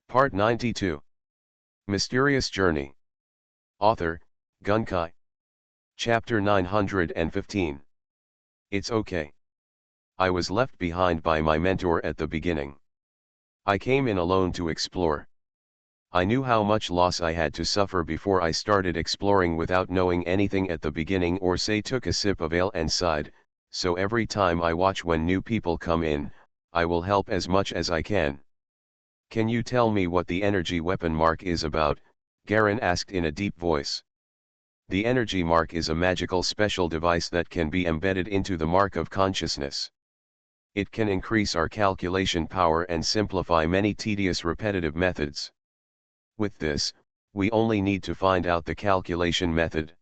Part 92. Mysterious Journey. Author, Gunkai. Chapter 915. It's okay. I was left behind by my mentor at the beginning. I came in alone to explore. I knew how much loss I had to suffer before I started exploring without knowing anything at the beginning, or say took a sip of ale and sighed, so every time I watch when new people come in, I will help as much as I can. Can you tell me what the energy weapon mark is about? Garen asked in a deep voice. The energy mark is a magical special device that can be embedded into the mark of consciousness. It can increase our calculation power and simplify many tedious repetitive methods. With this, we only need to find out the calculation method.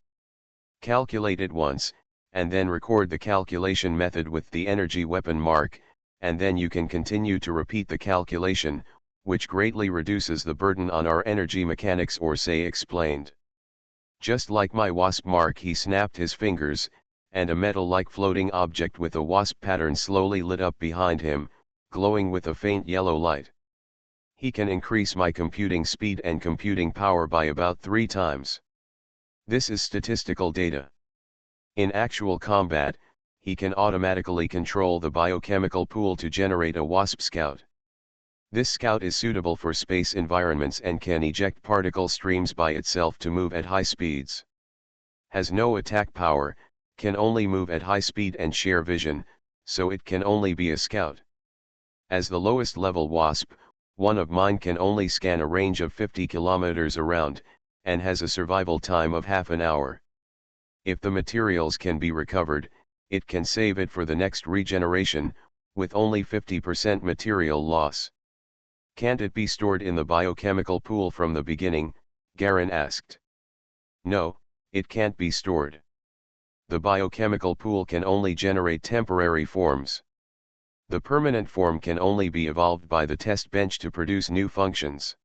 Calculate it once, and then record the calculation method with the energy weapon mark, and then you can continue to repeat the calculation, which greatly reduces the burden on our energy mechanics, or say explained. Just like my wasp mark, he snapped his fingers, and a metal-like floating object with a wasp pattern slowly lit up behind him, glowing with a faint yellow light. He can increase my computing speed and computing power by about 3 times. This is statistical data. In actual combat, he can automatically control the biochemical pool to generate a wasp scout. This scout is suitable for space environments and can eject particle streams by itself to move at high speeds. Has no attack power, can only move at high speed and share vision, so it can only be a scout. As the lowest level wasp, one of mine can only scan a range of 50 kilometers around, and has a survival time of half an hour. If the materials can be recovered, it can save it for the next regeneration, with only 50% material loss. Can't it be stored in the biochemical pool from the beginning? Garen asked. No, it can't be stored. The biochemical pool can only generate temporary forms. The permanent form can only be evolved by the test bench to produce new functions.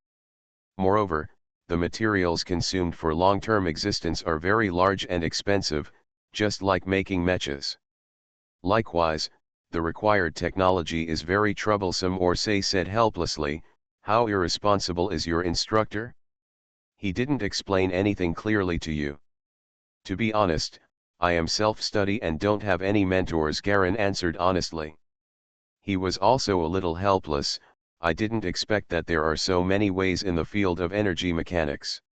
Moreover, the materials consumed for long-term existence are very large and expensive, just like making mechas. Likewise, the required technology is very troublesome, or say said helplessly, how irresponsible is your instructor? He didn't explain anything clearly to you. To be honest, I am self-study and don't have any mentors, Garen answered honestly. He was also a little helpless. I didn't expect that there are so many ways in the field of energy mechanics.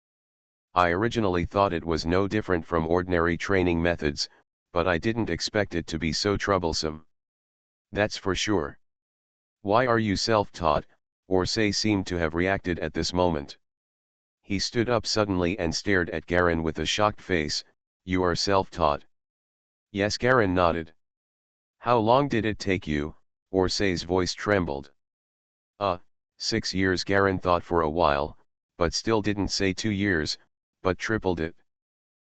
I originally thought it was no different from ordinary training methods, but I didn't expect it to be so troublesome. That's for sure. Why are you self-taught? Or say seemed to have reacted at this moment. He stood up suddenly and stared at Garen with a shocked face. You are self-taught? Yes, Garen nodded. How long did it take you? Orsay's voice trembled. 6 years, Garen thought for a while, but still didn't say 2 years, but tripled it.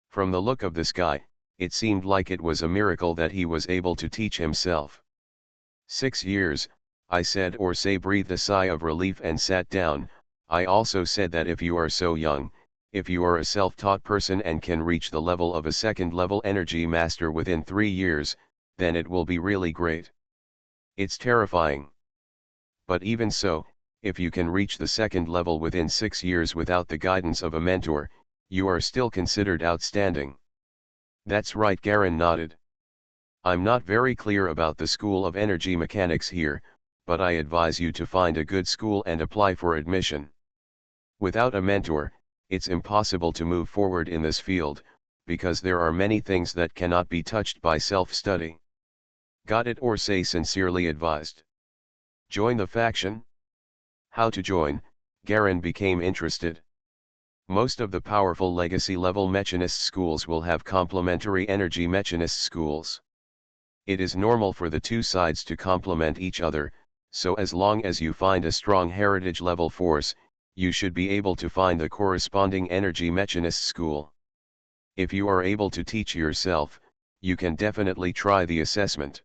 From the look of this guy, it seemed like it was a miracle that he was able to teach himself. 6 years, I said. Orsay breathed a sigh of relief and sat down. I also said that if you are so young, if you are a self-taught person and can reach the level of a second-level energy master within 3 years, then it will be really great. It's terrifying. But even so, if you can reach the second level within 6 years without the guidance of a mentor, you are still considered outstanding. That's right, Garen nodded. I'm not very clear about the School of Energy Mechanics here, but I advise you to find a good school and apply for admission. Without a mentor, it's impossible to move forward in this field, because there are many things that cannot be touched by self-study. Got it? Orsay sincerely advised. Join the faction? How to join? Garen became interested. Most of the powerful legacy-level mechanist schools will have complementary energy mechanist schools. It is normal for the two sides to complement each other, so as long as you find a strong heritage-level force, you should be able to find the corresponding energy mechanist school. If you are able to teach yourself, you can definitely try the assessment.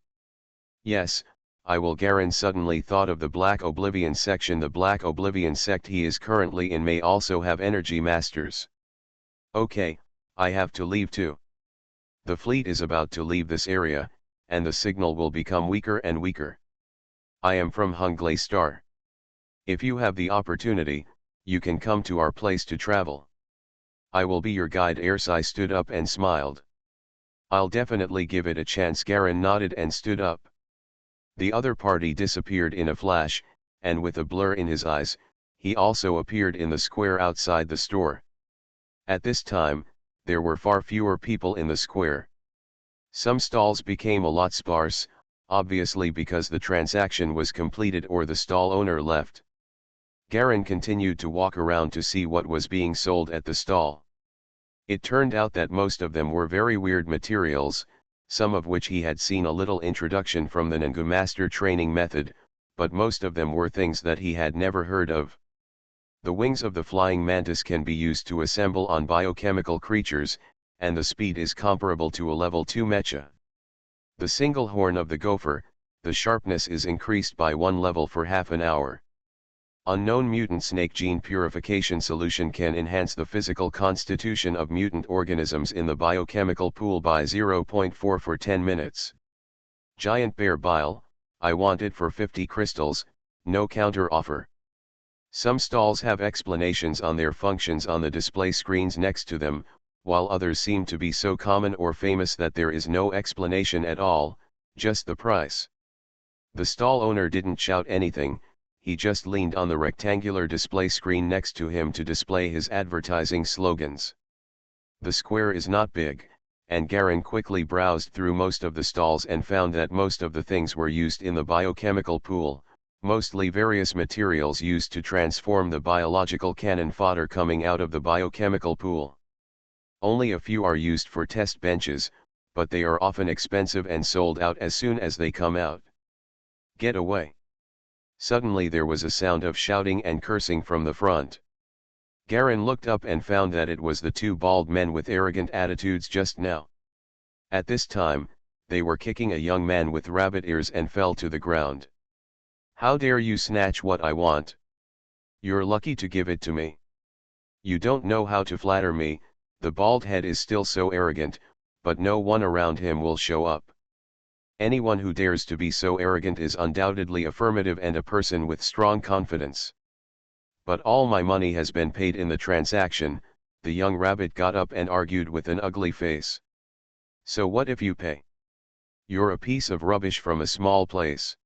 Yes, I will. Garen suddenly thought of the Black Oblivion section. The Black Oblivion sect he is currently in may also have energy masters. Okay, I have to leave too. The fleet is about to leave this area, and the signal will become weaker and weaker. I am from Hungley Star. If you have the opportunity, you can come to our place to travel. I will be your guide. Ersai stood up and smiled. I'll definitely give it a chance. Garen nodded and stood up. The other party disappeared in a flash, and with a blur in his eyes, he also appeared in the square outside the store. At this time, there were far fewer people in the square. Some stalls became a lot sparse, obviously because the transaction was completed or the stall owner left. Garen continued to walk around to see what was being sold at the stall. It turned out that most of them were very weird materials, some of which he had seen a little introduction from the Ningu Master training method, but most of them were things that he had never heard of. The wings of the flying mantis can be used to assemble on biochemical creatures, and the speed is comparable to a level 2 mecha. The single horn of the gopher, the sharpness is increased by 1 level for half an hour. Unknown mutant snake gene purification solution can enhance the physical constitution of mutant organisms in the biochemical pool by 0.4 for 10 minutes. Giant bear bile, I want it for 50 crystals, no counter offer. Some stalls have explanations on their functions on the display screens next to them, while others seem to be so common or famous that there is no explanation at all, just the price. The stall owner didn't shout anything, he just leaned on the rectangular display screen next to him to display his advertising slogans. The square is not big, and Garen quickly browsed through most of the stalls and found that most of the things were used in the biochemical pool, mostly various materials used to transform the biological cannon fodder coming out of the biochemical pool. Only a few are used for test benches, but they are often expensive and sold out as soon as they come out. Get away! Suddenly there was a sound of shouting and cursing from the front. Garen looked up and found that it was the two bald men with arrogant attitudes just now. At this time, they were kicking a young man with rabbit ears and fell to the ground. How dare you snatch what I want? You're lucky to give it to me. You don't know how to flatter me. The bald head is still so arrogant, but no one around him will show up. Anyone who dares to be so arrogant is undoubtedly affirmative and a person with strong confidence. But all my money has been paid in the transaction. The young rabbit got up and argued with an ugly face. So what if you pay? You're a piece of rubbish from a small place.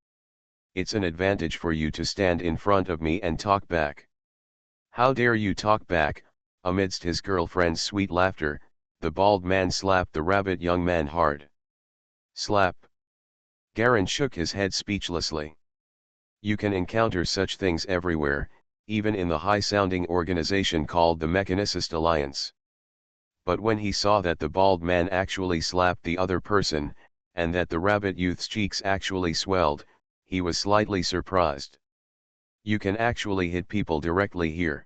It's an advantage for you to stand in front of me and talk back. How dare you talk back? Amidst his girlfriend's sweet laughter, the bald man slapped the rabbit young man hard. Slap. Garen shook his head speechlessly. You can encounter such things everywhere, even in the high-sounding organization called the Mechanicist Alliance. But when he saw that the bald man actually slapped the other person, and that the rabbit youth's cheeks actually swelled, he was slightly surprised. You can actually hit people directly here.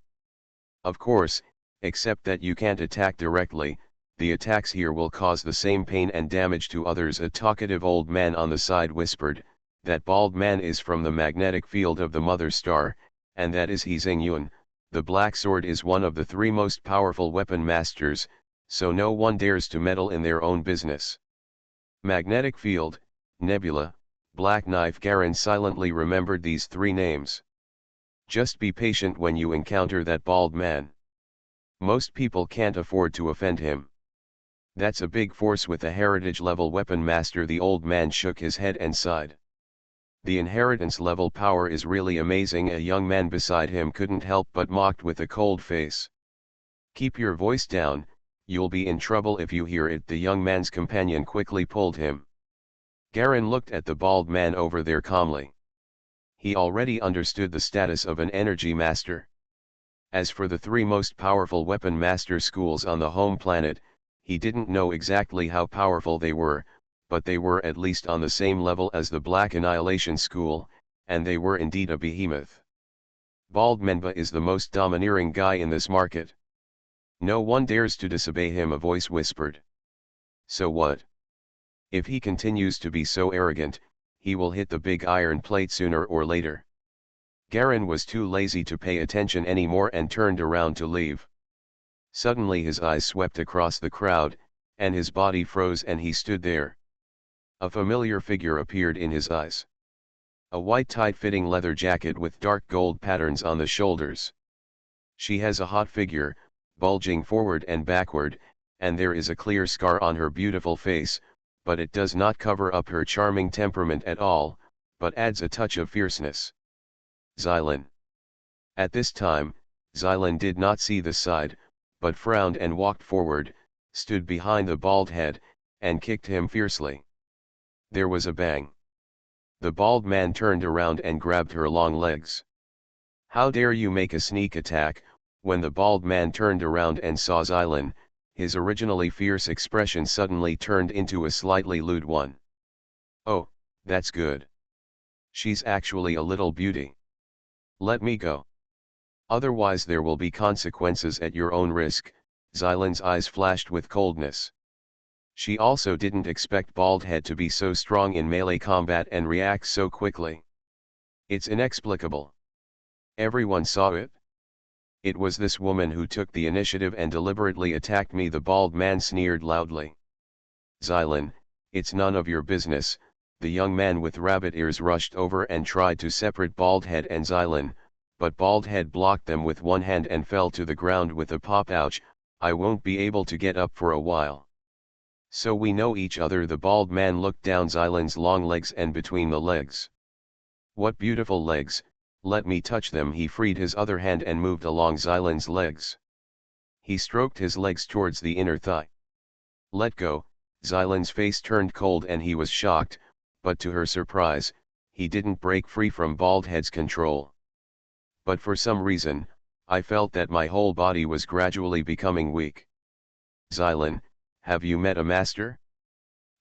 Of course, except that you can't attack directly. The attacks here will cause the same pain and damage to others. A talkative old man on the side whispered, that bald man is from the magnetic field of the mother star, and that is He Xingyun. The black sword is one of the 3 most powerful weapon masters, so no one dares to meddle in their own business. Magnetic field, nebula, black knife. Garen silently remembered these 3 names. Just be patient when you encounter that bald man. Most people can't afford to offend him. That's a big force with a heritage-level weapon master. The old man shook his head and sighed. The inheritance-level power is really amazing. A young man beside him couldn't help but mocked with a cold face. Keep your voice down, you'll be in trouble if you hear it. The young man's companion quickly pulled him. Garen looked at the bald man over there calmly. He already understood the status of an energy master. As for the 3 most powerful weapon master schools on the home planet, he didn't know exactly how powerful they were, but they were at least on the same level as the Black Annihilation School, and they were indeed a behemoth. Bald Menba is the most domineering guy in this market. No one dares to disobey him, a voice whispered. So what? If he continues to be so arrogant, he will hit the big iron plate sooner or later. Garen was too lazy to pay attention anymore and turned around to leave. Suddenly his eyes swept across the crowd, and his body froze and he stood there. A familiar figure appeared in his eyes. A white tight-fitting leather jacket with dark gold patterns on the shoulders. She has a hot figure, bulging forward and backward, and there is a clear scar on her beautiful face, but it does not cover up her charming temperament at all, but adds a touch of fierceness. Xylan. At this time, Xylan did not see the side, but frowned and walked forward, stood behind the bald head, and kicked him fiercely. There was a bang. The bald man turned around and grabbed her long legs. "How dare you make a sneak attack?" When the bald man turned around and saw Xylan, his originally fierce expression suddenly turned into a slightly lewd one. "Oh, that's good. She's actually a little beauty. Let me go. Otherwise there will be consequences at your own risk." Xylan's eyes flashed with coldness. She also didn't expect Baldhead to be so strong in melee combat and react so quickly. It's inexplicable. Everyone saw it. It was this woman who took the initiative and deliberately attacked me, the bald man sneered loudly. "Xylan, it's none of your business." The young man with rabbit ears rushed over and tried to separate Baldhead and Xylan, but Baldhead blocked them with one hand and fell to the ground with a pop. "Ouch, I won't be able to get up for a while." "So we know each other." The bald man looked down Xylan's long legs and between the legs. "What beautiful legs, let me touch them." He freed his other hand and moved along Xylan's legs. He stroked his legs towards the inner thigh. "Let go." Xylan's face turned cold and he was shocked, but to her surprise, he didn't break free from Baldhead's control. But for some reason, I felt that my whole body was gradually becoming weak. "Xylan, have you met a master?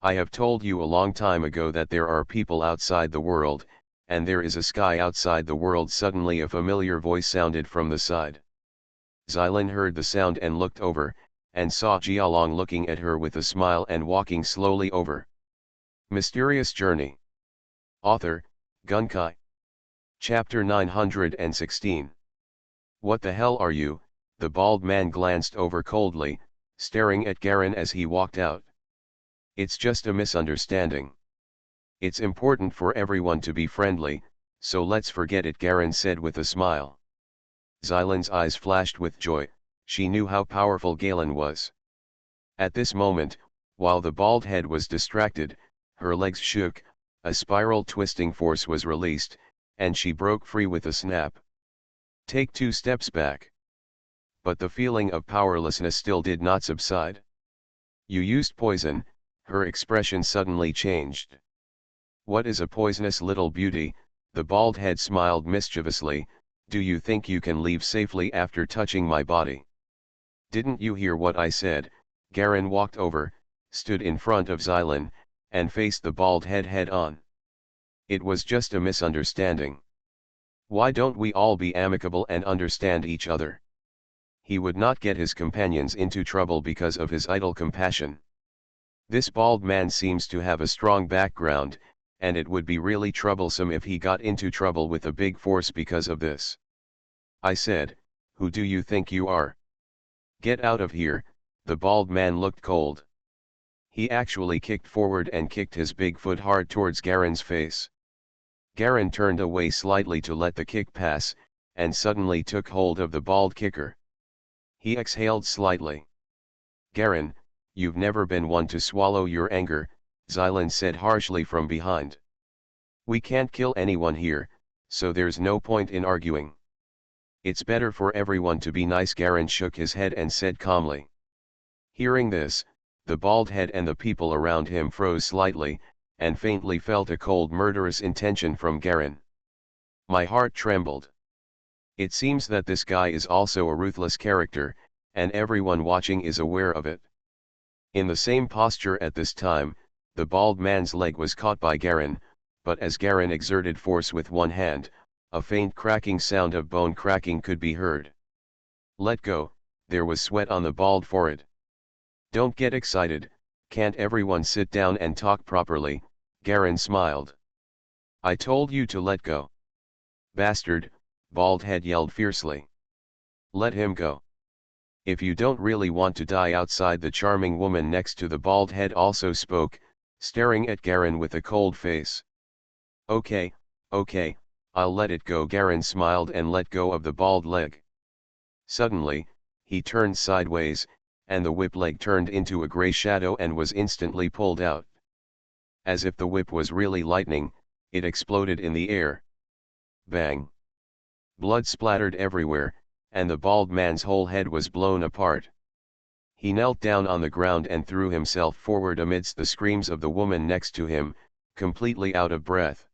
I have told you a long time ago that there are people outside the world, and there is a sky outside the world." Suddenly a familiar voice sounded from the side. Xylan heard the sound and looked over, and saw Jialong looking at her with a smile and walking slowly over. Mysterious Journey. Author, Gunkai. Chapter 916. "What the hell are you?" The bald man glanced over coldly, staring at Garen as he walked out. "It's just a misunderstanding. It's important for everyone to be friendly, so let's forget it," Garen said with a smile. Xylan's eyes flashed with joy. She knew how powerful Galen was. At this moment, while the bald head was distracted, her legs shook, a spiral twisting force was released, and she broke free with a snap. "Take 2 steps back." But the feeling of powerlessness still did not subside. "You used poison." Her expression suddenly changed. "What is a poisonous little beauty?" The bald head smiled mischievously. "Do you think you can leave safely after touching my body?" "Didn't you hear what I said?" Garen walked over, stood in front of Xylan, and faced the bald head head on. "It was just a misunderstanding. Why don't we all be amicable and understand each other?" He would not get his companions into trouble because of his idle compassion. This bald man seems to have a strong background, and it would be really troublesome if he got into trouble with a big force because of this. "I said, who do you think you are? Get out of here." The bald man looked cold. He actually kicked forward and kicked his big foot hard towards Garen's face. Garen turned away slightly to let the kick pass, and suddenly took hold of the bald kicker. He exhaled slightly. "Garen, you've never been one to swallow your anger," Xylan said harshly from behind. "We can't kill anyone here, so there's no point in arguing. It's better for everyone to be nice." Garen shook his head and said calmly. Hearing this, the bald head and the people around him froze slightly, and faintly felt a cold murderous intention from Garen. My heart trembled. It seems that this guy is also a ruthless character, and everyone watching is aware of it. In the same posture at this time, the bald man's leg was caught by Garen, but as Garen exerted force with one hand, a faint cracking sound of bone cracking could be heard. "Let go." There was sweat on the bald forehead. "Don't get excited, can't everyone sit down and talk properly?" Garen smiled. "I told you to let go." "Bastard," Baldhead yelled fiercely. "Let him go. If you don't really want to die outside." The charming woman next to the bald head also spoke, staring at Garen with a cold face. Okay, Okay, I'll let it go. Garen smiled and let go of the bald leg. Suddenly, he turned sideways, and the whip leg turned into a grey shadow and was instantly pulled out. As if the whip was really lightning, it exploded in the air. Bang! Blood splattered everywhere, and the bald man's whole head was blown apart. He knelt down on the ground and threw himself forward amidst the screams of the woman next to him, completely out of breath.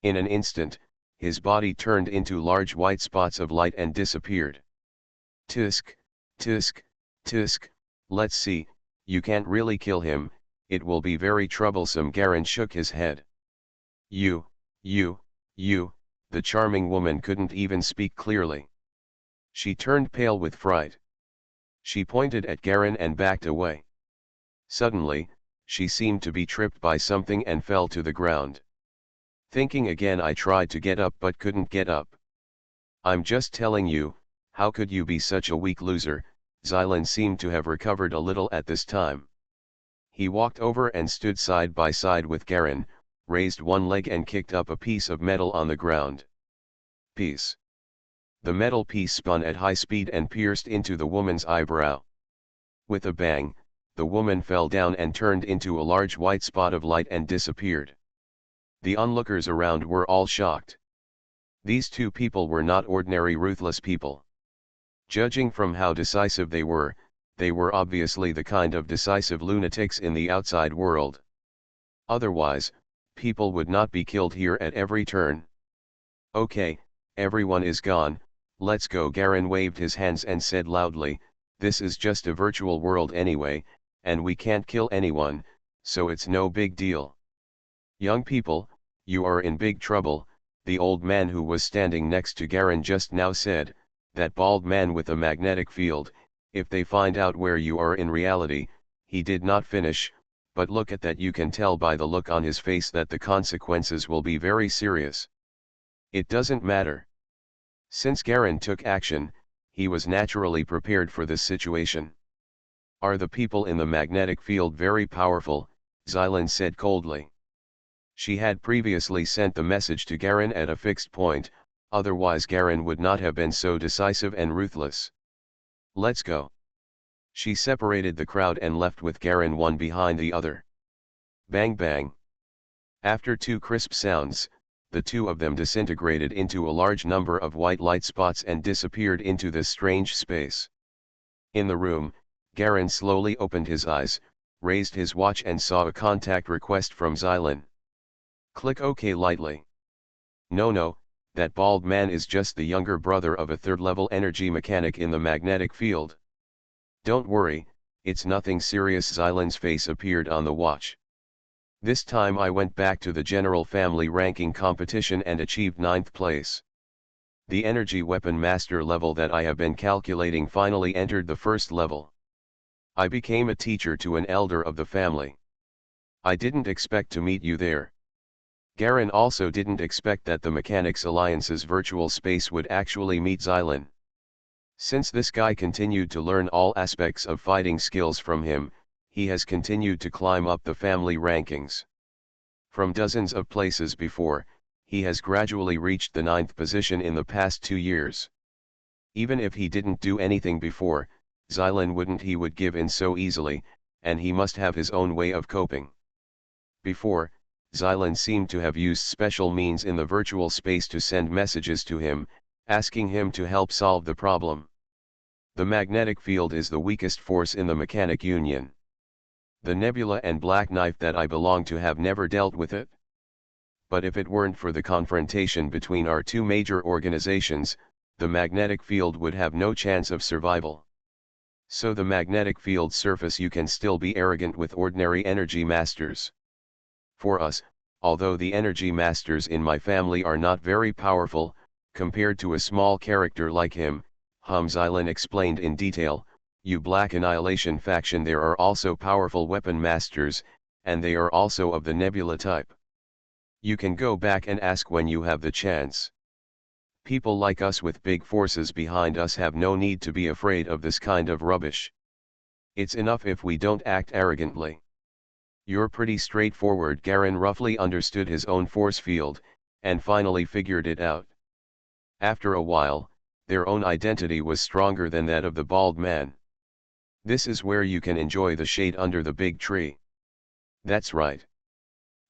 In an instant, his body turned into large white spots of light and disappeared. Tusk, tusk, tusk, let's see, you can't really kill him, it will be very troublesome. Garen shook his head. You, the charming woman couldn't even speak clearly. She turned pale with fright. She pointed at Garen and backed away. Suddenly, she seemed to be tripped by something and fell to the ground. Thinking again, I tried to get up but couldn't get up. I'm just telling you, how could you be such a weak loser? Xylan seemed to have recovered a little at this time. He walked over and stood side by side with Garen, raised one leg and kicked up a piece of metal on the ground. Piece. The metal piece spun at high speed and pierced into the woman's eyebrow. With a bang, the woman fell down and turned into a large white spot of light and disappeared. The onlookers around were all shocked. These two people were not ordinary ruthless people. Judging from how decisive they were obviously the kind of decisive lunatics in the outside world. Otherwise, people would not be killed here at every turn. Okay, everyone is gone, let's go. Garen waved his hands and said loudly, this is just a virtual world anyway, and we can't kill anyone, so it's no big deal. Young people, you are in big trouble, the old man who was standing next to Garen just now said, that bald man with a magnetic field, if they find out where you are in reality. He did not finish, but look at that, you can tell by the look on his face that the consequences will be very serious. It doesn't matter. Since Garen took action, he was naturally prepared for this situation. Are the people in the magnetic field very powerful? Xylan said coldly. She had previously sent the message to Garen at a fixed point, otherwise Garen would not have been so decisive and ruthless. Let's go. She separated the crowd and left with Garen one behind the other. Bang bang. After two crisp sounds, the two of them disintegrated into a large number of white light spots and disappeared into this strange space. In the room, Garen slowly opened his eyes, raised his watch and saw a contact request from Xylan. Click OK lightly. No, that bald man is just the younger brother of a third-level energy mechanic in the magnetic field. Don't worry, it's nothing serious. Xylan's face appeared on the watch. This time I went back to the general family ranking competition and achieved 9th place. The energy weapon master level that I have been calculating finally entered the first level. I became a teacher to an elder of the family. I didn't expect to meet you there. Garen also didn't expect that the Mechanics Alliance's virtual space would actually meet Xylan. Since this guy continued to learn all aspects of fighting skills from him, he has continued to climb up the family rankings. From dozens of places before, he has gradually reached the 9th position in the past 2 years. Even if he didn't do anything before, Xylan would give in so easily, and he must have his own way of coping. Before, Xylan seemed to have used special means in the virtual space to send messages to him, asking him to help solve the problem. The magnetic field is the weakest force in the Mechanic Union. The Nebula and Black Knife that I belong to have never dealt with it. But if it weren't for the confrontation between our two major organizations, the magnetic field would have no chance of survival. So the magnetic field surface you can still be arrogant with ordinary energy masters. For us, although the energy masters in my family are not very powerful, compared to a small character like him, Xylan explained in detail, you Black Annihilation faction, there are also powerful weapon masters, and they are also of the Nebula type. You can go back and ask when you have the chance. People like us with big forces behind us have no need to be afraid of this kind of rubbish. It's enough if we don't act arrogantly. You're pretty straightforward. Garen roughly understood his own force field, and finally figured it out. After a while, their own identity was stronger than that of the bald man. This is where you can enjoy the shade under the big tree. That's right.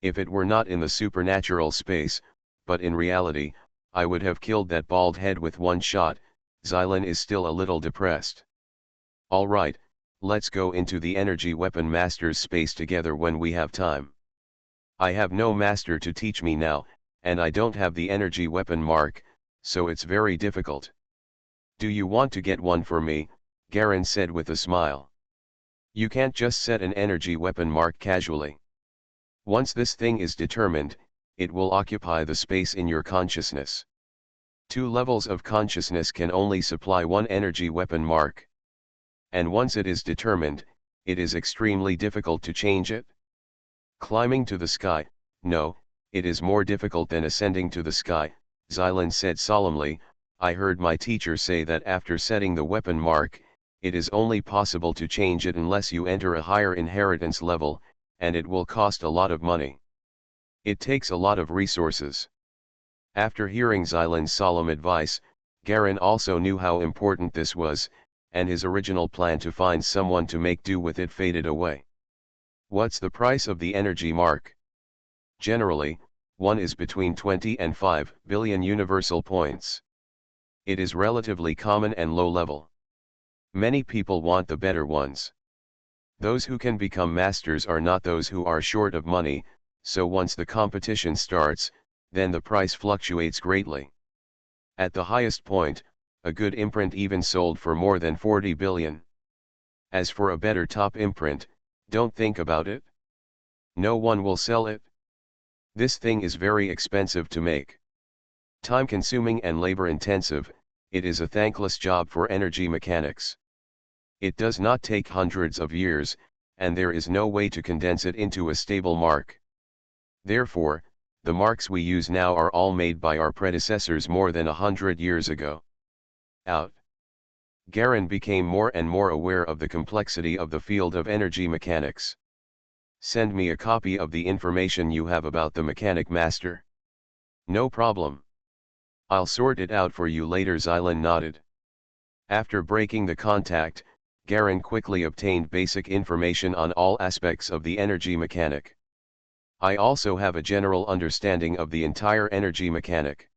If it were not in the supernatural space, but in reality, I would have killed that bald head with one shot. Xylan is still a little depressed. Alright, let's go into the energy weapon master's space together when we have time. I have no master to teach me now, and I don't have the energy weapon mark, so it's very difficult. Do you want to get one for me? Garen said with a smile. You can't just set an energy weapon mark casually. Once this thing is determined, it will occupy the space in your consciousness. 2 levels of consciousness can only supply one energy weapon mark. And once it is determined, it is extremely difficult to change it. Climbing to the sky, no, it is more difficult than ascending to the sky, Xylan said solemnly. I heard my teacher say that after setting the weapon mark, it is only possible to change it unless you enter a higher inheritance level, and it will cost a lot of money. It takes a lot of resources. After hearing Xylan's solemn advice, Garen also knew how important this was, and his original plan to find someone to make do with it faded away. What's the price of the energy mark? Generally, one is between 20 and 5 billion universal points. It is relatively common and low level. Many people want the better ones. Those who can become masters are not those who are short of money, so once the competition starts, then the price fluctuates greatly. At the highest point, a good imprint even sold for more than 40 billion. As for a better top imprint, don't think about it. No one will sell it. This thing is very expensive to make. Time-consuming and labor-intensive, it is a thankless job for energy mechanics. It does not take hundreds of years, and there is no way to condense it into a stable mark. Therefore, the marks we use now are all made by our predecessors more than 100 years ago. Out. Garen became more and more aware of the complexity of the field of energy mechanics. Send me a copy of the information you have about the mechanic master. No problem. I'll sort it out for you later. Xylan nodded. After breaking the contact, Garen quickly obtained basic information on all aspects of the energy mechanic. I also have a general understanding of the entire energy mechanic.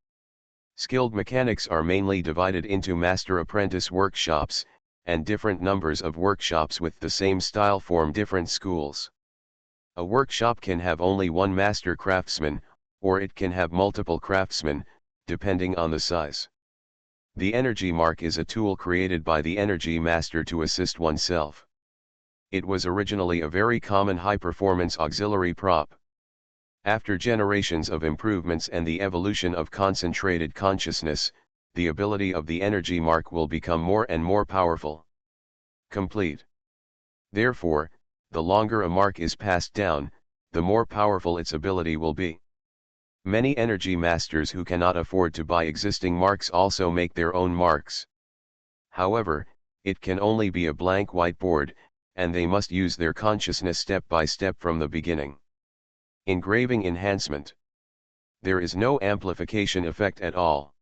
Skilled mechanics are mainly divided into master-apprentice workshops, and different numbers of workshops with the same style form different schools. A workshop can have only one master craftsman, or it can have multiple craftsmen, depending on the size. The energy mark is a tool created by the energy master to assist oneself. It was originally a very common high-performance auxiliary prop. After generations of improvements and the evolution of concentrated consciousness, the ability of the energy mark will become more and more powerful. Complete. Therefore, the longer a mark is passed down, the more powerful its ability will be. Many energy masters who cannot afford to buy existing marks also make their own marks. However, it can only be a blank whiteboard, and they must use their consciousness step by step from the beginning. Engraving enhancement. There is no amplification effect at all.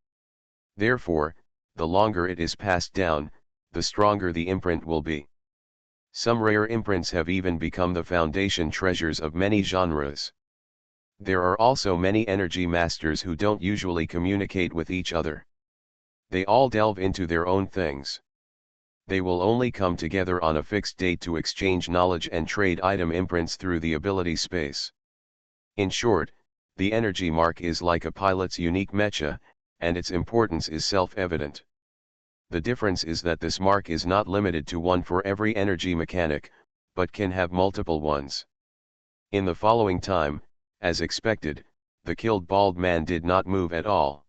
Therefore, the longer it is passed down, the stronger the imprint will be. Some rare imprints have even become the foundation treasures of many genres. There are also many energy masters who don't usually communicate with each other. They all delve into their own things. They will only come together on a fixed date to exchange knowledge and trade item imprints through the ability space. In short, the energy mark is like a pilot's unique mecha, and its importance is self-evident. The difference is that this mark is not limited to one for every energy mechanic, but can have multiple ones. In the following time, as expected, the killed bald man did not move at all.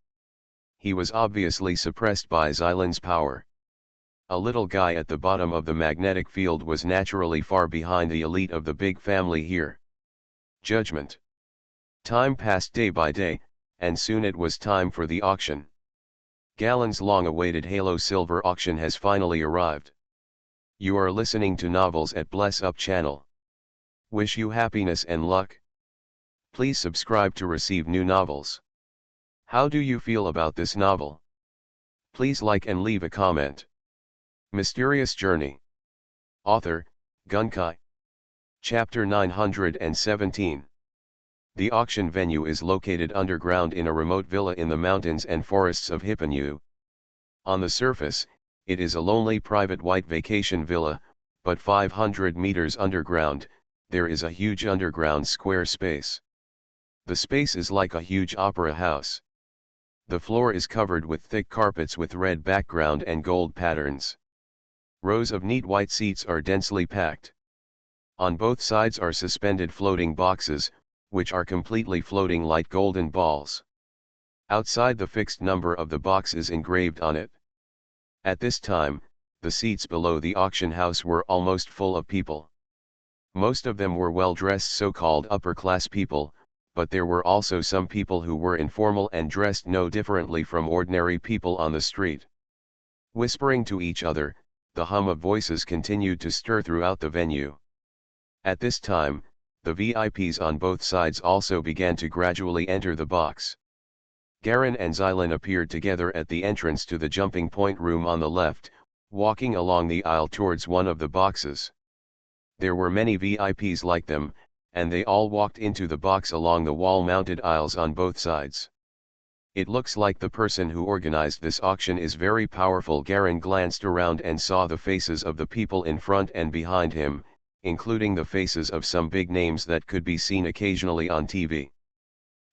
He was obviously suppressed by Xylan's power. A little guy at the bottom of the magnetic field was naturally far behind the elite of the big family here. Judgment. Time passed day by day, and soon it was time for the auction. Galen's long-awaited Halo Silver auction has finally arrived. You are listening to Novels at Bless Up channel. Wish you happiness and luck. Please subscribe to receive new novels. How do you feel about this novel? Please like and leave a comment. Mysterious Journey. Author, Gunkai. Chapter 917. The auction venue is located underground in a remote villa in the mountains and forests of Hipanu. On the surface, it is a lonely private white vacation villa, but 500 meters underground, there is a huge underground square space. The space is like a huge opera house. The floor is covered with thick carpets with red background and gold patterns. Rows of neat white seats are densely packed. On both sides are suspended floating boxes, which are completely floating like golden balls. Outside, the fixed number of the box is engraved on it. At this time, the seats below the auction house were almost full of people. Most of them were well-dressed so-called upper-class people, but there were also some people who were informal and dressed no differently from ordinary people on the street. Whispering to each other, the hum of voices continued to stir throughout the venue. At this time, the VIPs on both sides also began to gradually enter the box. Garen and Xylan appeared together at the entrance to the jumping point room on the left, walking along the aisle towards one of the boxes. There were many VIPs like them, and they all walked into the box along the wall-mounted aisles on both sides. It looks like the person who organized this auction is very powerful. Garen glanced around and saw the faces of the people in front and behind him, including the faces of some big names that could be seen occasionally on TV.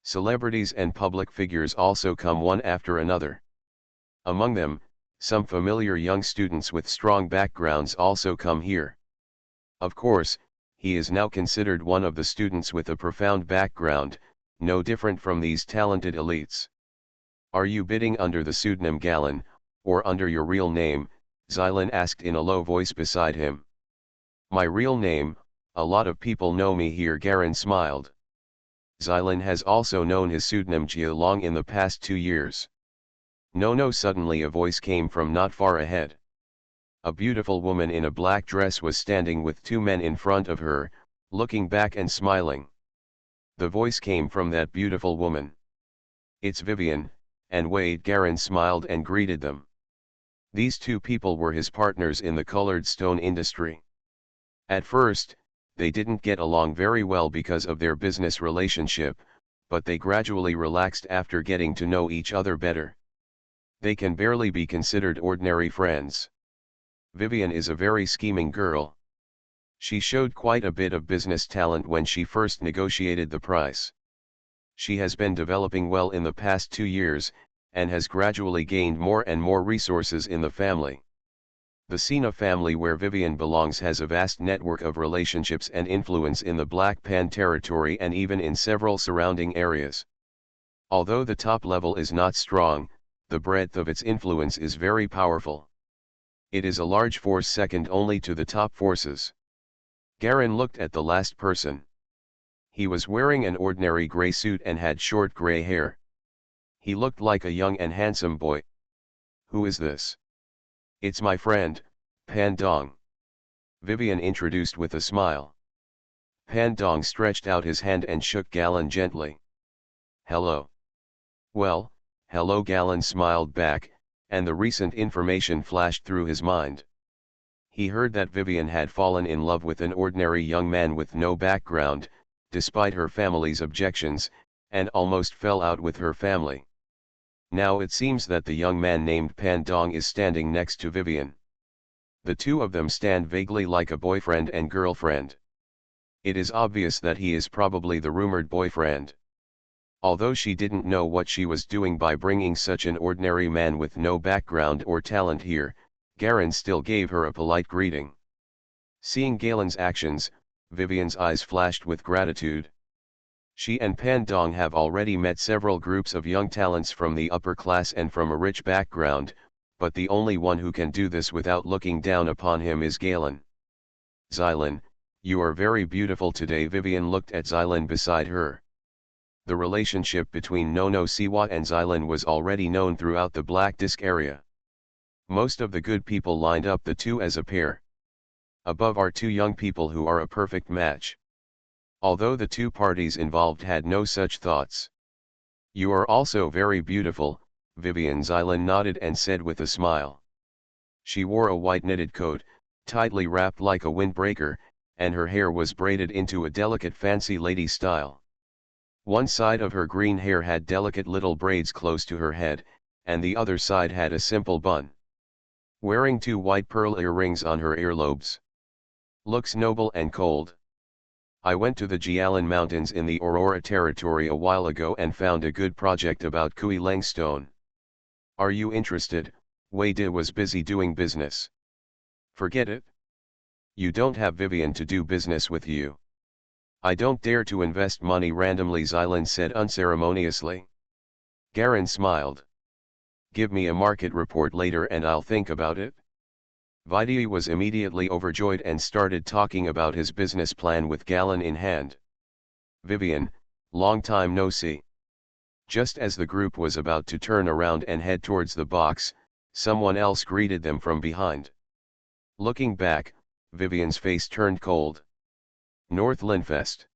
Celebrities and public figures also come one after another. Among them, some familiar young students with strong backgrounds also come here. Of course, he is now considered one of the students with a profound background, no different from these talented elites. Are you bidding under the pseudonym Galen, or under your real name? Xylan asked in a low voice beside him. My real name, a lot of people know me here. Garen smiled. Xylan has also known his pseudonym Jia long in the past 2 years. No, suddenly a voice came from not far ahead. A beautiful woman in a black dress was standing with 2 men in front of her, looking back and smiling. The voice came from that beautiful woman. It's Vivian and Wade. Garen smiled and greeted them. These 2 people were his partners in the colored stone industry. At first, they didn't get along very well because of their business relationship, but they gradually relaxed after getting to know each other better. They can barely be considered ordinary friends. Vivian is a very scheming girl. She showed quite a bit of business talent when she first negotiated the price. She has been developing well in the past 2 years, and has gradually gained more and more resources in the family. The Sina family where Vivian belongs has a vast network of relationships and influence in the Black Pan territory and even in several surrounding areas. Although the top level is not strong, the breadth of its influence is very powerful. It is a large force second only to the top forces. Garen looked at the last person. He was wearing an ordinary gray suit and had short gray hair. He looked like a young and handsome boy. Who is this? It's my friend, Pandong. Vivian introduced with a smile. Pandong stretched out his hand and shook Galen gently. Hello. Well, hello. Galen smiled back, and the recent information flashed through his mind. He heard that Vivian had fallen in love with an ordinary young man with no background, despite her family's objections, and almost fell out with her family. Now it seems that the young man named Pandong is standing next to Vivian. The 2 of them stand vaguely like a boyfriend and girlfriend. It is obvious that he is probably the rumored boyfriend. Although she didn't know what she was doing by bringing such an ordinary man with no background or talent here, Garen still gave her a polite greeting. Seeing Galen's actions, Vivian's eyes flashed with gratitude. She and Pandong have already met several groups of young talents from the upper class and from a rich background, but the only one who can do this without looking down upon him is Galen. Xylan, you are very beautiful today. Vivian looked at Xylan beside her. The relationship between Nono Siwa and Xylan was already known throughout the Black Disk area. Most of the good people lined up the 2 as a pair. Above are 2 young people who are a perfect match. Although the 2 parties involved had no such thoughts. You are also very beautiful, Vivian. Xylan nodded and said with a smile. She wore a white knitted coat, tightly wrapped like a windbreaker, and her hair was braided into a delicate fancy lady style. One side of her green hair had delicate little braids close to her head, and the other side had a simple bun. Wearing 2 white pearl earrings on her earlobes. Looks noble and cold. I went to the Jialan Mountains in the Aurora territory a while ago and found a good project about Kui Leng stone. Are you interested? Wei De was busy doing business. Forget it. You don't have Vivian to do business with you. I don't dare to invest money randomly, Xylan said unceremoniously. Garen smiled. Give me a market report later and I'll think about it. Vidya was immediately overjoyed and started talking about his business plan with Gallon in hand. Vivian, long time no see. Just as the group was about to turn around and head towards the box, someone else greeted them from behind. Looking back, Vivian's face turned cold. North Linfest.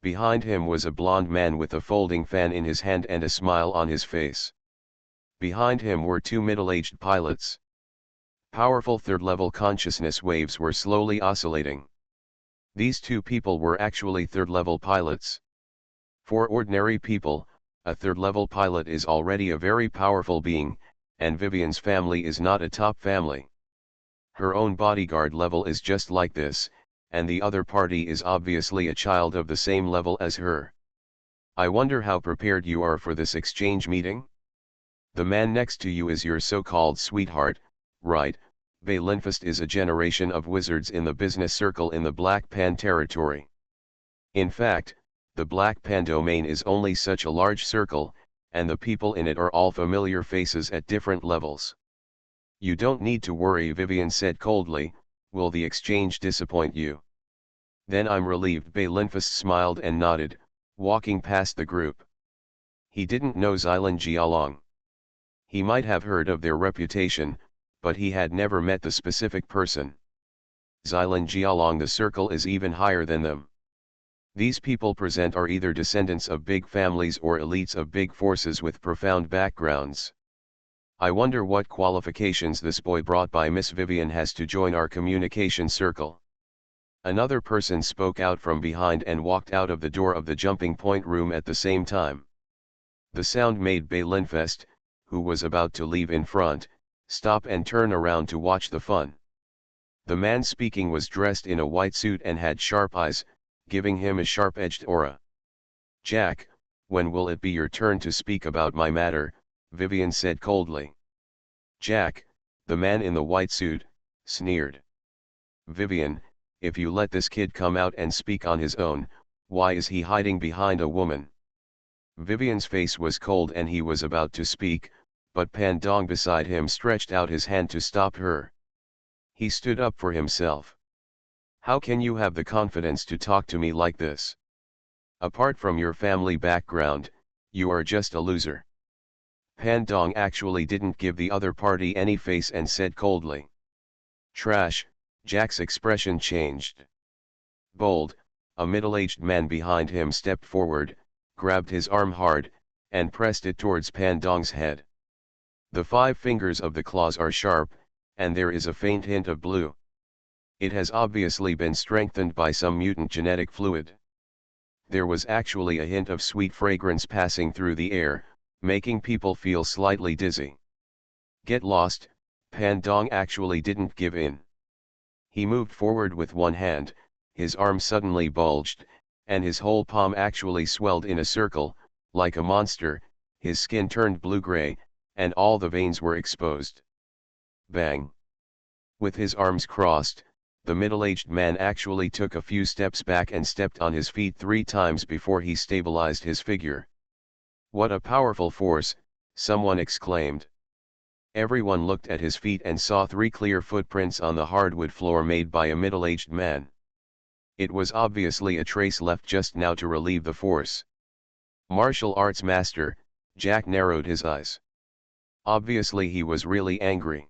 Behind him was a blond man with a folding fan in his hand and a smile on his face. Behind him were 2 middle-aged pilots. Powerful third-level consciousness waves were slowly oscillating. These 2 people were actually third-level pilots. For ordinary people, a third-level pilot is already a very powerful being, and Vivian's family is not a top family. Her own bodyguard level is just like this, and the other party is obviously a child of the same level as her. I wonder how prepared you are for this exchange meeting? The man next to you is your so-called sweetheart, right? Bei Linfest is a generation of wizards in the business circle in the Black Pan territory. In fact, the Black Pan domain is only such a large circle, and the people in it are all familiar faces at different levels. You don't need to worry, Vivian said coldly. Will the exchange disappoint you? Then I'm relieved. Bei Linfest smiled and nodded, walking past the group. He didn't know Xylan Jialong. He might have heard of their reputation, but he had never met the specific person. Xylan Jialong, the circle is even higher than them. These people present are either descendants of big families or elites of big forces with profound backgrounds. I wonder what qualifications this boy brought by Miss Vivian has to join our communication circle. Another person spoke out from behind and walked out of the door of the jumping point room at the same time. The sound made Bei Linfest, who was about to leave in front, stop and turn around to watch the fun. The man speaking was dressed in a white suit and had sharp eyes, giving him a sharp-edged aura. Jack, when will it be your turn to speak about my matter? Vivian said coldly. Jack, the man in the white suit, sneered. Vivian, if you let this kid come out and speak on his own, why is he hiding behind a woman? Vivian's face was cold and he was about to speak, but Pan Dong beside him stretched out his hand to stop her. He stood up for himself. How can you have the confidence to talk to me like this? Apart from your family background, you are just a loser. Pan Dong actually didn't give the other party any face and said coldly. Trash. Jack's expression changed. Bold, a middle-aged man behind him stepped forward, grabbed his arm hard, and pressed it towards Pan Dong's head. The 5 fingers of the claws are sharp, and there is a faint hint of blue. It has obviously been strengthened by some mutant genetic fluid. There was actually a hint of sweet fragrance passing through the air, making people feel slightly dizzy. Get lost. Pan Dong actually didn't give in. He moved forward with one hand, his arm suddenly bulged, and his whole palm actually swelled in a circle, like a monster. His skin turned blue-gray, and all the veins were exposed. Bang! With his arms crossed, the middle-aged man actually took a few steps back and stepped on his feet 3 times before he stabilized his figure. What a powerful force, someone exclaimed. Everyone looked at his feet and saw 3 clear footprints on the hardwood floor made by a middle-aged man. It was obviously a trace left just now to relieve the force. Martial arts master, Jack narrowed his eyes. Obviously he was really angry.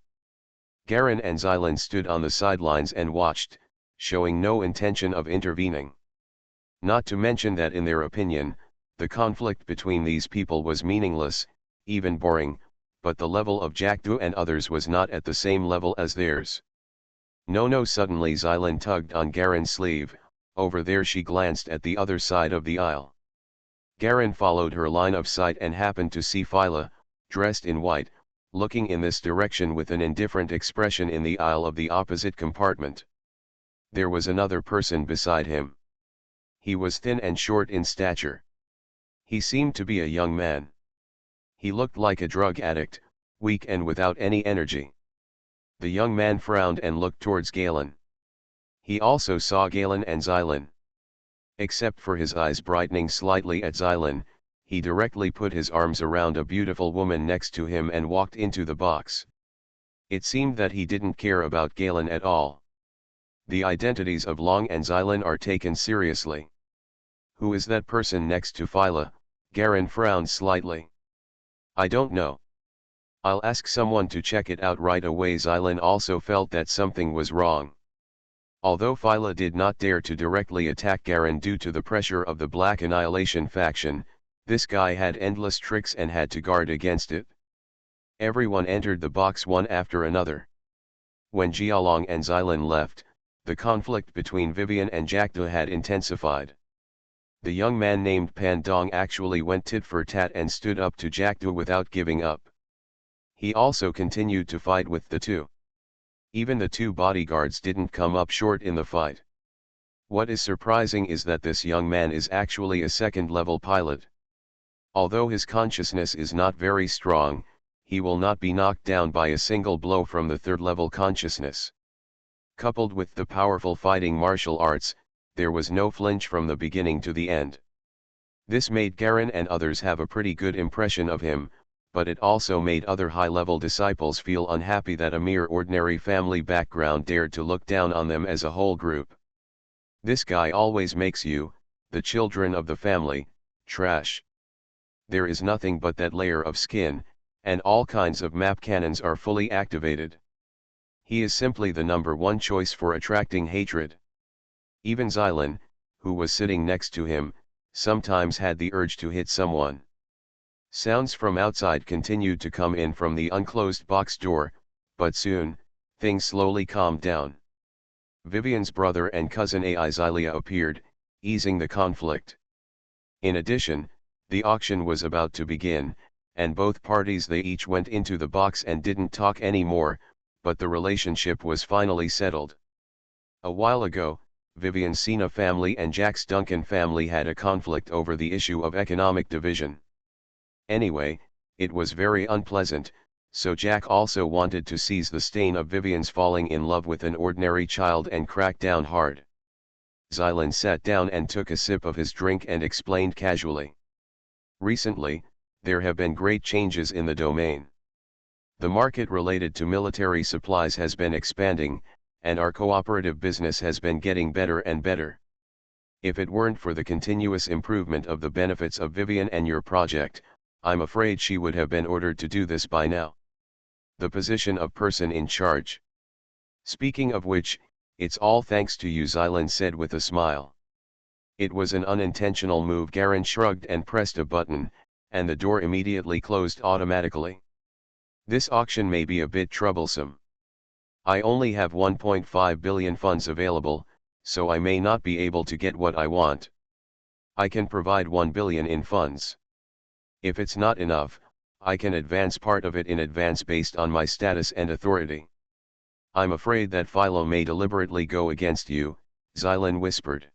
Garen and Xylan stood on the sidelines and watched, showing no intention of intervening. Not to mention that in their opinion, The conflict between these people was meaningless, even boring, but the level of Jackdaw and others was not at the same level as theirs. No, suddenly Xylan tugged on Garen's sleeve. Over there, she glanced at the other side of the aisle. Garen followed her line of sight and happened to see Phyla, dressed in white, looking in this direction with an indifferent expression in the aisle of the opposite compartment. There was another person beside him. He was thin and short in stature. He seemed to be a young man. He looked like a drug addict, weak and without any energy. The young man frowned and looked towards Galen. He also saw Galen and Xylan. Except for his eyes brightening slightly at Xylan, he directly put his arms around a beautiful woman next to him and walked into the box. It seemed that he didn't care about Galen at all. The identities of Long and Xylan are taken seriously. Who is that person next to Phyla? Garen frowned slightly. I don't know. I'll ask someone to check it out right away. Xylan also felt that something was wrong. Although Phyla did not dare to directly attack Garen due to the pressure of the Black Annihilation faction, this guy had endless tricks and had to guard against it. Everyone entered the box one after another. When Jialong and Xylan left, the conflict between Vivian and Jackdaw had intensified. The young man named Pandong actually went tit for tat and stood up to Jackdaw without giving up. He also continued to fight with the two. Even the two bodyguards didn't come up short in the fight. What is surprising is that this young man is actually a second-level pilot. Although his consciousness is not very strong, he will not be knocked down by a single blow from the third-level consciousness. Coupled with the powerful fighting martial arts, there was no flinch from the beginning to the end. This made Garen and others have a pretty good impression of him, but it also made other high-level disciples feel unhappy that a mere ordinary family background dared to look down on them as a whole group. This guy always makes you, the children of the family, trash. There is nothing but that layer of skin, and all kinds of map cannons are fully activated. He is simply the number one choice for attracting hatred. Even Xylan, who was sitting next to him, sometimes had the urge to hit someone. Sounds from outside continued to come in from the unclosed box door, but soon, things slowly calmed down. Vivian's brother and cousin Ai Xylia appeared, easing the conflict. In addition, the auction was about to begin, and both parties they each went into the box and didn't talk anymore, but the relationship was finally settled. A while ago, Vivian's Sina family and Jack's Duncan family had a conflict over the issue of economic division. Anyway, it was very unpleasant, so Jack also wanted to seize the stain of Vivian's falling in love with an ordinary child and crack down hard. Xylan sat down and took a sip of his drink and explained casually. Recently, there have been great changes in the domain. The market related to military supplies has been expanding, and our cooperative business has been getting better and better. If it weren't for the continuous improvement of the benefits of Vivian and your project, I'm afraid she would have been ordered to do this by now. The position of person in charge. Speaking of which, it's all thanks to you, Xylan said with a smile. It was an unintentional move. Garen shrugged and pressed a button, and the door immediately closed automatically. This auction may be a bit troublesome. I only have 1.5 billion funds available, so I may not be able to get what I want. I can provide 1 billion in funds. If it's not enough, I can advance part of it in advance based on my status and authority. I'm afraid that Philo may deliberately go against you, Xylan whispered.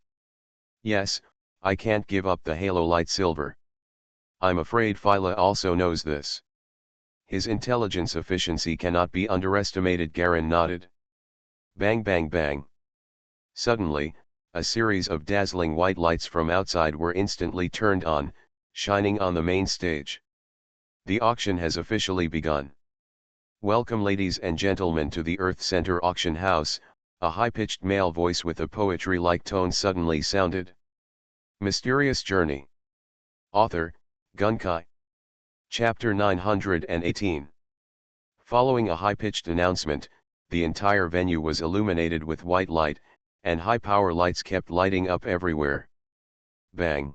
Yes, I can't give up the Halo Light Silver. I'm afraid Philo also knows this. His intelligence efficiency cannot be underestimated. Garen nodded. Bang bang bang. Suddenly, a series of dazzling white lights from outside were instantly turned on, shining on the main stage. The auction has officially begun. Welcome ladies and gentlemen to the Earth Center Auction House, a high-pitched male voice with a poetry-like tone suddenly sounded. Mysterious Journey. Author, Gunkai. Chapter 918. Following a high-pitched announcement, the entire venue was illuminated with white light, and high-power lights kept lighting up everywhere. Bang.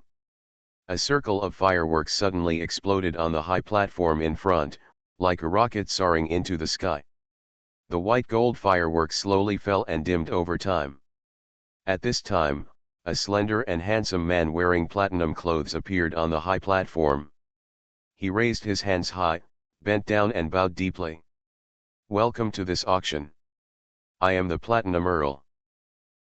A circle of fireworks suddenly exploded on the high platform in front, like a rocket soaring into the sky. The white gold fireworks slowly fell and dimmed over time. At this time, a slender and handsome man wearing platinum clothes appeared on the high platform. He raised his hands high, bent down and bowed deeply. "Welcome to this auction. I am the Platinum Earl.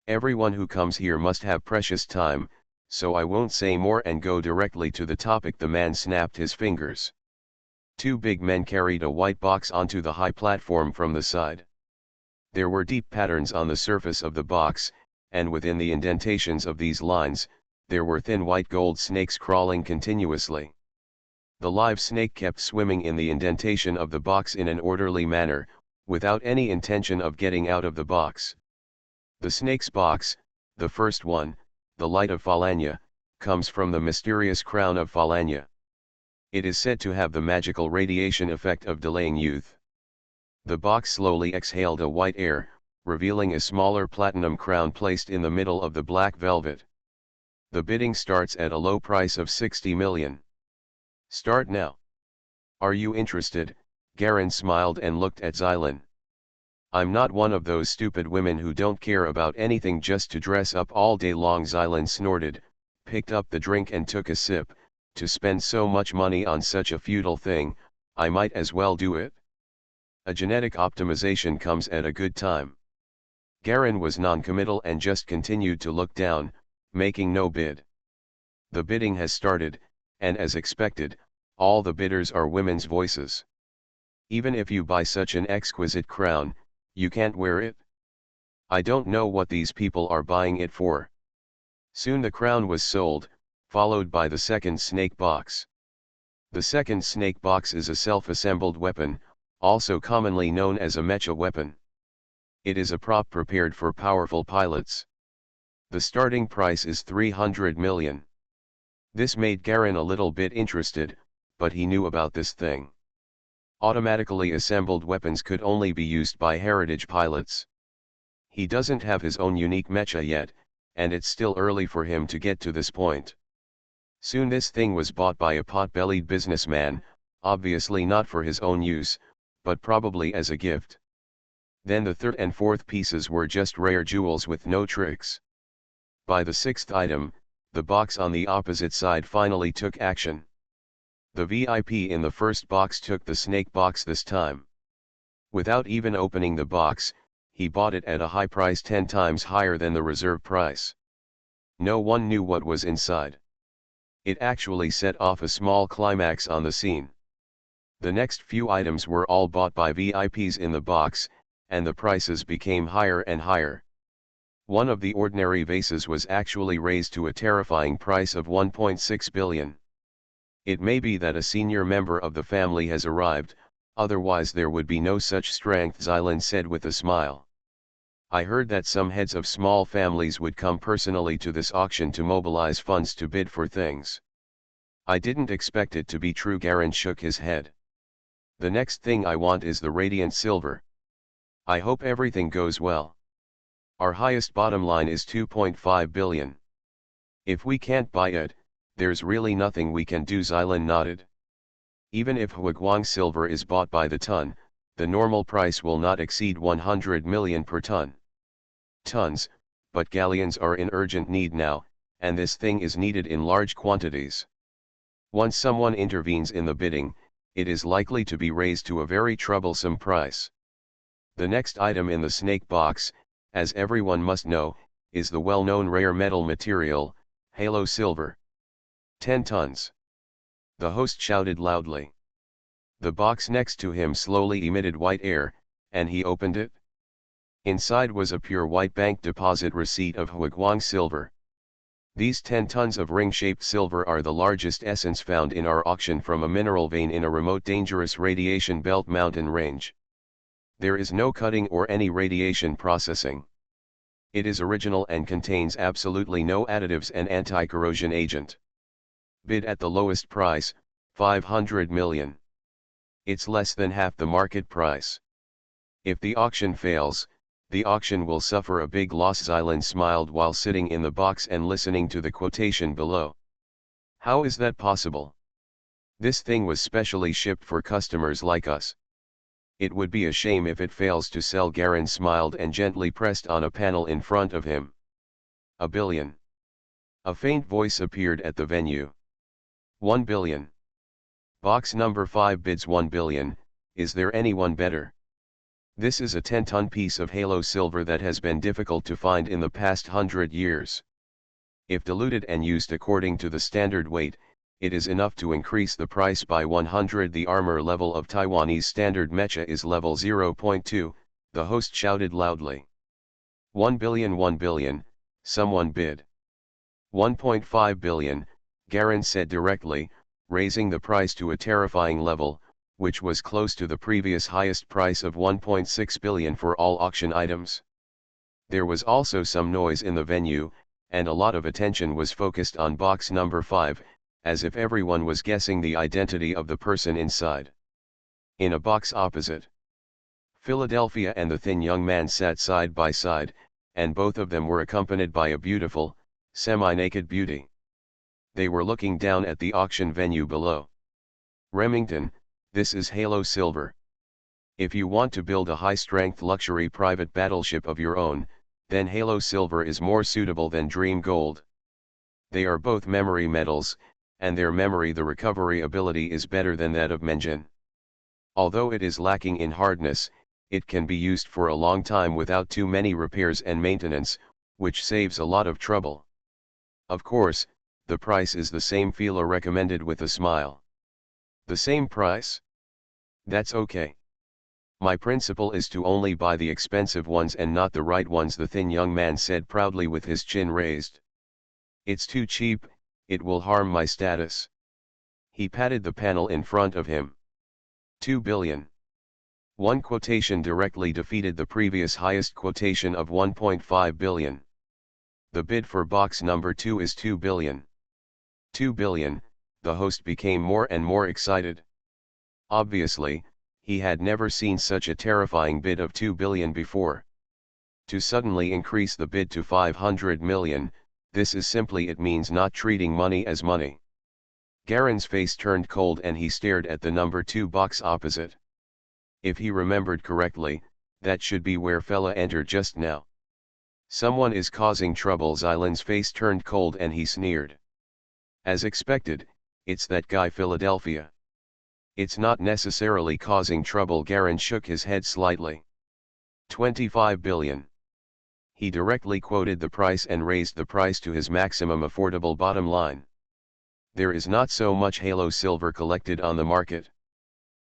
Everyone who comes here must have precious time, so I won't say more and go directly to the topic." The man snapped his fingers. Two big men carried a white box onto the high platform from the side. There were deep patterns on the surface of the box, and within the indentations of these lines, there were thin white gold snakes crawling continuously. The live snake kept swimming in the indentation of the box in an orderly manner, without any intention of getting out of the box. The snake's box, the first one, the Light of Falanya, comes from the mysterious crown of Falanya. It is said to have the magical radiation effect of delaying youth. The box slowly exhaled a white air, revealing a smaller platinum crown placed in the middle of the black velvet. The bidding starts at a low price of 60 million. Start now. Are you interested? Garen smiled and looked at Xylan. I'm not one of those stupid women who don't care about anything just to dress up all day long. Xylan snorted, picked up the drink and took a sip. To spend so much money on such a futile thing, I might as well do it. A genetic optimization comes at a good time. Garen was non-committal and just continued to look down, making no bid. The bidding has started, and as expected, all the bidders are women's voices. Even if you buy such an exquisite crown, you can't wear it. I don't know what these people are buying it for. Soon the crown was sold, followed by the second snake box. The second snake box is a self-assembled weapon, also commonly known as a mecha weapon. It is a prop prepared for powerful pilots. The starting price is 300 million. This made Garen a little bit interested, but he knew about this thing. Automatically assembled weapons could only be used by heritage pilots. He doesn't have his own unique mecha yet, and it's still early for him to get to this point. Soon this thing was bought by a pot-bellied businessman, obviously not for his own use, but probably as a gift. Then the third and fourth pieces were just rare jewels with no tricks. By the sixth item, the box on the opposite side finally took action. The VIP in the first box took the snake box this time. Without even opening the box, he bought it at a high price 10 times higher than the reserve price. No one knew what was inside. It actually set off a small climax on the scene. The next few items were all bought by VIPs in the box, and the prices became higher and higher. One of the ordinary vases was actually raised to a terrifying price of 1.6 billion. It may be that a senior member of the family has arrived, otherwise there would be no such strength, Xylan said with a smile. I heard that some heads of small families would come personally to this auction to mobilize funds to bid for things. I didn't expect it to be true. Garen shook his head. The next thing I want is the radiant silver. I hope everything goes well. Our highest bottom line is 2.5 billion. If we can't buy it, there's really nothing we can do. Xylan nodded. Even if Huiguang silver is bought by the ton, the normal price will not exceed 100 million per ton. Tons, but galleons are in urgent need now, and this thing is needed in large quantities. Once someone intervenes in the bidding, it is likely to be raised to a very troublesome price. The next item in the snake box, as everyone must know, is the well-known rare metal material, halo silver. 10 tons. The host shouted loudly. The box next to him slowly emitted white air, and he opened it. Inside was a pure white bank deposit receipt of Huiguang silver. These 10 tons of ring-shaped silver are the largest essence found in our auction from a mineral vein in a remote dangerous radiation belt mountain range. There is no cutting or any radiation processing. It is original and contains absolutely no additives and anti-corrosion agent. Bid at the lowest price, 500 million. It's less than half the market price. If the auction fails, the auction will suffer a big loss. Xylan smiled while sitting in the box and listening to the quotation below. How is that possible? This thing was specially shipped for customers like us. It would be a shame if it fails to sell. Garin smiled and gently pressed on a panel in front of him. 1 billion. A faint voice appeared at the venue. 1 billion. Box number 5 bids 1 billion, is there anyone better? This is a 10-ton piece of halo silver that has been difficult to find in the past 100 years. If diluted and used according to the standard weight, it is enough to increase the price by 100. The armor level of Taiwanese standard mecha is level 0.2, the host shouted loudly. 1 billion, 1 billion, someone bid. 1.5 billion, Garin said directly, raising the price to a terrifying level, which was close to the previous highest price of 1.6 billion for all auction items. There was also some noise in the venue, and a lot of attention was focused on box number 5, as if everyone was guessing the identity of the person inside. In a box opposite, Philadelphia and the thin young man sat side by side, and both of them were accompanied by a beautiful, semi-naked beauty. They were looking down at the auction venue below. Remington, this is Halo Silver. If you want to build a high-strength luxury private battleship of your own, then Halo Silver is more suitable than Dream Gold. They are both memory metals, and their memory the recovery ability is better than that of Menjin. Although it is lacking in hardness, it can be used for a long time without too many repairs and maintenance, which saves a lot of trouble. Of course, the price is the same. Phila recommended with a smile. The same price? That's okay. My principle is to only buy the expensive ones and not the right ones, the thin young man said proudly with his chin raised. It's too cheap, it will harm my status. He patted the panel in front of him. 2 billion. One quotation directly defeated the previous highest quotation of 1.5 billion. The bid for box number 2 is 2 billion. 2 billion, the host became more and more excited. Obviously, he had never seen such a terrifying bid of 2 billion before. To suddenly increase the bid to 500 million, this is simply, it means not treating money as money. Garin's face turned cold and he stared at the number 2 box opposite. If he remembered correctly, that should be where Fella entered just now. Someone is causing trouble. Zylan's face turned cold and he sneered. As expected, it's that guy Philadelphia. It's not necessarily causing trouble. Garin shook his head slightly. 25 billion. He directly quoted the price and raised the price to his maximum affordable bottom line. There is not so much Halo Silver collected on the market.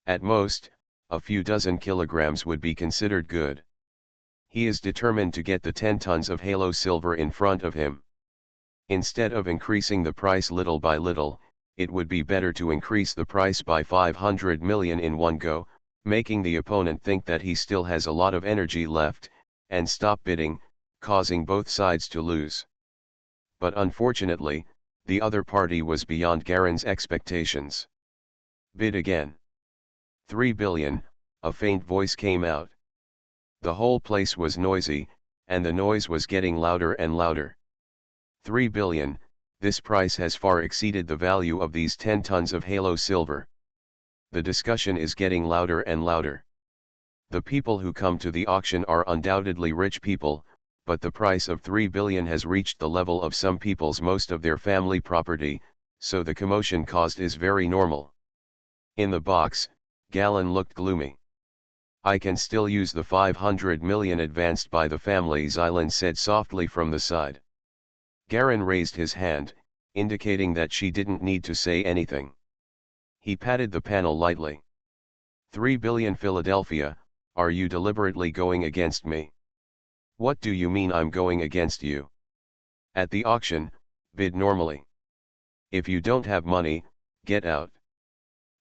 At most, a few dozen kilograms would be considered good. He is determined to get the 10 tons of Halo Silver in front of him. Instead of increasing the price little by little, it would be better to increase the price by 500 million in one go, making the opponent think that he still has a lot of energy left, and stop bidding, causing both sides to lose. But unfortunately, the other party was beyond Garin's expectations. Bid again. 3 billion, a faint voice came out. The whole place was noisy, and the noise was getting louder and louder. 3 billion, this price has far exceeded the value of these 10 tons of Halo Silver. The discussion is getting louder and louder. The people who come to the auction are undoubtedly rich people, but the price of 3 billion has reached the level of some people's most of their family property, so the commotion caused is very normal. In the box, Galen looked gloomy. I can still use the 500 million advanced by the family, Zylan said softly from the side. Garin raised his hand, indicating that she didn't need to say anything. He patted the panel lightly. 3 billion Philadelphia, are you deliberately going against me? What do you mean I'm going against you? At the auction, bid normally. If you don't have money, get out.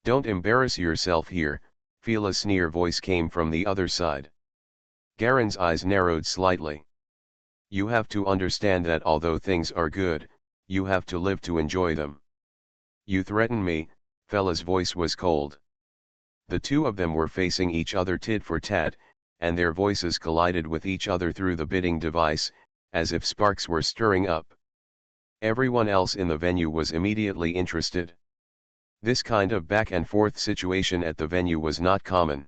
Don't embarrass yourself here, Phila's sneer voice came from the other side. Garin's eyes narrowed slightly. You have to understand that although things are good, you have to live to enjoy them. You threaten me, Phila's voice was cold. The two of them were facing each other tit for tat, and their voices collided with each other through the bidding device, as if sparks were stirring up. Everyone else in the venue was immediately interested. This kind of back and forth situation at the venue was not common.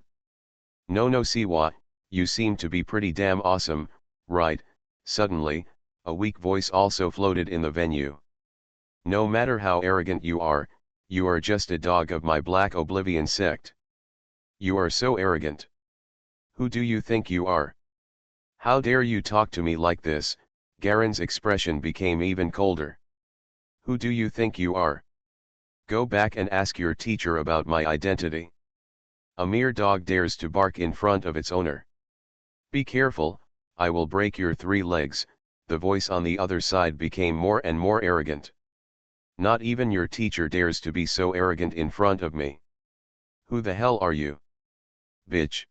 No Siwa, you seem to be pretty damn awesome, right? Suddenly, a weak voice also floated in the venue. No matter how arrogant you are just a dog of my Black Oblivion sect. You are so arrogant. Who do you think you are? How dare you talk to me like this? Garen's expression became even colder. Who do you think you are? Go back and ask your teacher about my identity. A mere dog dares to bark in front of its owner. Be careful, I will break your 3 legs. The voice on the other side became more and more arrogant. Not even your teacher dares to be so arrogant in front of me. Who the hell are you? Bitch.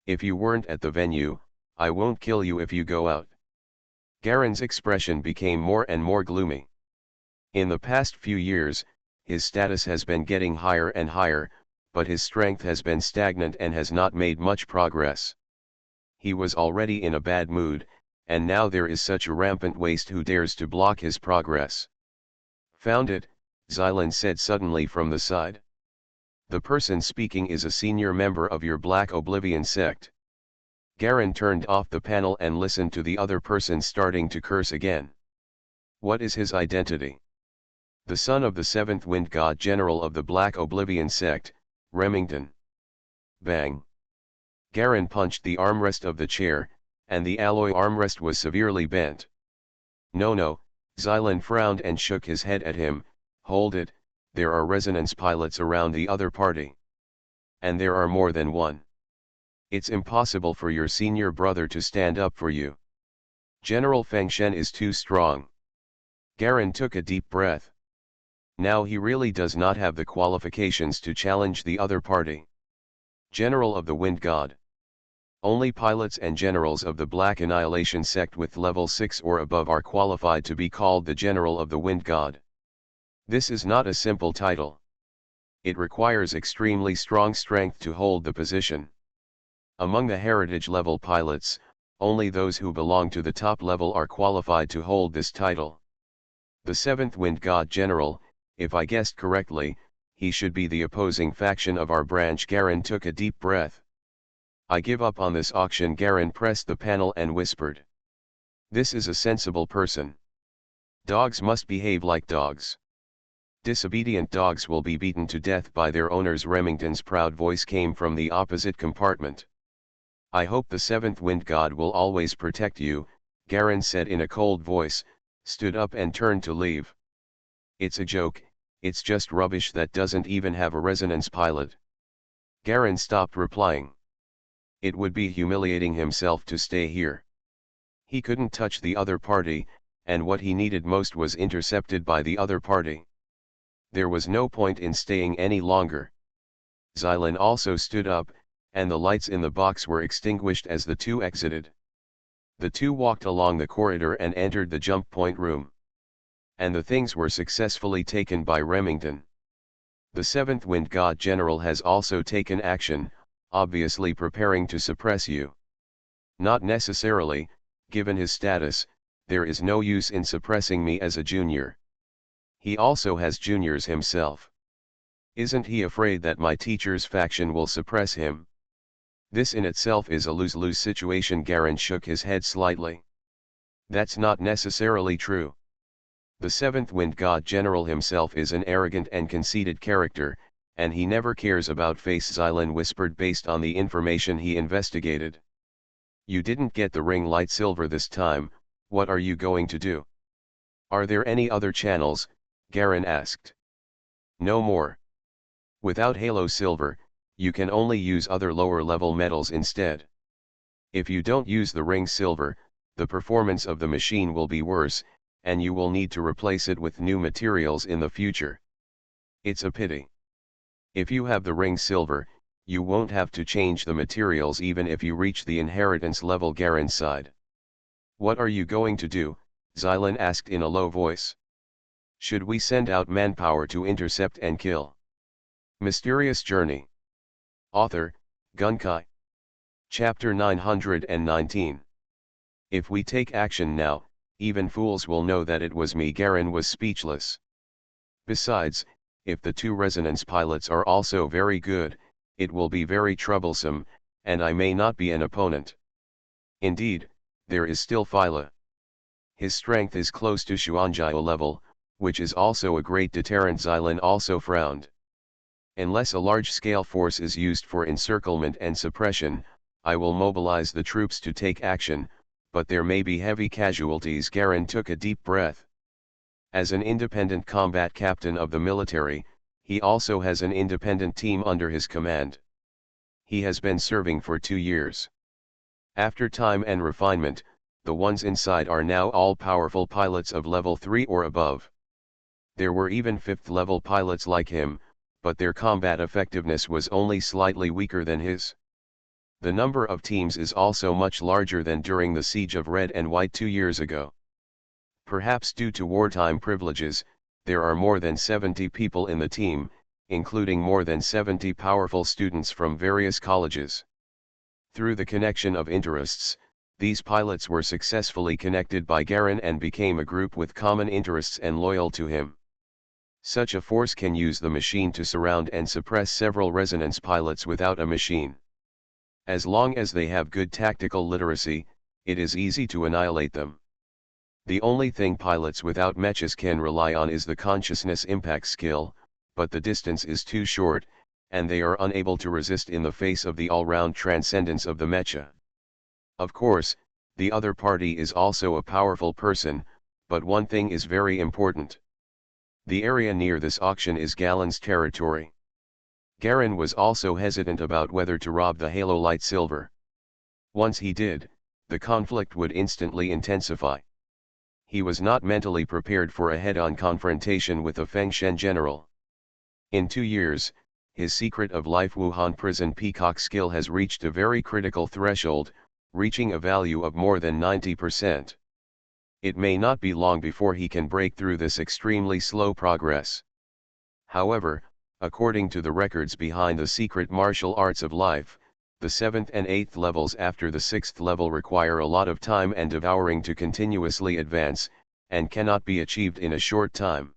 If you weren't at the venue, I won't kill you if you go out. Garen's expression became more and more gloomy. In the past few years, his status has been getting higher and higher, but his strength has been stagnant and has not made much progress. He was already in a bad mood, and now there is such a rampant waste who dares to block his progress. Found it, Xylan said suddenly from the side. The person speaking is a senior member of your Black Oblivion sect. Garen turned off the panel and listened to the other person starting to curse again. What is his identity? The son of the 7th Wind God General of the Black Oblivion sect, Remington. Bang. Garen punched the armrest of the chair, and the alloy armrest was severely bent. No, Xylan frowned and shook his head at him. Hold it, there are resonance pilots around the other party. And there are more than one. It's impossible for your senior brother to stand up for you. General Fengshen is too strong. Garen took a deep breath. Now he really does not have the qualifications to challenge the other party. General of the Wind God. Only pilots and generals of the Black Annihilation sect with level 6 or above are qualified to be called the General of the Wind God. This is not a simple title. It requires extremely strong strength to hold the position. Among the heritage level pilots, only those who belong to the top level are qualified to hold this title. The 7th Wind God General, if I guessed correctly, he should be the opposing faction of our branch. Garen took a deep breath. I give up on this auction. Garen pressed the panel and whispered. This is a sensible person. Dogs must behave like dogs. Disobedient dogs will be beaten to death by their owners. Remington's proud voice came from the opposite compartment. I hope the 7th Wind God will always protect you, Garen said in a cold voice, stood up and turned to leave. It's a joke, it's just rubbish that doesn't even have a resonance pilot. Garen stopped replying. It would be humiliating himself to stay here. He couldn't touch the other party, and what he needed most was intercepted by the other party. There was no point in staying any longer. Xylan also stood up, and the lights in the box were extinguished as the two exited. The two walked along the corridor and entered the jump point room. And the things were successfully taken by Remington. The 7th Wind God General has also taken action, obviously preparing to suppress you. Not necessarily, given his status, there is no use in suppressing me as a junior. He also has juniors himself. Isn't he afraid that my teacher's faction will suppress him? This in itself is a lose-lose situation. Garen shook his head slightly. That's not necessarily true. The 7th Wind God General himself is an arrogant and conceited character, and he never cares about face. Xylan whispered based on the information he investigated. You didn't get the ring light silver this time, what are you going to do? Are there any other channels? Garen asked. No more. Without Halo Silver, you can only use other lower level metals instead. If you don't use the ring silver, the performance of the machine will be worse, and you will need to replace it with new materials in the future. It's a pity. If you have the ring silver, you won't have to change the materials even if you reach the inheritance level. Garen sighed. What are you going to do? Xylan asked in a low voice. Should we send out manpower to intercept and kill? Mysterious Journey. Author, Gunkai. Chapter 919. If we take action now, even fools will know that it was me. Garen was speechless. Besides, if the two resonance pilots are also very good, it will be very troublesome, and I may not be an opponent. Indeed, there is still Phyla. His strength is close to Xuanjiao level, which is also a great deterrent. Xylan also frowned. Unless a large-scale force is used for encirclement and suppression, I will mobilize the troops to take action, but there may be heavy casualties. Garen took a deep breath. As an independent combat captain of the military, he also has an independent team under his command. He has been serving for 2 years. After time and refinement, the ones inside are now all powerful pilots of level 3 or above. There were even 5th level pilots like him, but their combat effectiveness was only slightly weaker than his. The number of teams is also much larger than during the Siege of Red and White 2 years ago. Perhaps due to wartime privileges, there are more than 70 people in the team, including more than 70 powerful students from various colleges. Through the connection of interests, these pilots were successfully connected by Garen and became a group with common interests and loyal to him. Such a force can use the machine to surround and suppress several resonance pilots without a machine. As long as they have good tactical literacy, it is easy to annihilate them. The only thing pilots without mechas can rely on is the consciousness impact skill, but the distance is too short, and they are unable to resist in the face of the all-round transcendence of the mecha. Of course, the other party is also a powerful person, but one thing is very important. The area near this auction is Galen's territory. Garen was also hesitant about whether to rob the Halo Light Silver. Once he did, the conflict would instantly intensify. He was not mentally prepared for a head-on confrontation with a Fengshen general. In 2 years, his Secret of Life Wuhan Prison Peacock skill has reached a very critical threshold, reaching a value of more than 90%. It may not be long before he can break through this extremely slow progress. However, according to the records behind the secret martial arts of life, the 7th and 8th levels after the 6th level require a lot of time and devouring to continuously advance, and cannot be achieved in a short time.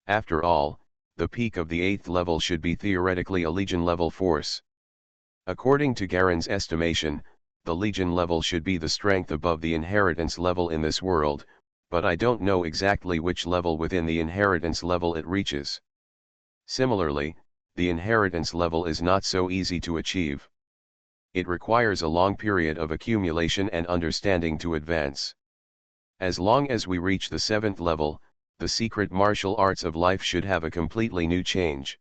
After all, the peak of the 8th level should be theoretically a Legion level force. According to Garen's estimation, the Legion level should be the strength above the inheritance level in this world, but I don't know exactly which level within the inheritance level it reaches. Similarly, the inheritance level is not so easy to achieve. It requires a long period of accumulation and understanding to advance. As long as we reach the 7th level, the secret martial arts of life should have a completely new change.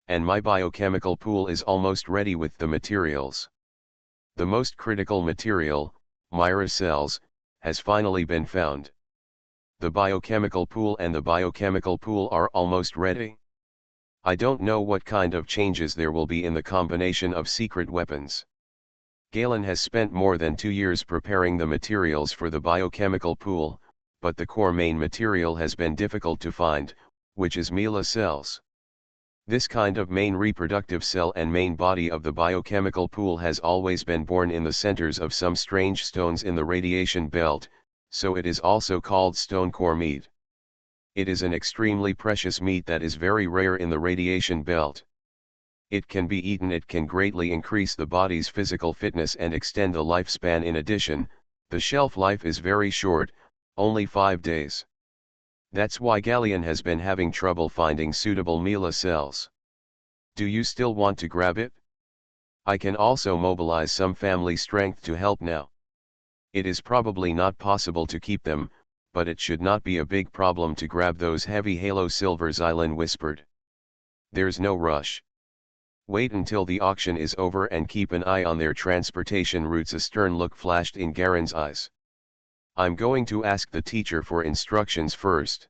And my biochemical pool is almost ready with the materials. The most critical material, Myra cells, has finally been found. The biochemical pool and the biochemical pool are almost ready. I don't know what kind of changes there will be in the combination of secret weapons. Galen has spent more than 2 years preparing the materials for the biochemical pool, but the core main material has been difficult to find, which is Mila cells. This kind of main reproductive cell and main body of the biochemical pool has always been born in the centers of some strange stones in the radiation belt, so it is also called stone core meat. It is an extremely precious meat that is very rare in the radiation belt. It can be eaten. It can greatly increase the body's physical fitness and extend the lifespan. In addition, the shelf life is very short, only 5 days. That's why Galleon has been having trouble finding suitable Mila cells. Do you still want to grab it? I can also mobilize some family strength to help now. It is probably not possible to keep them, but it should not be a big problem to grab those heavy halo silver. Xylan whispered. There's no rush. Wait until the auction is over and keep an eye on their transportation routes. A stern look flashed in Garen's eyes. I'm going to ask the teacher for instructions first.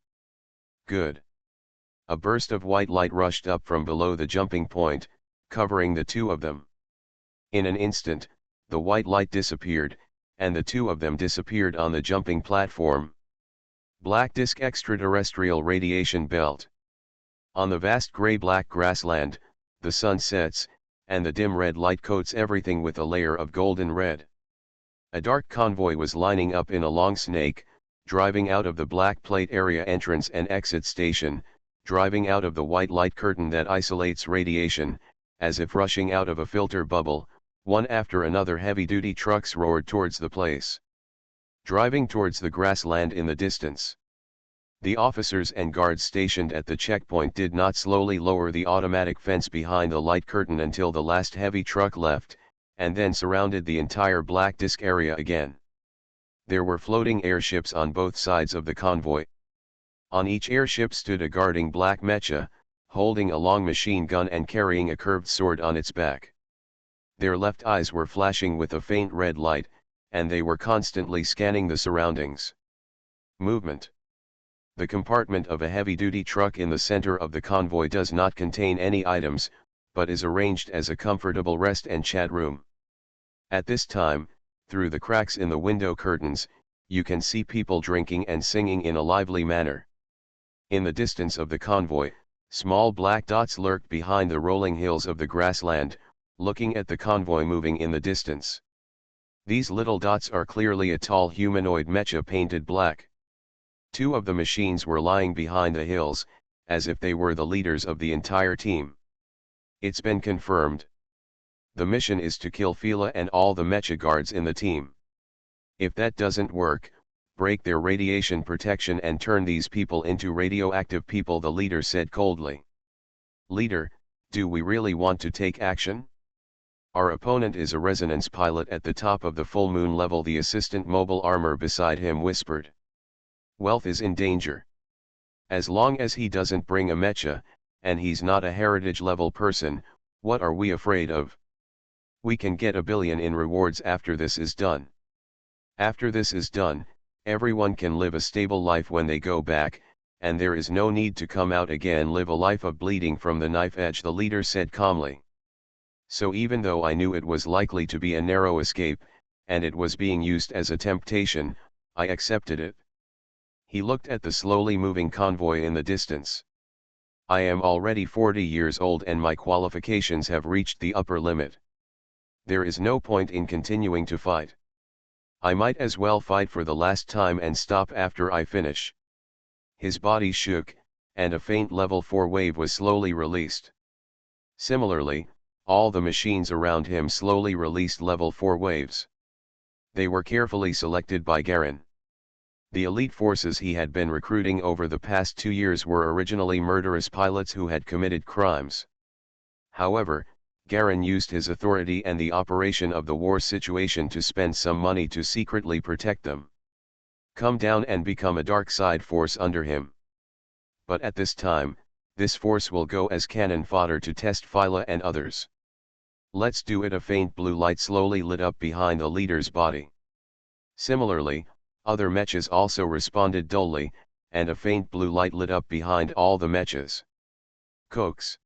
Good. A burst of white light rushed up from below the jumping point, covering the two of them. In an instant, the white light disappeared, and the two of them disappeared on the jumping platform. Black disk extraterrestrial radiation belt. On the vast gray-black grassland, the sun sets, and the dim red light coats everything with a layer of golden red. A dark convoy was lining up in a long snake, driving out of the black plate area entrance and exit station, driving out of the white light curtain that isolates radiation, as if rushing out of a filter bubble. One after another heavy-duty trucks roared towards the place, driving towards the grassland in the distance. The officers and guards stationed at the checkpoint did not slowly lower the automatic fence behind the light curtain until the last heavy truck left, and then surrounded the entire black disk area again. There were floating airships on both sides of the convoy. On each airship stood a guarding black mecha, holding a long machine gun and carrying a curved sword on its back. Their left eyes were flashing with a faint red light, and they were constantly scanning the surroundings. Movement. The compartment of a heavy-duty truck in the center of the convoy does not contain any items, but is arranged as a comfortable rest and chat room. At this time, through the cracks in the window curtains, you can see people drinking and singing in a lively manner. In the distance of the convoy, small black dots lurked behind the rolling hills of the grassland, looking at the convoy moving in the distance. These little dots are clearly a tall humanoid mecha painted black. Two of the machines were lying behind the hills, as if they were the leaders of the entire team. It's been confirmed. The mission is to kill Fila and all the mecha guards in the team. If that doesn't work, break their radiation protection and turn these people into radioactive people, the leader said coldly. Leader, do we really want to take action? Our opponent is a resonance pilot at the top of the full moon level, the assistant mobile armor beside him whispered. Wealth is in danger. As long as he doesn't bring a mecha, and he's not a heritage level person, what are we afraid of? We can get $1 billion in rewards after this is done. After this is done, everyone can live a stable life when they go back, and there is no need to come out again, live a life of bleeding from the knife edge, the leader said calmly. So even though I knew it was likely to be a narrow escape, and it was being used as a temptation, I accepted it. He looked at the slowly moving convoy in the distance. I am already 40 years old and my qualifications have reached the upper limit. There is no point in continuing to fight. I might as well fight for the last time and stop after I finish. His body shook, and a faint level 4 wave was slowly released. Similarly, all the machines around him slowly released level 4 waves. They were carefully selected by Garen. The elite forces he had been recruiting over the past 2 years were originally murderous pilots who had committed crimes. However, Garen used his authority and the operation of the war situation to spend some money to secretly protect them. Come down and become a dark side force under him. But at this time, this force will go as cannon fodder to test Phyla and others. Let's do it. A faint blue light slowly lit up behind the leader's body. Similarly, other mechas also responded dully, and a faint blue light lit up behind all the mechas. Cokes.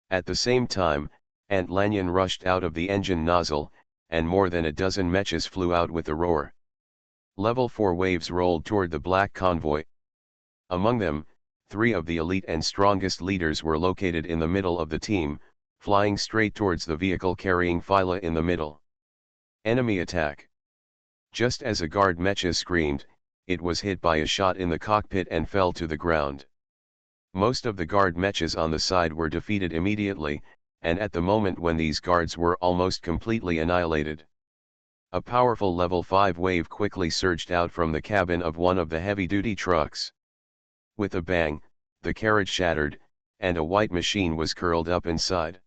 At the same time, Ant Lanyon rushed out of the engine nozzle, and more than a dozen mechas flew out with a roar. Level 4 waves rolled toward the black convoy. Among them, 3 of the elite and strongest leaders were located in the middle of the team, flying straight towards the vehicle carrying Phyla in the middle. Enemy attack. Just as a guard mecha screamed, it was hit by a shot in the cockpit and fell to the ground. Most of the guard mechas on the side were defeated immediately, and at the moment when these guards were almost completely annihilated, a powerful level 5 wave quickly surged out from the cabin of one of the heavy-duty trucks. With a bang, the carriage shattered, and a white machine was curled up inside.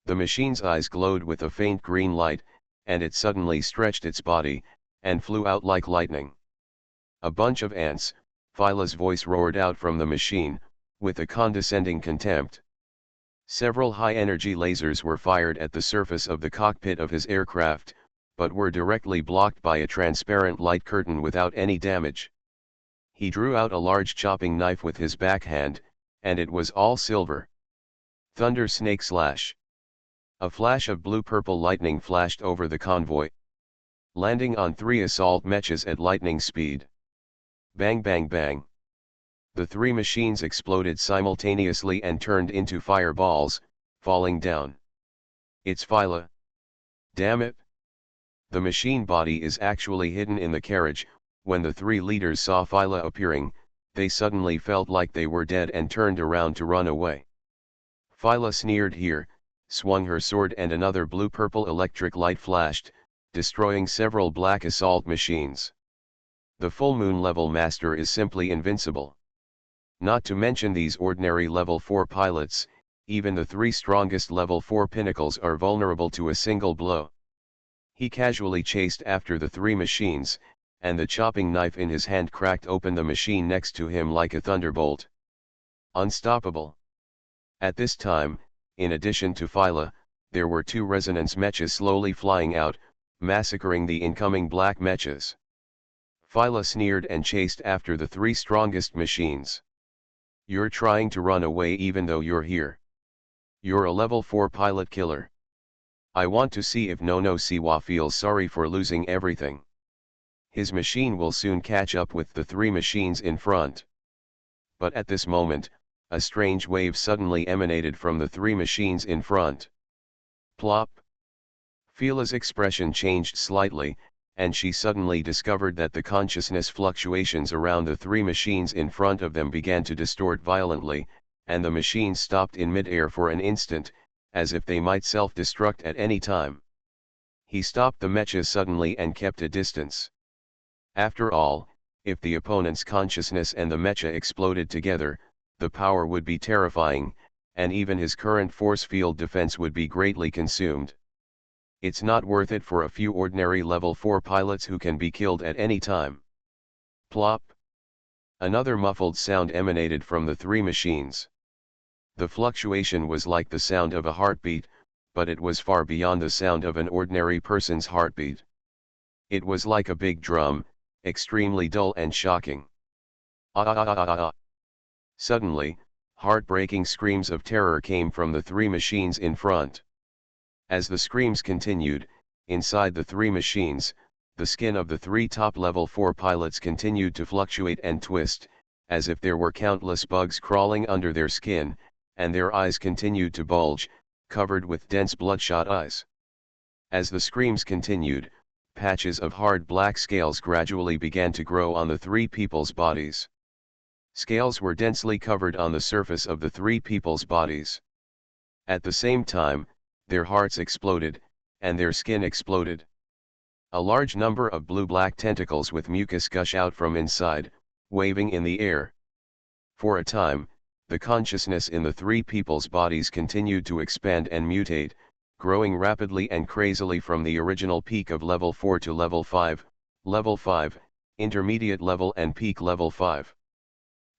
The machine's eyes glowed with a faint green light, and it suddenly stretched its body, and flew out like lightning. A bunch of ants, Phyla's voice roared out from the machine, with a condescending contempt. Several high-energy lasers were fired at the surface of the cockpit of his aircraft, but were directly blocked by a transparent light curtain without any damage. He drew out a large chopping knife with his backhand, and it was all silver. Thunder snake slash. A flash of blue-purple lightning flashed over the convoy, landing on 3 assault mechas at lightning speed. Bang bang bang. The 3 machines exploded simultaneously and turned into fireballs, falling down. It's Phyla. Damn it. The machine body is actually hidden in the carriage, When the three leaders saw Phyla appearing, they suddenly felt like they were dead and turned around to run away. Phyla sneered here, swung her sword, and another blue-purple electric light flashed, destroying several black assault machines. The full moon level master is simply invincible. Not to mention these ordinary level 4 pilots, even the three strongest level 4 pinnacles are vulnerable to a single blow. He casually chased after the three machines, and the chopping knife in his hand cracked open the machine next to him like a thunderbolt. Unstoppable. At this time, in addition to Phyla, there were two resonance mechas slowly flying out, massacring the incoming black mechas. Phyla sneered and chased after the three strongest machines. You're trying to run away even though you're here. You're a level 4 pilot killer. I want to see if Nono Siwa feels sorry for losing everything. His machine will soon catch up with the three machines in front. But at this moment, a strange wave suddenly emanated from the three machines in front. Plop! Phyla's expression changed slightly, and she suddenly discovered that the consciousness fluctuations around the three machines in front of them began to distort violently, and the machines stopped in mid-air for an instant, as if they might self-destruct at any time. He stopped the mechas suddenly and kept a distance. After all, if the opponent's consciousness and the mecha exploded together, the power would be terrifying, and even his current force field defense would be greatly consumed. It's not worth it for a few ordinary level 4 pilots who can be killed at any time. Plop! Another muffled sound emanated from the three machines. The fluctuation was like the sound of a heartbeat, but it was far beyond the sound of an ordinary person's heartbeat. It was like a big drum, extremely dull and shocking. Ah ah ah ah ah. Suddenly, heartbreaking screams of terror came from the three machines in front. As the screams continued, inside the three machines, the skin of the three top level 4 pilots continued to fluctuate and twist, as if there were countless bugs crawling under their skin, and their eyes continued to bulge, covered with dense bloodshot eyes. As the screams continued, patches of hard black scales gradually began to grow on the three people's bodies. Scales were densely covered on the surface of the three people's bodies. At the same time, their hearts exploded, and their skin exploded. A large number of blue-black tentacles with mucus gush out from inside, waving in the air. For a time, the consciousness in the three people's bodies continued to expand and mutate, growing rapidly and crazily from the original peak of level 4 to level 5, intermediate level and peak level 5.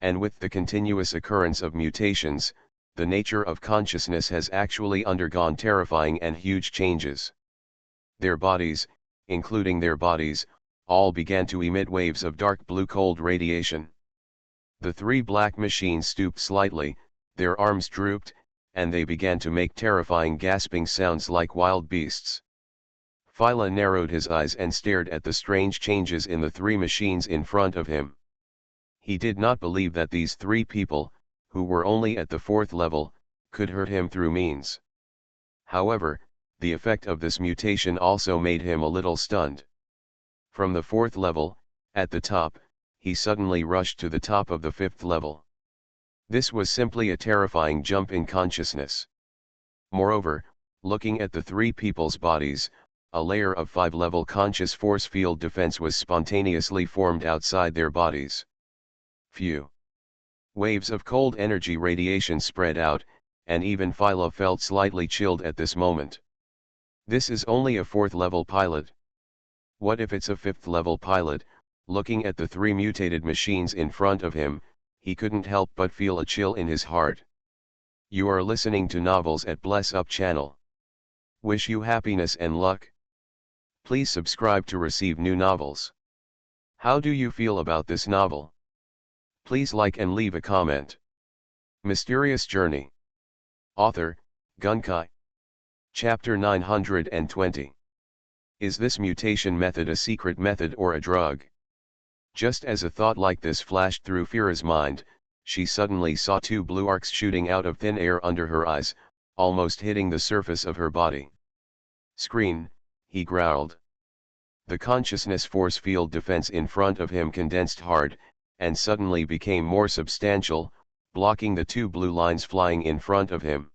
And with the continuous occurrence of mutations, the nature of consciousness has actually undergone terrifying and huge changes. Their bodies, including their bodies, all began to emit waves of dark blue cold radiation. The three black machines stooped slightly, their arms drooped, and they began to make terrifying gasping sounds like wild beasts. Phyla narrowed his eyes and stared at the strange changes in the three machines in front of him. He did not believe that these three people, who were only at the 4th level, could hurt him through means. However, the effect of this mutation also made him a little stunned. From the 4th level, at the top, he suddenly rushed to the top of the 5th level. This was simply a terrifying jump in consciousness. Moreover, looking at the three people's bodies, a layer of 5-level conscious force field defense was spontaneously formed outside their bodies. Phew! Waves of cold energy radiation spread out, and even Phyla felt slightly chilled at this moment. This is only a 4th level pilot. What if it's a 5th level pilot? Looking at the three mutated machines in front of him, he couldn't help but feel a chill in his heart. You are listening to Novels at Bless Up channel. Wish you happiness and luck. Please subscribe to receive new novels. How do you feel about this novel? Please like and leave a comment. Mysterious Journey. Author, Gunkai. Chapter 920. Is this mutation method a secret method or a drug? Just as a thought like this flashed through Fira's mind, she suddenly saw two blue arcs shooting out of thin air under her eyes, almost hitting the surface of her body. Screen, he growled. The consciousness force field defense in front of him condensed hard, and suddenly became more substantial, blocking the two blue lines flying in front of him.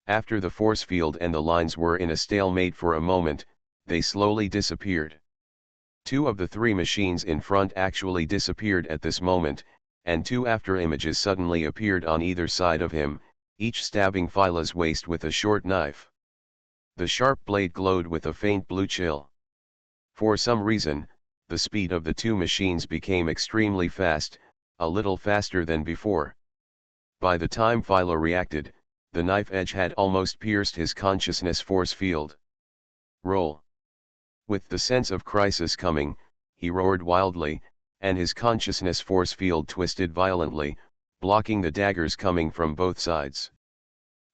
After the force field and the lines were in a stalemate for a moment, they slowly disappeared. Two of the three machines in front actually disappeared at this moment, and two after images suddenly appeared on either side of him, each stabbing Phyla's waist with a short knife. The sharp blade glowed with a faint blue chill. For some reason, the speed of the two machines became extremely fast, a little faster than before. By the time Phyla reacted, the knife edge had almost pierced his consciousness force field. Roll! With the sense of crisis coming, he roared wildly, and his consciousness force field twisted violently, blocking the daggers coming from both sides.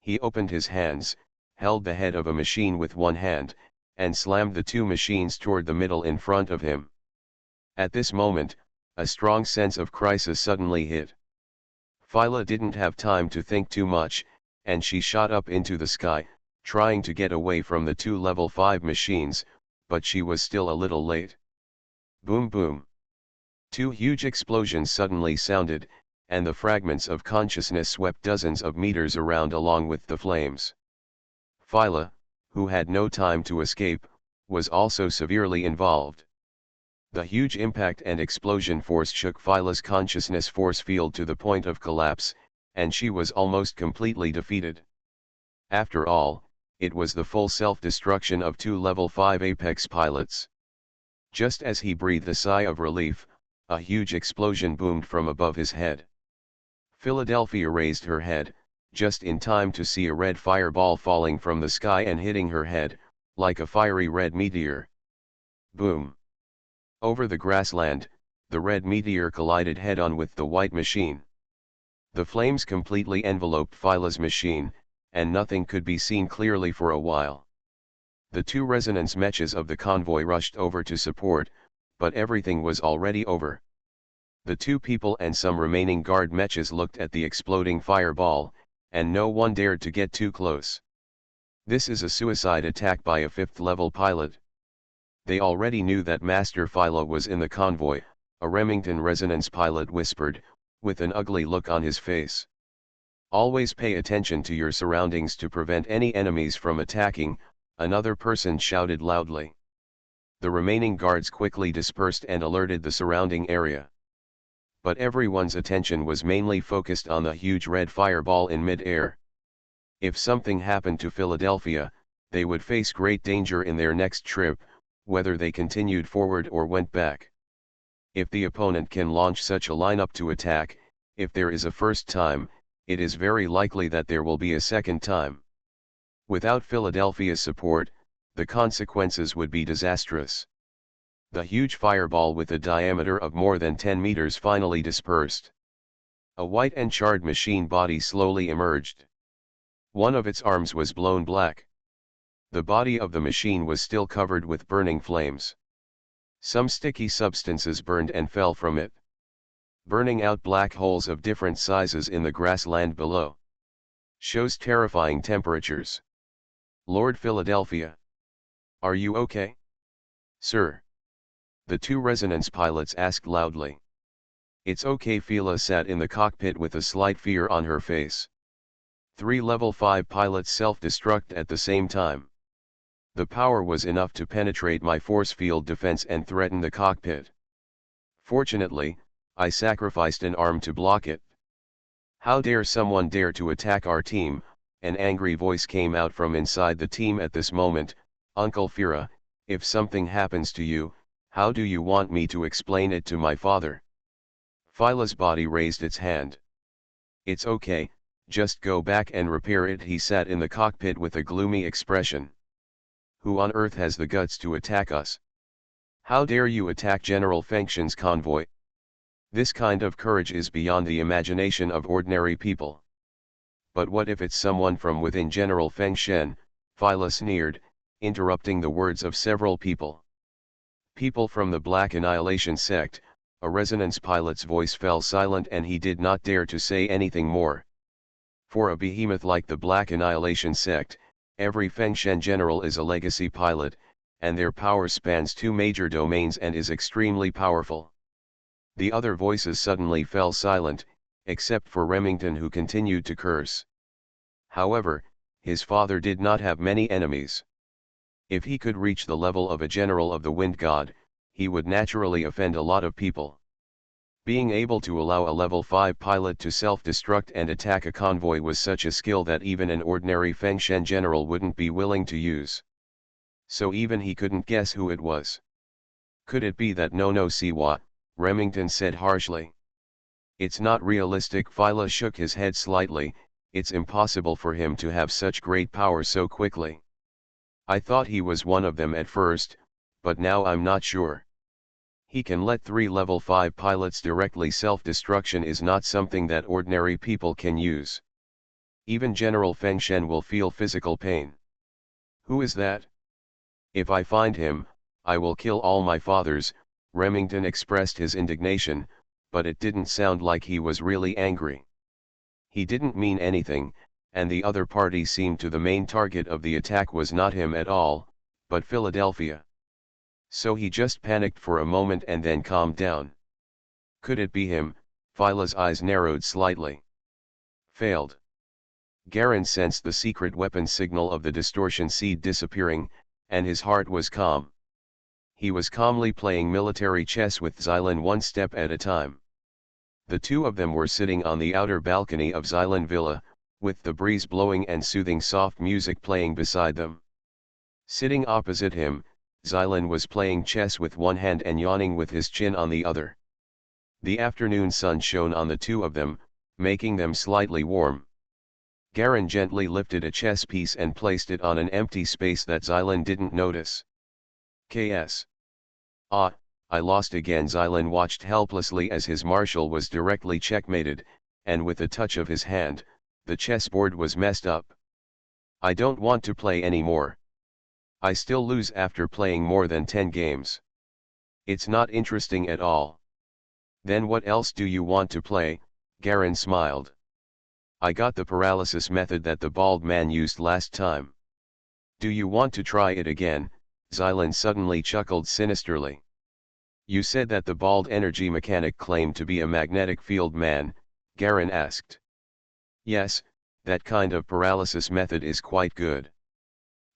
He opened his hands, held the head of a machine with one hand, and slammed the two machines toward the middle in front of him. At this moment, a strong sense of crisis suddenly hit. Phyla didn't have time to think too much, and she shot up into the sky, trying to get away from the two level 5 machines, but she was still a little late. Boom boom. Two huge explosions suddenly sounded, and the fragments of consciousness swept dozens of meters around along with the flames. Phyla, who had no time to escape, was also severely involved. The huge impact and explosion force shook Phyla's consciousness force field to the point of collapse, and she was almost completely defeated. After all, it was the full self-destruction of two level 5 Apex pilots. Just as he breathed a sigh of relief, a huge explosion boomed from above his head. Philadelphia raised her head, just in time to see a red fireball falling from the sky and hitting her head, like a fiery red meteor. Boom! Over the grassland, the red meteor collided head-on with the white machine. The flames completely enveloped Phyla's machine, and nothing could be seen clearly for a while. The two resonance mechs of the convoy rushed over to support, but everything was already over. The two people and some remaining guard mechs looked at the exploding fireball, and no one dared to get too close. This is a suicide attack by a 5th-level pilot. They already knew that Master Phyla was in the convoy, a Remington resonance pilot whispered, with an ugly look on his face. Always pay attention to your surroundings to prevent any enemies from attacking, another person shouted loudly. The remaining guards quickly dispersed and alerted the surrounding area. But everyone's attention was mainly focused on the huge red fireball in mid-air. If something happened to Philadelphia, they would face great danger in their next trip, whether they continued forward or went back. If the opponent can launch such a lineup to attack, if there is a first time, it is very likely that there will be a second time. Without Philadelphia's support, the consequences would be disastrous. The huge fireball with a diameter of more than 10 meters finally dispersed. A white and charred machine body slowly emerged. One of its arms was blown black. The body of the machine was still covered with burning flames. Some sticky substances burned and fell from it, burning out black holes of different sizes in the grassland below. Shows terrifying temperatures. Lord Philadelphia. Are you okay? Sir. The two resonance pilots asked loudly. It's okay. Phyla sat in the cockpit with a slight fear on her face. 3 level 5 pilots self-destruct at the same time. The power was enough to penetrate my force field defense and threaten the cockpit. Fortunately, I sacrificed an arm to block it. How dare someone dare to attack our team? An angry voice came out from inside the team at this moment. Uncle Fira, if something happens to you, how do you want me to explain it to my father? Phyla's body raised its hand. It's okay, just go back and repair it. He sat in the cockpit with a gloomy expression. Who on earth has the guts to attack us? How dare you attack General Fengshen's convoy? This kind of courage is beyond the imagination of ordinary people. But what if it's someone from within General Fengshen? Phyla sneered, interrupting the words of several people. People from the Black Annihilation sect. A resonance pilot's voice fell silent and he did not dare to say anything more. For a behemoth like the Black Annihilation sect, every Fengshen general is a legacy pilot, and their power spans 2 major domains and is extremely powerful. The other voices suddenly fell silent, except for Remington, who continued to curse. However, his father did not have many enemies. If he could reach the level of a general of the Wind God, he would naturally offend a lot of people. Being able to allow a level 5 pilot to self-destruct and attack a convoy was such a skill that even an ordinary Fengshen general wouldn't be willing to use. So even he couldn't guess who it was. Could it be that no Siwa? Remington said harshly. It's not realistic. Phyla shook his head slightly. It's impossible for him to have such great power so quickly. I thought he was one of them at first, but now I'm not sure. He can let 3 level 5 pilots directly. Self-destruction is not something that ordinary people can use. Even General Fengshen will feel physical pain. Who is that? If I find him, I will kill all my fathers. Remington expressed his indignation, but it didn't sound like he was really angry. He didn't mean anything, and the other party seemed to the main target of the attack was not him at all, but Philadelphia. So he just panicked for a moment and then calmed down. Could it be him? Phyla's eyes narrowed slightly. Failed. Garen sensed the secret weapon signal of the distortion seed disappearing, and his heart was calm. He was calmly playing military chess with Xylan one step at a time. The two of them were sitting on the outer balcony of Xylan Villa, with the breeze blowing and soothing soft music playing beside them. Sitting opposite him, Xylan was playing chess with one hand and yawning with his chin on the other. The afternoon sun shone on the two of them, making them slightly warm. Garen gently lifted a chess piece and placed it on an empty space that Xylan didn't notice. KS. Ah, I lost again. Xylan watched helplessly as his marshal was directly checkmated, and with a touch of his hand, the chessboard was messed up. I don't want to play anymore. I still lose after playing more than 10 games. It's not interesting at all. Then what else do you want to play? Garen smiled. I got the paralysis method that the bald man used last time. Do you want to try it again? Xylan suddenly chuckled sinisterly. You said that the bald energy mechanic claimed to be a magnetic field man, Garen asked. Yes, that kind of paralysis method is quite good.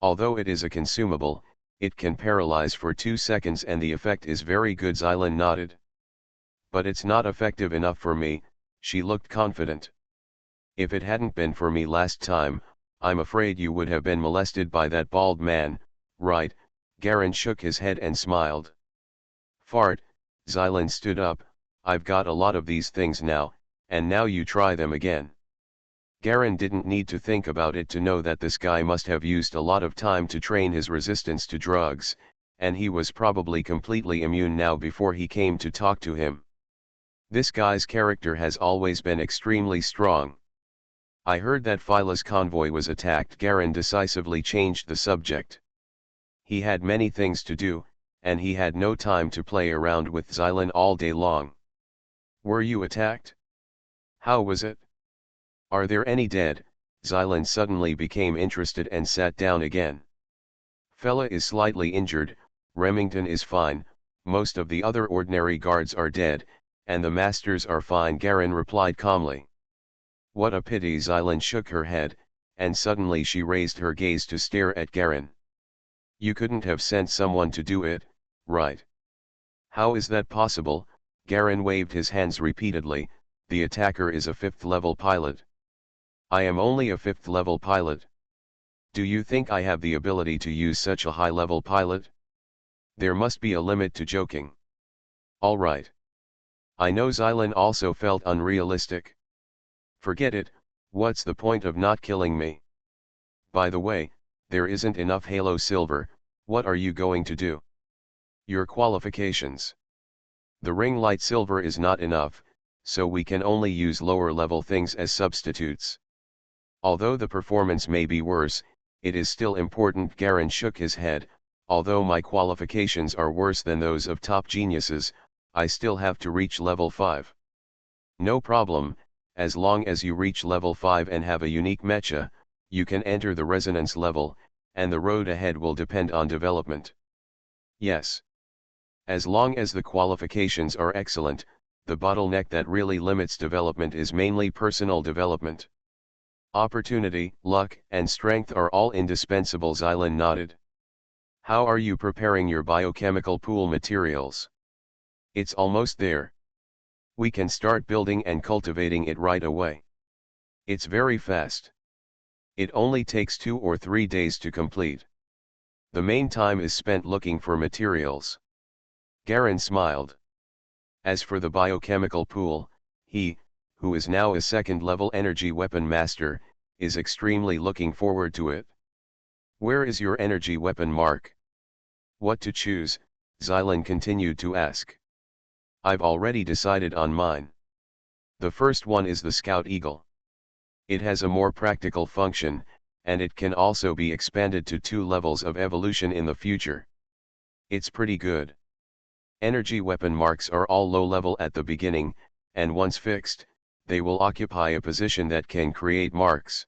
Although it is a consumable, it can paralyze for 2 seconds and the effect is very good. Xylan nodded. But it's not effective enough for me, she looked confident. If it hadn't been for me last time, I'm afraid you would have been molested by that bald man, right? Garen shook his head and smiled. Fart, Xylan stood up. I've got a lot of these things now, and now you try them again. Garen didn't need to think about it to know that this guy must have used a lot of time to train his resistance to drugs, and he was probably completely immune now before he came to talk to him. This guy's character has always been extremely strong. I heard that Phyla's convoy was attacked. Garen decisively changed the subject. He had many things to do, and he had no time to play around with Xylan all day long. Were you attacked? How was it? Are there any dead? Xylan suddenly became interested and sat down again. Fella is slightly injured, Remington is fine, most of the other ordinary guards are dead, and the masters are fine, Garen replied calmly. What a pity. Xylan shook her head, and suddenly she raised her gaze to stare at Garen. You couldn't have sent someone to do it, right? How is that possible? Garen waved his hands repeatedly. The attacker is a 5th level pilot. I am only a 5th level pilot. Do you think I have the ability to use such a high level pilot? There must be a limit to joking. All right. I know. Xylan also felt unrealistic. Forget it, what's the point of not killing me? By the way, there isn't enough Halo Silver, what are you going to do? Your qualifications. The ring light silver is not enough, so we can only use lower level things as substitutes. Although the performance may be worse, it is still important. Garen shook his head. Although my qualifications are worse than those of top geniuses, I still have to reach level 5. No problem, as long as you reach level 5 and have a unique mecha, you can enter the resonance level, and the road ahead will depend on development. Yes. As long as the qualifications are excellent, the bottleneck that really limits development is mainly personal development. Opportunity, luck, and strength are all indispensable. Xylan nodded. How are you preparing your biochemical pool materials? It's almost there. We can start building and cultivating it right away. It's very fast. It only takes 2 or 3 days to complete. The main time is spent looking for materials. Garen smiled. As for the biochemical pool, he, who is now a second-level energy weapon master, is extremely looking forward to it. Where is your energy weapon mark? What to choose? Xylan continued to ask. I've already decided on mine. The first one is the Scout Eagle. It has a more practical function, and it can also be expanded to 2 levels of evolution in the future. It's pretty good. Energy weapon marks are all low level at the beginning, and once fixed, they will occupy a position that can create marks.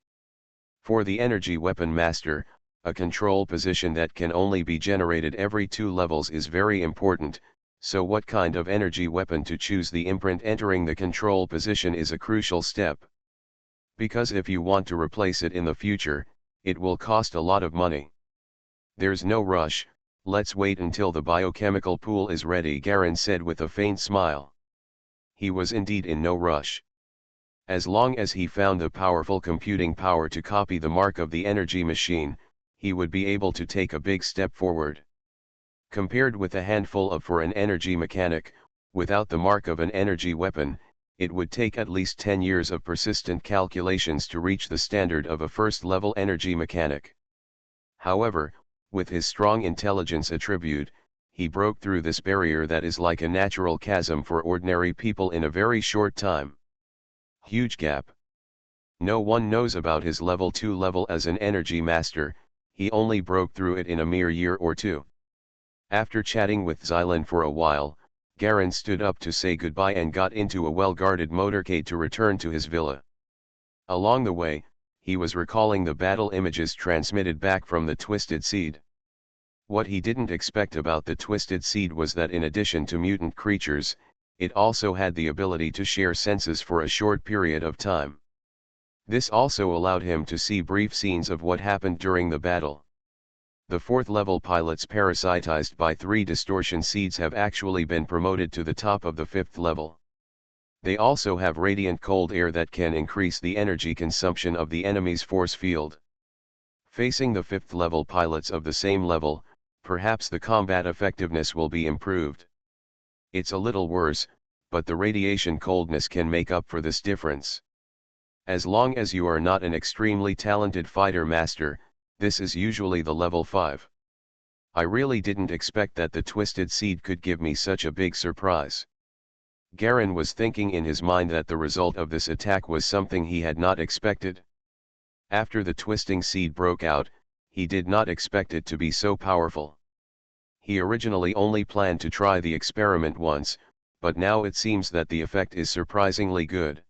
For the energy weapon master, a control position that can only be generated every 2 levels is very important, so what kind of energy weapon to choose, the imprint entering the control position, is a crucial step. Because if you want to replace it in the future, it will cost a lot of money. There's no rush. Let's wait until the biochemical pool is ready, Garen said with a faint smile. He was indeed in no rush. As long as he found the powerful computing power to copy the mark of the energy machine, he would be able to take a big step forward. Compared with a handful of for an energy mechanic, without the mark of an energy weapon, it would take at least 10 years of persistent calculations to reach the standard of a first-level energy mechanic. However, with his strong intelligence attribute, he broke through this barrier that is like a natural chasm for ordinary people in a very short time. Huge gap. No one knows about his level 2 level as an energy master. He only broke through it in a mere year or two. After chatting with Xylan for a while, Garen stood up to say goodbye and got into a well-guarded motorcade to return to his villa. Along the way, he was recalling the battle images transmitted back from the Twisted Seed. What he didn't expect about the Twisted Seed was that in addition to mutant creatures, it also had the ability to share senses for a short period of time. This also allowed him to see brief scenes of what happened during the battle. The 4th-level pilots parasitized by 3 distortion seeds have actually been promoted to the top of the 5th level. They also have radiant cold air that can increase the energy consumption of the enemy's force field. Facing the 5th-level pilots of the same level, perhaps the combat effectiveness will be improved. It's a little worse, but the radiation coldness can make up for this difference. As long as you are not an extremely talented fighter master, this is usually the level 5. I really didn't expect that the Twisted Seed could give me such a big surprise. Garen was thinking in his mind that the result of this attack was something he had not expected. After the Twisting Seed broke out, he did not expect it to be so powerful. He originally only planned to try the experiment once, but now it seems that the effect is surprisingly good.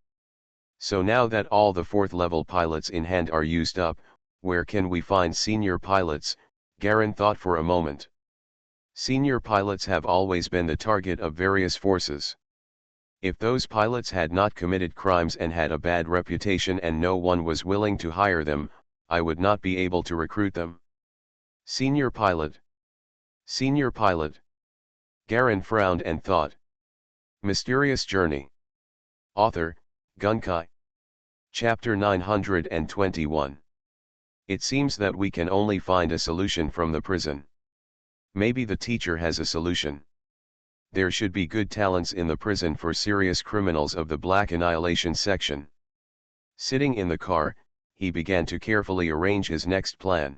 So now that all the 4th-level pilots in hand are used up, where can we find senior pilots? Garen thought for a moment. Senior pilots have always been the target of various forces. If those pilots had not committed crimes and had a bad reputation and no one was willing to hire them, I would not be able to recruit them. Senior pilot. Senior pilot. Garen frowned and thought. Mysterious Journey. Author, Gunkai. Chapter 921. It seems that we can only find a solution from the prison. Maybe the teacher has a solution. There should be good talents in the prison for serious criminals of the Black Annihilation section. Sitting in the car, he began to carefully arrange his next plan.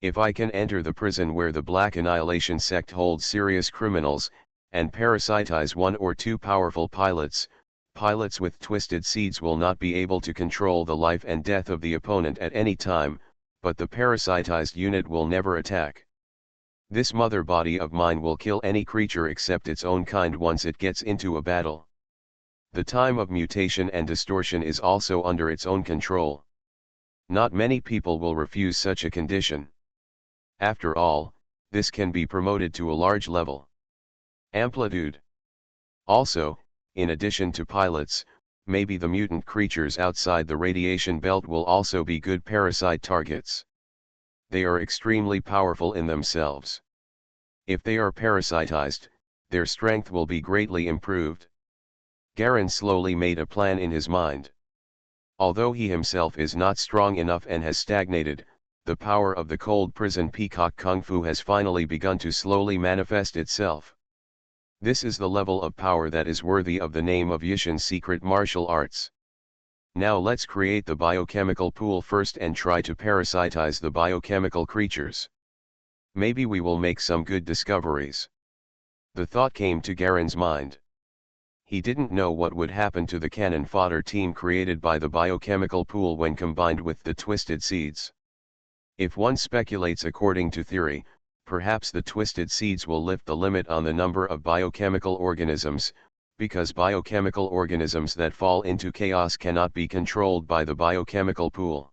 If I can enter the prison where the Black Annihilation sect holds serious criminals, and parasitize 1 or 2 powerful pilots, pilots with Twisted Seeds will not be able to control the life and death of the opponent at any time, but the parasitized unit will never attack. This mother body of mine will kill any creature except its own kind once it gets into a battle. The time of mutation and distortion is also under its own control. Not many people will refuse such a condition. After all, this can be promoted to a large level. Amplitude. Also, in addition to pilots, maybe the mutant creatures outside the radiation belt will also be good parasite targets. They are extremely powerful in themselves. If they are parasitized, their strength will be greatly improved. Garen slowly made a plan in his mind. Although he himself is not strong enough and has stagnated, the power of the cold prison peacock kung fu has finally begun to slowly manifest itself. This is the level of power that is worthy of the name of Yishin's secret martial arts. Now let's create the biochemical pool first and try to parasitize the biochemical creatures. Maybe we will make some good discoveries. The thought came to Garen's mind. He didn't know what would happen to the cannon fodder team created by the biochemical pool when combined with the twisted seeds. If one speculates according to theory, perhaps the twisted seeds will lift the limit on the number of biochemical organisms, because biochemical organisms that fall into chaos cannot be controlled by the biochemical pool.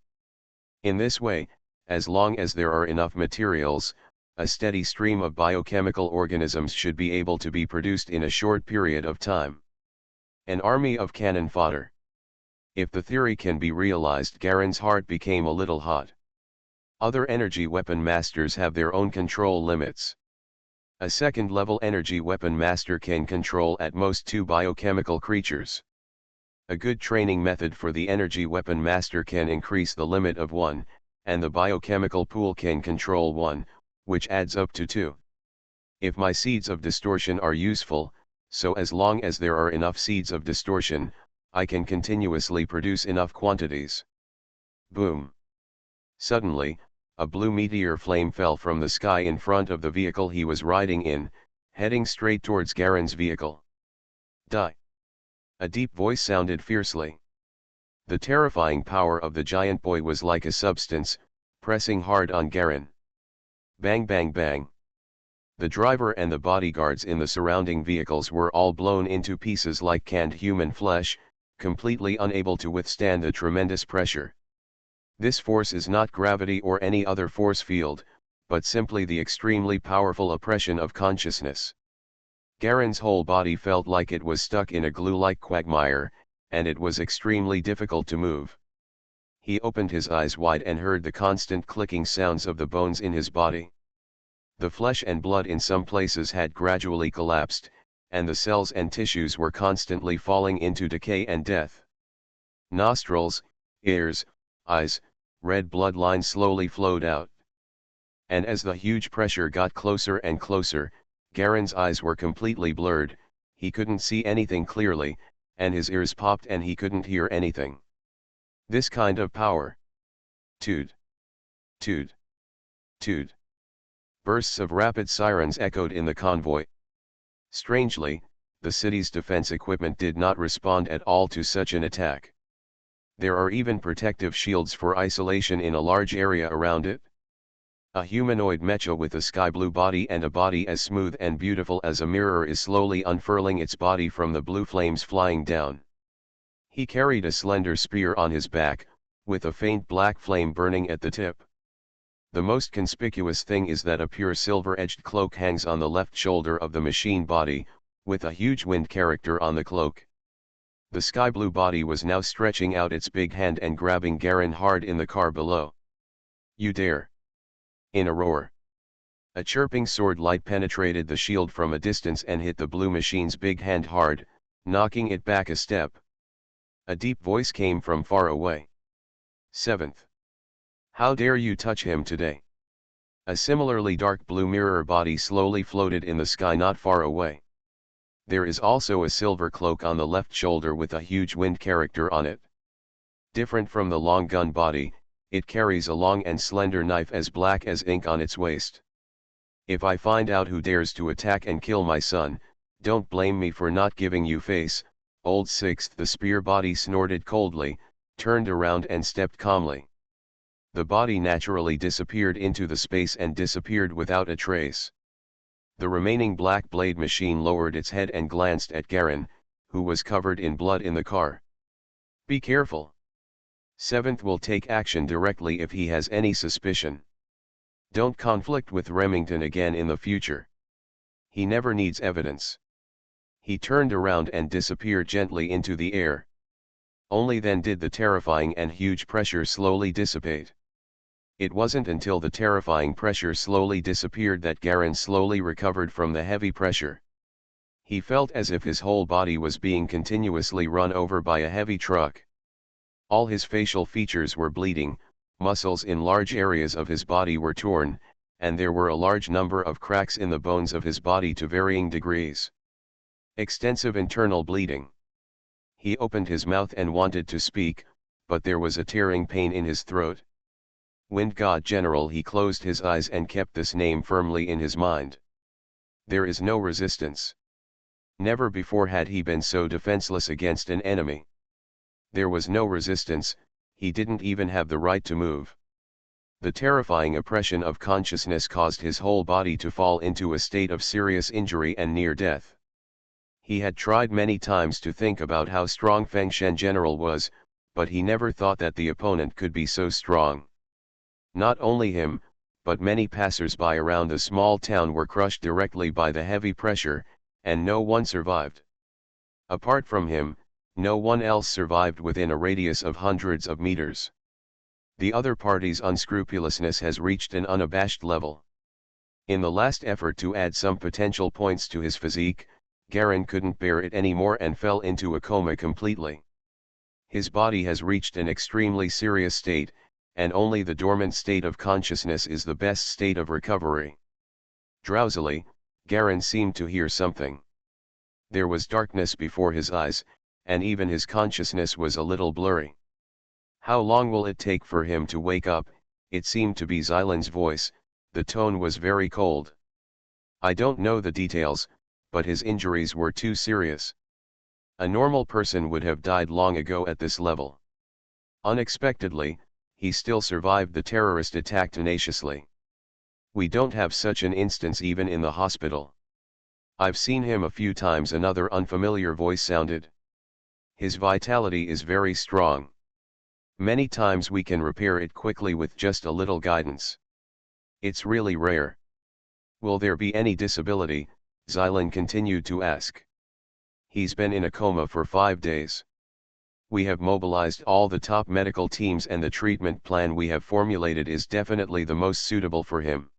In this way, as long as there are enough materials, a steady stream of biochemical organisms should be able to be produced in a short period of time. An army of cannon fodder. If the theory can be realized, Garen's heart became a little hot. Other energy weapon masters have their own control limits. A second-level energy weapon master can control at most 2 biochemical creatures. A good training method for the energy weapon master can increase the limit of 1, and the biochemical pool can control 1, which adds up to 2. If my seeds of distortion are useful, so as long as there are enough seeds of distortion, I can continuously produce enough quantities. Boom! Suddenly, a blue meteor flame fell from the sky in front of the vehicle he was riding in, heading straight towards Garen's vehicle. Die! A deep voice sounded fiercely. The terrifying power of the giant boy was like a substance, pressing hard on Garen. Bang bang bang. The driver and the bodyguards in the surrounding vehicles were all blown into pieces like canned human flesh, completely unable to withstand the tremendous pressure. This force is not gravity or any other force field, but simply the extremely powerful oppression of consciousness. Garen's whole body felt like it was stuck in a glue-like quagmire, and it was extremely difficult to move. He opened his eyes wide and heard the constant clicking sounds of the bones in his body. The flesh and blood in some places had gradually collapsed, and the cells and tissues were constantly falling into decay and death. Nostrils, ears, eyes, red blood lines slowly flowed out. And as the huge pressure got closer and closer, Garen's eyes were completely blurred, he couldn't see anything clearly, and his ears popped and he couldn't hear anything. This kind of power. Toot. Toot. Toot. Bursts of rapid sirens echoed in the convoy. Strangely, the city's defense equipment did not respond at all to such an attack. There are even protective shields for isolation in a large area around it. A humanoid mecha with a sky blue body and a body as smooth and beautiful as a mirror is slowly unfurling its body from the blue flames flying down. He carried a slender spear on his back, with a faint black flame burning at the tip. The most conspicuous thing is that a pure silver-edged cloak hangs on the left shoulder of the machine body, with a huge wind character on the cloak. The sky blue body was now stretching out its big hand and grabbing Garen hard in the car below. You dare! In a roar. A chirping sword light penetrated the shield from a distance and hit the blue machine's big hand hard, knocking it back a step. A deep voice came from far away. Seventh. How dare you touch him today? A similarly dark blue mirror body slowly floated in the sky not far away. There is also a silver cloak on the left shoulder with a huge wind character on it. Different from the long gun body, it carries a long and slender knife as black as ink on its waist. If I find out who dares to attack and kill my son, don't blame me for not giving you face. Old Sixth. The spear body snorted coldly, turned around and stepped calmly. The body naturally disappeared into the space and disappeared without a trace. The remaining black blade machine lowered its head and glanced at Garen, who was covered in blood in the car. Be careful. Seventh will take action directly if he has any suspicion. Don't conflict with Remington again in the future. He never needs evidence. He turned around and disappeared gently into the air. Only then did the terrifying and huge pressure slowly dissipate. It wasn't until the terrifying pressure slowly disappeared that Garin slowly recovered from the heavy pressure. He felt as if his whole body was being continuously run over by a heavy truck. All his facial features were bleeding, muscles in large areas of his body were torn, and there were a large number of cracks in the bones of his body to varying degrees. Extensive internal bleeding. He opened his mouth and wanted to speak, but there was a tearing pain in his throat. Wind God General. He closed his eyes and kept this name firmly in his mind. There is no resistance. Never before had he been so defenseless against an enemy. There was no resistance, he didn't even have the right to move. The terrifying oppression of consciousness caused his whole body to fall into a state of serious injury and near death. He had tried many times to think about how strong Feng Shen General was, but he never thought that the opponent could be so strong. Not only him, but many passers-by around the small town were crushed directly by the heavy pressure, and no one survived. Apart from him, no one else survived within a radius of hundreds of meters. The other party's unscrupulousness has reached an unabashed level. In the last effort to add some potential points to his physique, Garin couldn't bear it anymore and fell into a coma completely. His body has reached an extremely serious state, and only the dormant state of consciousness is the best state of recovery. Drowsily, Garin seemed to hear something. There was darkness before his eyes, and even his consciousness was a little blurry. How long will it take for him to wake up? It seemed to be Xylan's voice. The tone was very cold. I don't know the details, but his injuries were too serious. A normal person would have died long ago at this level. Unexpectedly, he still survived the terrorist attack tenaciously. We don't have such an instance even in the hospital. I've seen him a few times. Another unfamiliar voice sounded. His vitality is very strong. Many times we can repair it quickly with just a little guidance. It's really rare. Will there be any disability? Xylan continued to ask. He's been in a coma for 5 days. We have mobilized all the top medical teams and the treatment plan we have formulated is definitely the most suitable for him.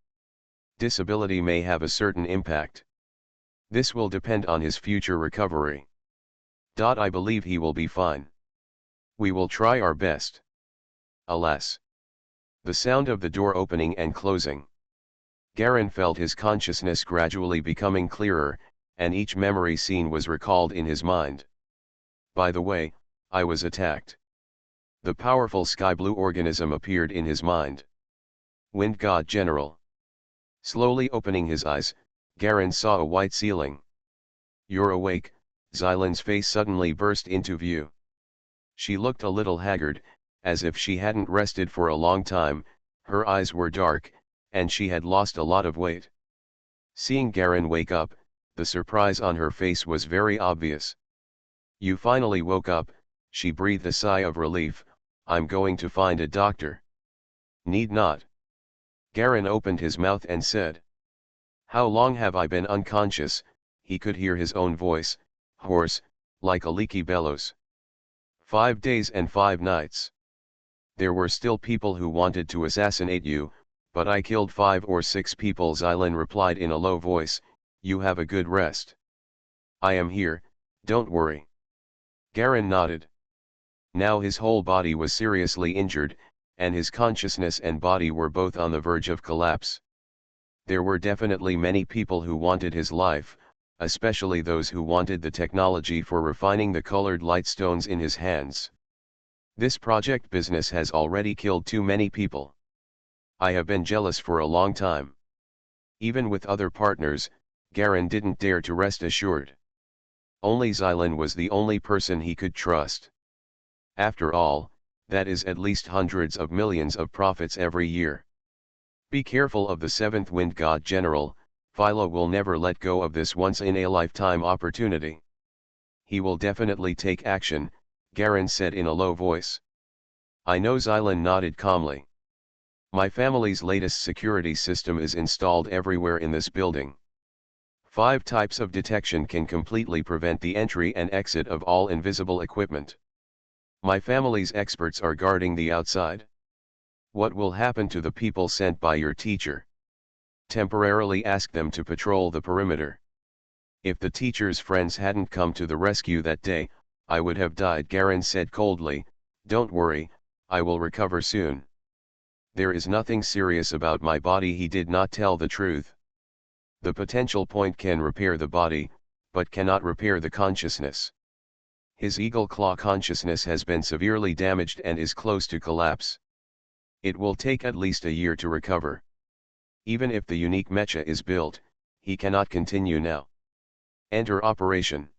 Disability may have a certain impact. This will depend on his future recovery. I believe he will be fine. We will try our best. Alas. The sound of the door opening and closing. Garin felt his consciousness gradually becoming clearer, and each memory scene was recalled in his mind. By the way, I was attacked. The powerful sky blue organism appeared in his mind. Wind God General. Slowly opening his eyes, Garin saw a white ceiling. You're awake, Xylan's face suddenly burst into view. She looked a little haggard, as if she hadn't rested for a long time, her eyes were dark, and she had lost a lot of weight. Seeing Garin wake up, the surprise on her face was very obvious. You finally woke up, she breathed a sigh of relief. I'm going to find a doctor. Need not. Garin opened his mouth and said. How long have I been unconscious? He could hear his own voice, hoarse, like a leaky bellows. 5 days and 5 nights. There were still people who wanted to assassinate you, but I killed 5 or 6 people. Xylan replied in a low voice. You have a good rest. I am here, don't worry. Garin nodded. Now his whole body was seriously injured, and his consciousness and body were both on the verge of collapse. There were definitely many people who wanted his life, especially those who wanted the technology for refining the colored light stones in his hands. This project business has already killed too many people. I have been jealous for a long time. Even with other partners, Garin didn't dare to rest assured. Only Xylan was the only person he could trust. After all, that is at least hundreds of millions of profits every year. Be careful of the 7th Wind God General. Philo will never let go of this once-in-a-lifetime opportunity. He will definitely take action, Garin said in a low voice. I know. Xylan nodded calmly. My family's latest security system is installed everywhere in this building. 5 types of detection can completely prevent the entry and exit of all invisible equipment. My family's experts are guarding the outside. What will happen to the people sent by your teacher? Temporarily ask them to patrol the perimeter. If the teacher's friends hadn't come to the rescue that day, I would have died, Garen said coldly. Don't worry, I will recover soon. There is nothing serious about my body. He did not tell the truth. The potential point can repair the body, but cannot repair the consciousness. His eagle claw consciousness has been severely damaged and is close to collapse. It will take at least a year to recover. Even if the unique mecha is built, he cannot continue now. Enter operation.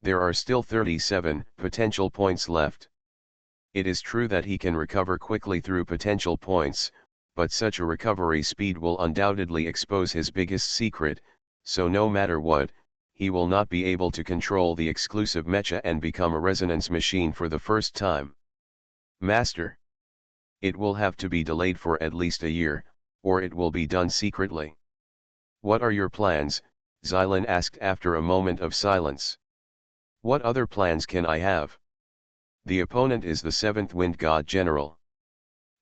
There are still 37 potential points left. It is true that he can recover quickly through potential points, but such a recovery speed will undoubtedly expose his biggest secret, so no matter what, he will not be able to control the exclusive mecha and become a resonance machine for the first time. Master. It will have to be delayed for at least a year, or it will be done secretly. What are your plans? Xylan asked after a moment of silence. What other plans can I have? The opponent is the 7th Wind God General.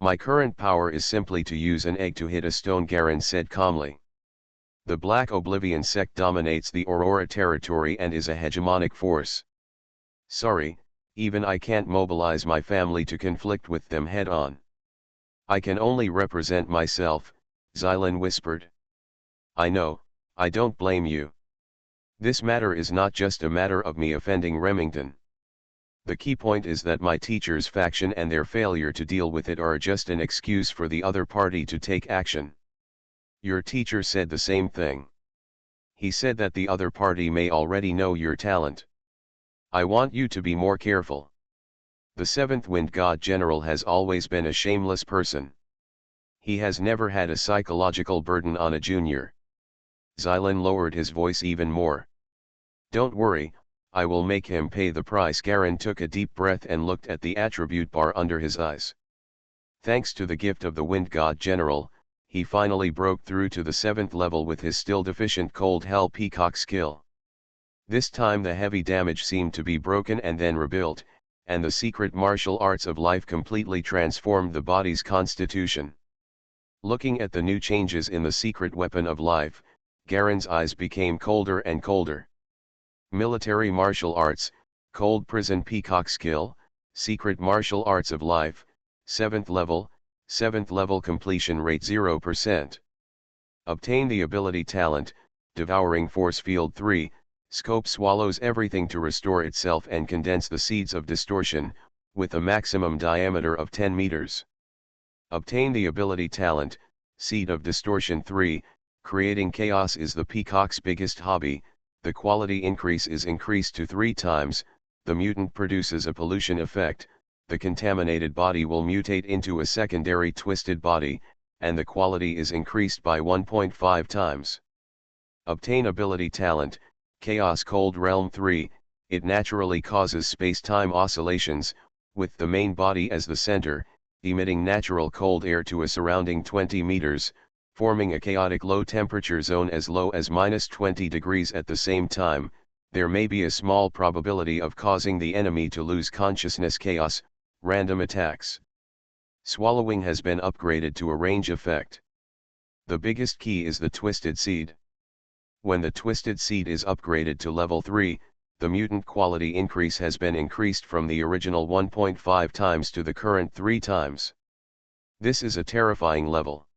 My current power is simply to use an egg to hit a stone, Garen said calmly. The Black Oblivion sect dominates the Aurora territory and is a hegemonic force. Sorry, even I can't mobilize my family to conflict with them head-on. I can only represent myself, Xylan whispered. I know, I don't blame you. This matter is not just a matter of me offending Remington. The key point is that my teacher's faction and their failure to deal with it are just an excuse for the other party to take action. Your teacher said the same thing. He said that the other party may already know your talent. I want you to be more careful. The 7th Wind God General has always been a shameless person. He has never had a psychological burden on a junior. Xylan lowered his voice even more. Don't worry, I will make him pay the price. Garen took a deep breath and looked at the attribute bar under his eyes. Thanks to the gift of the Wind God General, he finally broke through to the 7th level with his still deficient Cold Hell Peacock skill. This time the heavy damage seemed to be broken and then rebuilt, and the secret martial arts of life completely transformed the body's constitution. Looking at the new changes in the secret weapon of life, Garen's eyes became colder and colder. Military martial arts, Cold Prison Peacock skill, secret martial arts of life, 7th level completion rate 0%. Obtain the ability talent, Devouring Force Field 3, scope swallows everything to restore itself and condense the seeds of distortion, with a maximum diameter of 10 meters. Obtain the ability talent, Seed of Distortion 3, creating chaos is the peacock's biggest hobby. The quality increase is increased to 3 times, the mutant produces a pollution effect, the contaminated body will mutate into a secondary twisted body, and the quality is increased by 1.5 times. Obtain ability talent, Chaos Cold Realm 3, it naturally causes space-time oscillations, with the main body as the center, emitting natural cold air to a surrounding 20 meters, forming a chaotic low-temperature zone as low as -20 degrees at the same time. There may be a small probability of causing the enemy to lose consciousness. Chaos, random attacks. Swallowing has been upgraded to a range effect. The biggest key is the Twisted Seed. When the Twisted Seed is upgraded to level 3, the mutant quality increase has been increased from the original 1.5 times to the current 3 times. This is a terrifying level.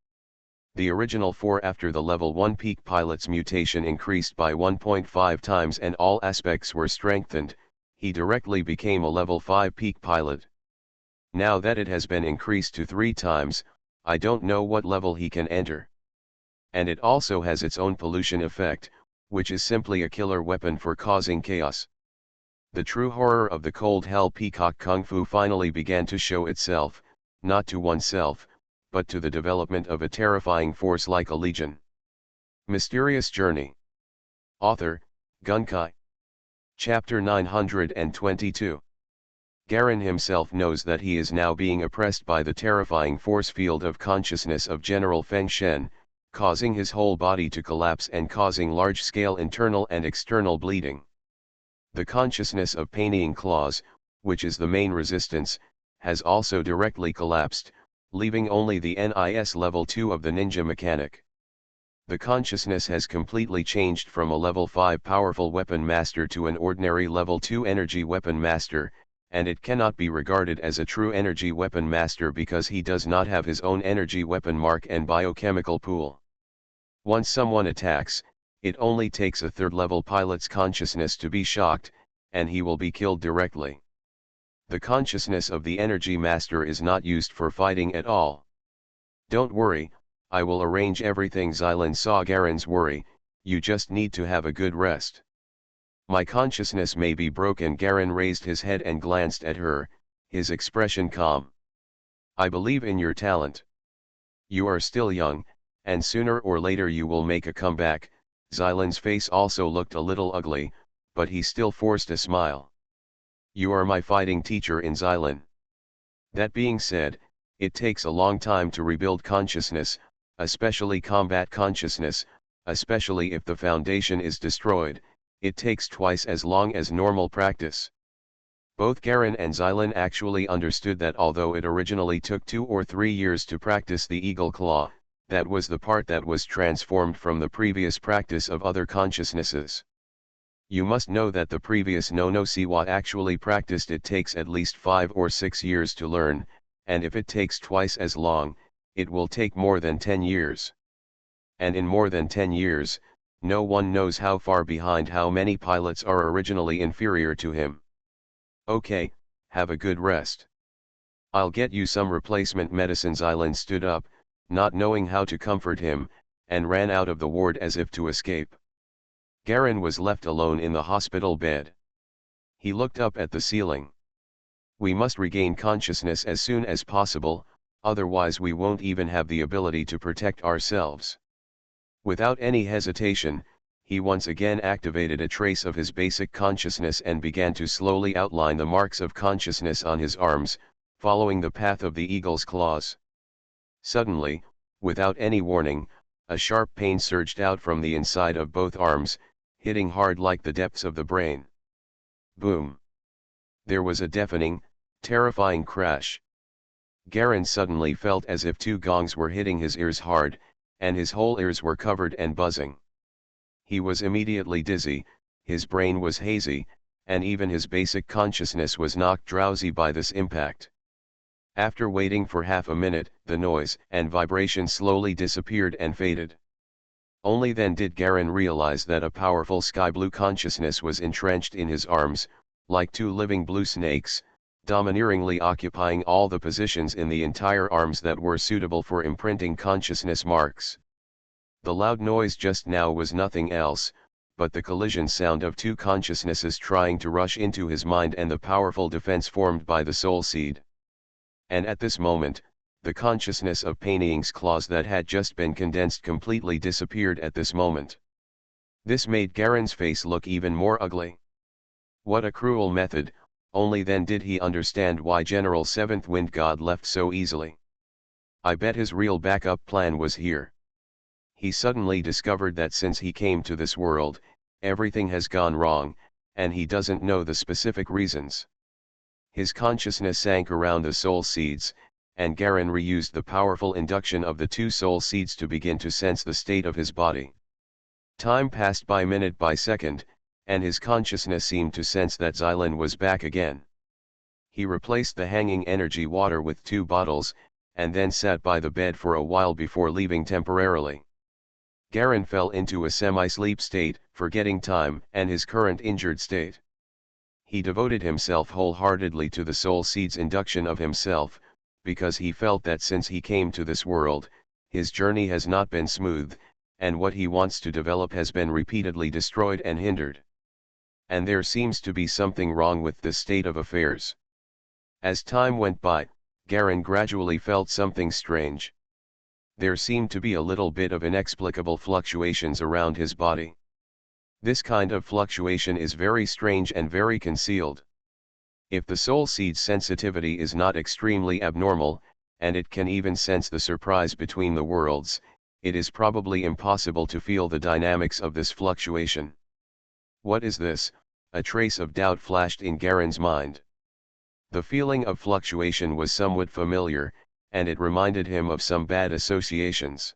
The original 4 after the level 1 peak pilot's mutation increased by 1.5 times and all aspects were strengthened, he directly became a level 5 peak pilot. Now that it has been increased to 3 times, I don't know what level he can enter. And it also has its own pollution effect, which is simply a killer weapon for causing chaos. The true horror of the Cold Hell Peacock Kung Fu finally began to show itself, not to oneself, but to the development of a terrifying force like a legion. Mysterious Journey. Author, Gunkai. Chapter 922. Garen himself knows that he is now being oppressed by the terrifying force field of consciousness of General Feng Shen, causing his whole body to collapse and causing large-scale internal and external bleeding. The consciousness of Painting Claws, which is the main resistance, has also directly collapsed, leaving only the NIS level 2 of the ninja mechanic. The consciousness has completely changed from a level 5 powerful weapon master to an ordinary level 2 energy weapon master, and it cannot be regarded as a true energy weapon master because he does not have his own energy weapon mark and biochemical pool. Once someone attacks, it only takes a third-level pilot's consciousness to be shocked, and he will be killed directly. The consciousness of the energy master is not used for fighting at all. Don't worry, I will arrange everything. Xylan saw Garen's worry, you just need to have a good rest. My consciousness may be broken. Garen raised his head and glanced at her, his expression calm. I believe in your talent. You are still young, and sooner or later you will make a comeback. Xylan's face also looked a little ugly, but he still forced a smile. You are my fighting teacher in Xylan. That being said, it takes a long time to rebuild consciousness, especially combat consciousness, especially if the foundation is destroyed. It takes twice as long as normal practice. Both Garen and Xylan actually understood that although it originally took 2 or 3 years to practice the Eagle Claw, that was the part that was transformed from the previous practice of other consciousnesses. You must know that the previous no Siwa actually practiced it takes at least 5 or 6 years to learn, and if it takes twice as long, it will take more than 10 years. And in more than 10 years, no one knows how far behind how many pilots are originally inferior to him. Okay, have a good rest. I'll get you some replacement medicines. Xylan stood up, not knowing how to comfort him, and ran out of the ward as if to escape. Garen was left alone in the hospital bed. He looked up at the ceiling. We must regain consciousness as soon as possible, otherwise we won't even have the ability to protect ourselves. Without any hesitation, he once again activated a trace of his basic consciousness and began to slowly outline the marks of consciousness on his arms, following the path of the eagle's claws. Suddenly, without any warning, a sharp pain surged out from the inside of both arms, hitting hard like the depths of the brain. Boom! There was a deafening, terrifying crash. Garen suddenly felt as if 2 gongs were hitting his ears hard, and his whole ears were covered and buzzing. He was immediately dizzy, his brain was hazy, and even his basic consciousness was knocked drowsy by this impact. After waiting for half a minute, the noise and vibration slowly disappeared and faded. Only then did Garen realize that a powerful sky blue consciousness was entrenched in his arms, like 2 living blue snakes, domineeringly occupying all the positions in the entire arms that were suitable for imprinting consciousness marks. The loud noise just now was nothing else, but the collision sound of 2 consciousnesses trying to rush into his mind and the powerful defense formed by the soul seed. And at this moment, the consciousness of Painting's claws that had just been condensed completely disappeared at this moment. This made Garen's face look even more ugly. What a cruel method! Only then did he understand why General 7th Wind God left so easily. I bet his real backup plan was here. He suddenly discovered that since he came to this world, everything has gone wrong, and he doesn't know the specific reasons. His consciousness sank around the soul seeds, and Garen reused the powerful induction of the 2 soul seeds to begin to sense the state of his body. Time passed by minute by second, and his consciousness seemed to sense that Xylan was back again. He replaced the hanging energy water with 2 bottles, and then sat by the bed for a while before leaving temporarily. Garen fell into a semi-sleep state, forgetting time and his current injured state. He devoted himself wholeheartedly to the soul seed's induction of himself, because he felt that since he came to this world, his journey has not been smooth, and what he wants to develop has been repeatedly destroyed and hindered. And there seems to be something wrong with this state of affairs. As time went by, Garen gradually felt something strange. There seemed to be a little bit of inexplicable fluctuations around his body. This kind of fluctuation is very strange and very concealed. If the soul seed's sensitivity is not extremely abnormal, and it can even sense the surprise between the worlds, it is probably impossible to feel the dynamics of this fluctuation. What is this? A trace of doubt flashed in Garen's mind. The feeling of fluctuation was somewhat familiar, and it reminded him of some bad associations.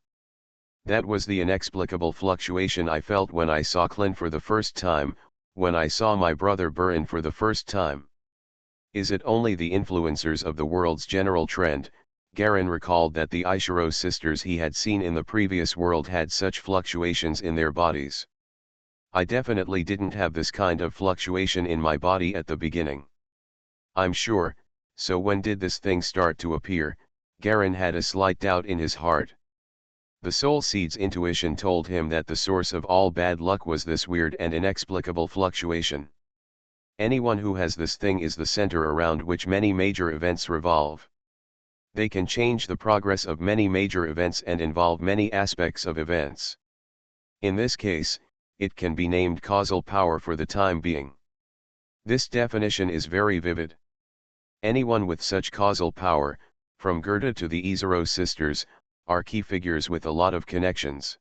That was the inexplicable fluctuation I felt when I saw Clint for the first time, when I saw my brother Burin for the first time. Is it only the influencers of the world's general trend? Garen recalled that the Ishiro sisters he had seen in the previous world had such fluctuations in their bodies. I definitely didn't have this kind of fluctuation in my body at the beginning. I'm sure, so when did this thing start to appear? Garen had a slight doubt in his heart. The soul seed's intuition told him that the source of all bad luck was this weird and inexplicable fluctuation. Anyone who has this thing is the center around which many major events revolve. They can change the progress of many major events and involve many aspects of events. In this case, it can be named causal power for the time being. This definition is very vivid. Anyone with such causal power, from Goethe to the Ishiro sisters, are key figures with a lot of connections.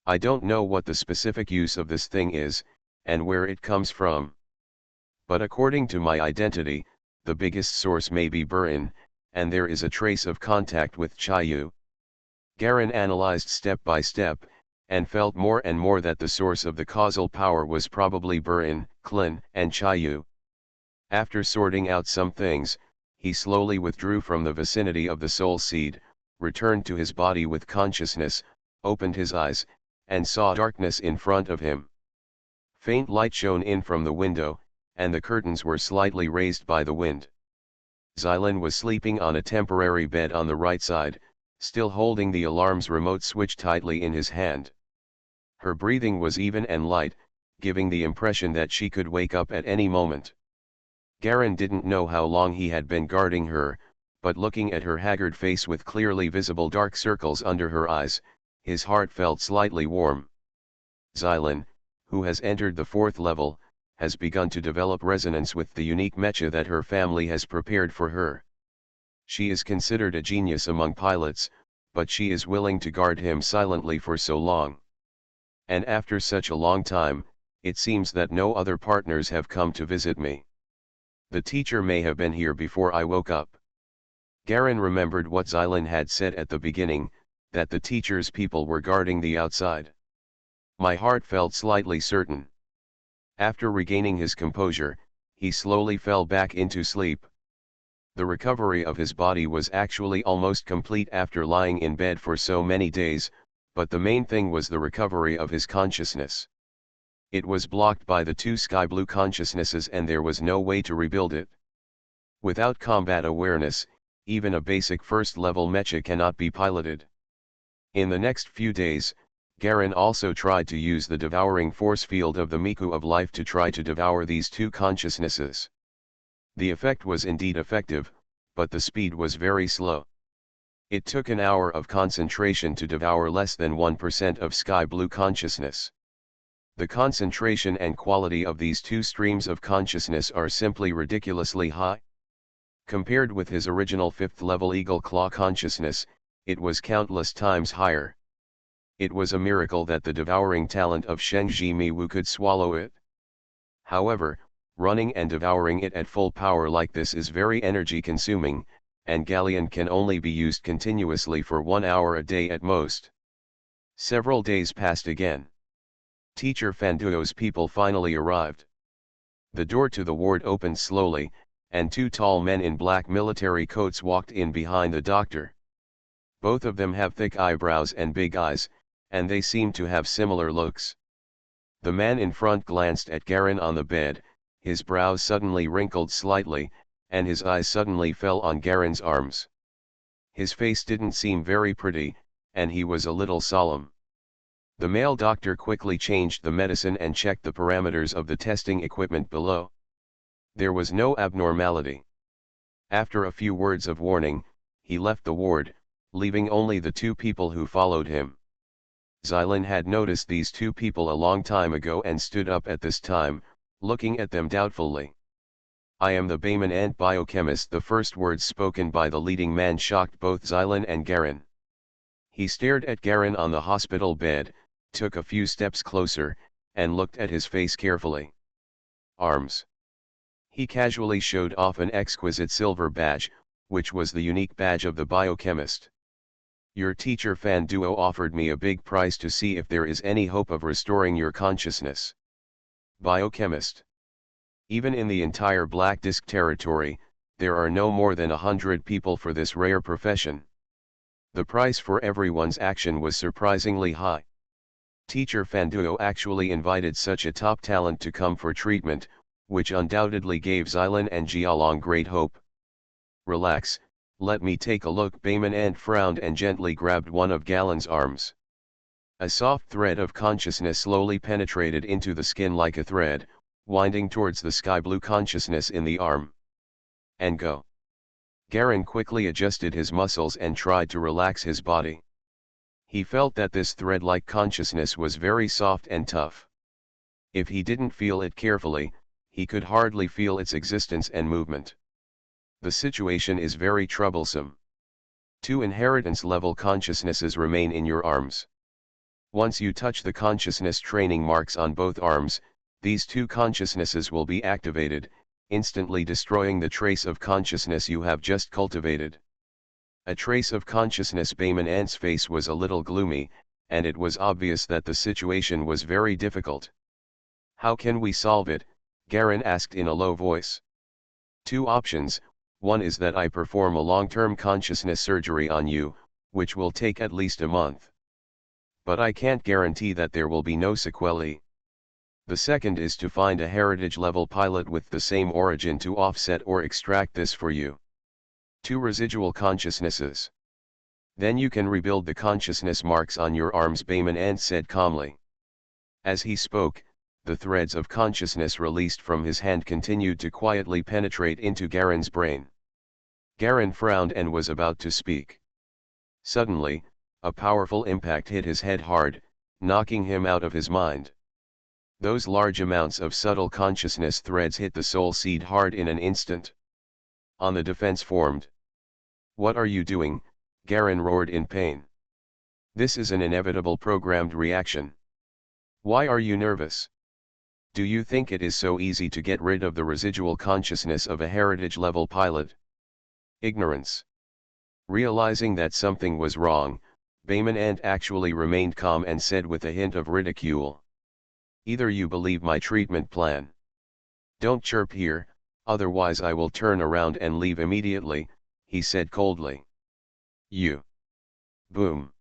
I don't know what the specific use of this thing is, and where it comes from. But according to my identity, the biggest source may be Burin, and there is a trace of contact with Chayu. Garen analyzed step by step, and felt more and more that the source of the causal power was probably Burin, Klin, and Chayu. After sorting out some things, he slowly withdrew from the vicinity of the soul seed, returned to his body with consciousness, opened his eyes, and saw darkness in front of him. Faint light shone in from the window, and the curtains were slightly raised by the wind. Xylin was sleeping on a temporary bed on the right side, still holding the alarm's remote switch tightly in his hand. Her breathing was even and light, giving the impression that she could wake up at any moment. Garen didn't know how long he had been guarding her, but looking at her haggard face with clearly visible dark circles under her eyes, his heart felt slightly warm. Xylin, who has entered the 4th level, has begun to develop resonance with the unique mecha that her family has prepared for her. She is considered a genius among pilots, but she is willing to guard him silently for so long. And after such a long time, it seems that no other partners have come to visit me. The teacher may have been here before I woke up. Garen remembered what Xylin had said at the beginning, that the teacher's people were guarding the outside. My heart felt slightly certain. After regaining his composure, he slowly fell back into sleep. The recovery of his body was actually almost complete after lying in bed for so many days, but the main thing was the recovery of his consciousness. It was blocked by the 2 sky blue consciousnesses and there was no way to rebuild it. Without combat awareness, even a basic 1st level mecha cannot be piloted. In the next few days, Garen also tried to use the devouring force field of the Miku of life to try to devour these 2 consciousnesses. The effect was indeed effective, but the speed was very slow. It took an hour of concentration to devour less than 1% of sky blue consciousness. The concentration and quality of these 2 streams of consciousness are simply ridiculously high. Compared with his original 5th level Eagle Claw consciousness, it was countless times higher. It was a miracle that the devouring talent of Shengji Miwu could swallow it. However, running and devouring it at full power like this is very energy consuming, and Galleon can only be used continuously for 1 hour a day at most. Several days passed again. Teacher Fanduo's people finally arrived. The door to the ward opened slowly, and 2 tall men in black military coats walked in behind the doctor. Both of them have thick eyebrows and big eyes, and they seem to have similar looks. The man in front glanced at Garen on the bed, his brows suddenly wrinkled slightly, and his eyes suddenly fell on Garen's arms. His face didn't seem very pretty, and he was a little solemn. The male doctor quickly changed the medicine and checked the parameters of the testing equipment below. There was no abnormality. After a few words of warning, he left the ward, leaving only the 2 people who followed him. Xylin had noticed these 2 people a long time ago and stood up at this time, looking at them doubtfully. I am the Bayman Ant biochemist. The first words spoken by the leading man shocked both Xylan and Garen. He stared at Garen on the hospital bed, took a few steps closer, and looked at his face carefully. Arms. He casually showed off an exquisite silver badge, which was the unique badge of the biochemist. Your teacher Fan Duo offered me a big prize to see if there is any hope of restoring your consciousness. Biochemist. Even in the entire Black Disk territory, there are no more than 100 people for this rare profession. The price for everyone's action was surprisingly high. Teacher Fan Duo actually invited such a top talent to come for treatment, which undoubtedly gave Xylan and Jialong great hope. Relax, let me take a look. Bayman Ant frowned and gently grabbed one of Galen's arms. A soft thread of consciousness slowly penetrated into the skin like a thread, winding towards the sky blue consciousness in the arm. And go. Garen quickly adjusted his muscles and tried to relax his body. He felt that this thread-like consciousness was very soft and tough. If he didn't feel it carefully, he could hardly feel its existence and movement. The situation is very troublesome. 2 inheritance-level consciousnesses remain in your arms. Once you touch the consciousness training marks on both arms, these 2 consciousnesses will be activated, instantly destroying the trace of consciousness you have just cultivated. A trace of consciousness. Bayman Ant's face was a little gloomy, and it was obvious that the situation was very difficult. How can we solve it? Garen asked in a low voice. 2 options. One is that I perform a long-term consciousness surgery on you, which will take at least a month. But I can't guarantee that there will be no sequelae. The second is to find a heritage-level pilot with the same origin to offset or extract this for you. 2 residual consciousnesses. Then you can rebuild the consciousness marks on your arms, Bayman Ant said calmly. As he spoke, the threads of consciousness released from his hand continued to quietly penetrate into Garen's brain. Garen frowned and was about to speak. Suddenly, a powerful impact hit his head hard, knocking him out of his mind. Those large amounts of subtle consciousness threads hit the soul seed hard in an instant. On the defense formed. What are you doing? Garen roared in pain. This is an inevitable programmed reaction. Why are you nervous? Do you think it is so easy to get rid of the residual consciousness of a heritage-level pilot? Ignorance. Realizing that something was wrong, Bayman Ant actually remained calm and said with a hint of ridicule. Either you believe my treatment plan. Don't chirp here, otherwise I will turn around and leave immediately, he said coldly. You. Boom.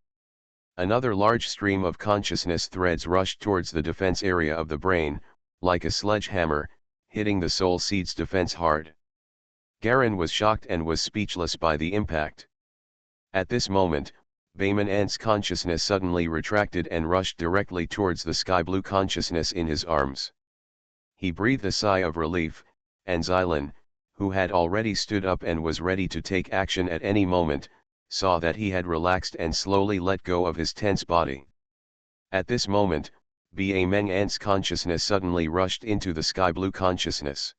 Another large stream of consciousness threads rushed towards the defense area of the brain, like a sledgehammer, hitting the soul seed's defense hard. Garen was shocked and was speechless by the impact. At this moment, Bayman Ant's consciousness suddenly retracted and rushed directly towards the sky blue consciousness in his arms. He breathed a sigh of relief, and Xylan, who had already stood up and was ready to take action at any moment, saw that he had relaxed and slowly let go of his tense body. At this moment, Bayman Ant's consciousness suddenly rushed into the sky blue consciousness.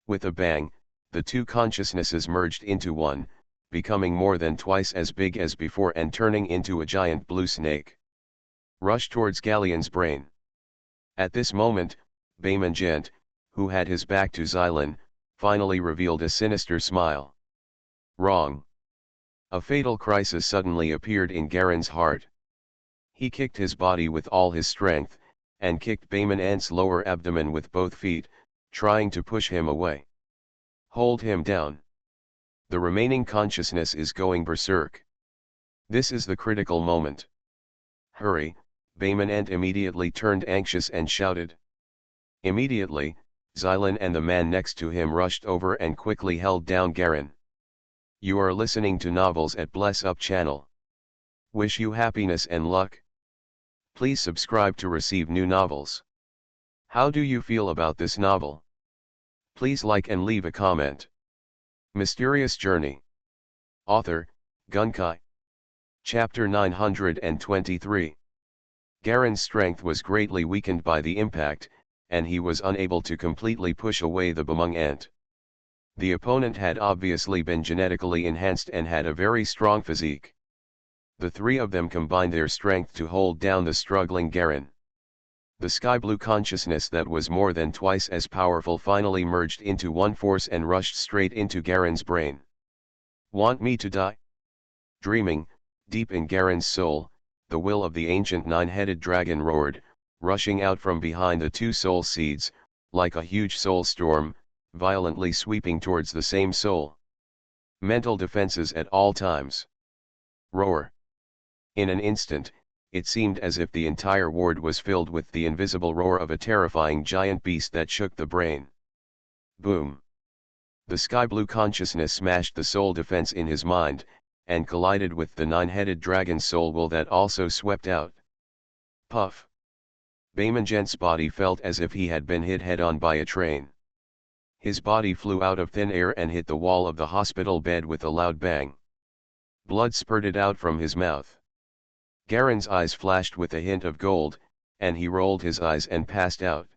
With a bang, the 2 consciousnesses merged into one, becoming more than twice as big as before and turning into a giant blue snake. Rush towards Galleon's brain. At this moment, Bayman Gent, who had his back to Xylan, finally revealed a sinister smile. Wrong. A fatal crisis suddenly appeared in Garen's heart. He kicked his body with all his strength, and kicked Bayman Ant's lower abdomen with both feet, trying to push him away. Hold him down. The remaining consciousness is going berserk. This is the critical moment. Hurry, Bayman Ant immediately turned anxious and shouted. Immediately, Xylan and the man next to him rushed over and quickly held down Garen. You are listening to Novels at Bless Up channel. Wish you happiness and luck. Please subscribe to receive new novels. How do you feel about this novel? Please like and leave a comment. Mysterious Journey. Author, Gunkai. Chapter 923. Garen's strength was greatly weakened by the impact, and he was unable to completely push away the Bumung ant. The opponent had obviously been genetically enhanced and had a very strong physique. The three of them combined their strength to hold down the struggling Garen. The sky-blue consciousness that was more than twice as powerful finally merged into one force and rushed straight into Garen's brain. Want me to die? Dreaming, deep in Garen's soul, the will of the ancient nine-headed dragon roared, rushing out from behind the two soul seeds, like a huge soul storm, violently sweeping towards the same soul. Mental defenses at all times. Roar. In an instant, it seemed as if the entire ward was filled with the invisible roar of a terrifying giant beast that shook the brain. Boom. The sky-blue consciousness smashed the soul defense in his mind, and collided with the nine-headed dragon's soul will that also swept out. Puff. Baymanjent's body felt as if he had been hit head-on by a train. His body flew out of thin air and hit the wall of the hospital bed with a loud bang. Blood spurted out from his mouth. Garen's eyes flashed with a hint of gold, and he rolled his eyes and passed out.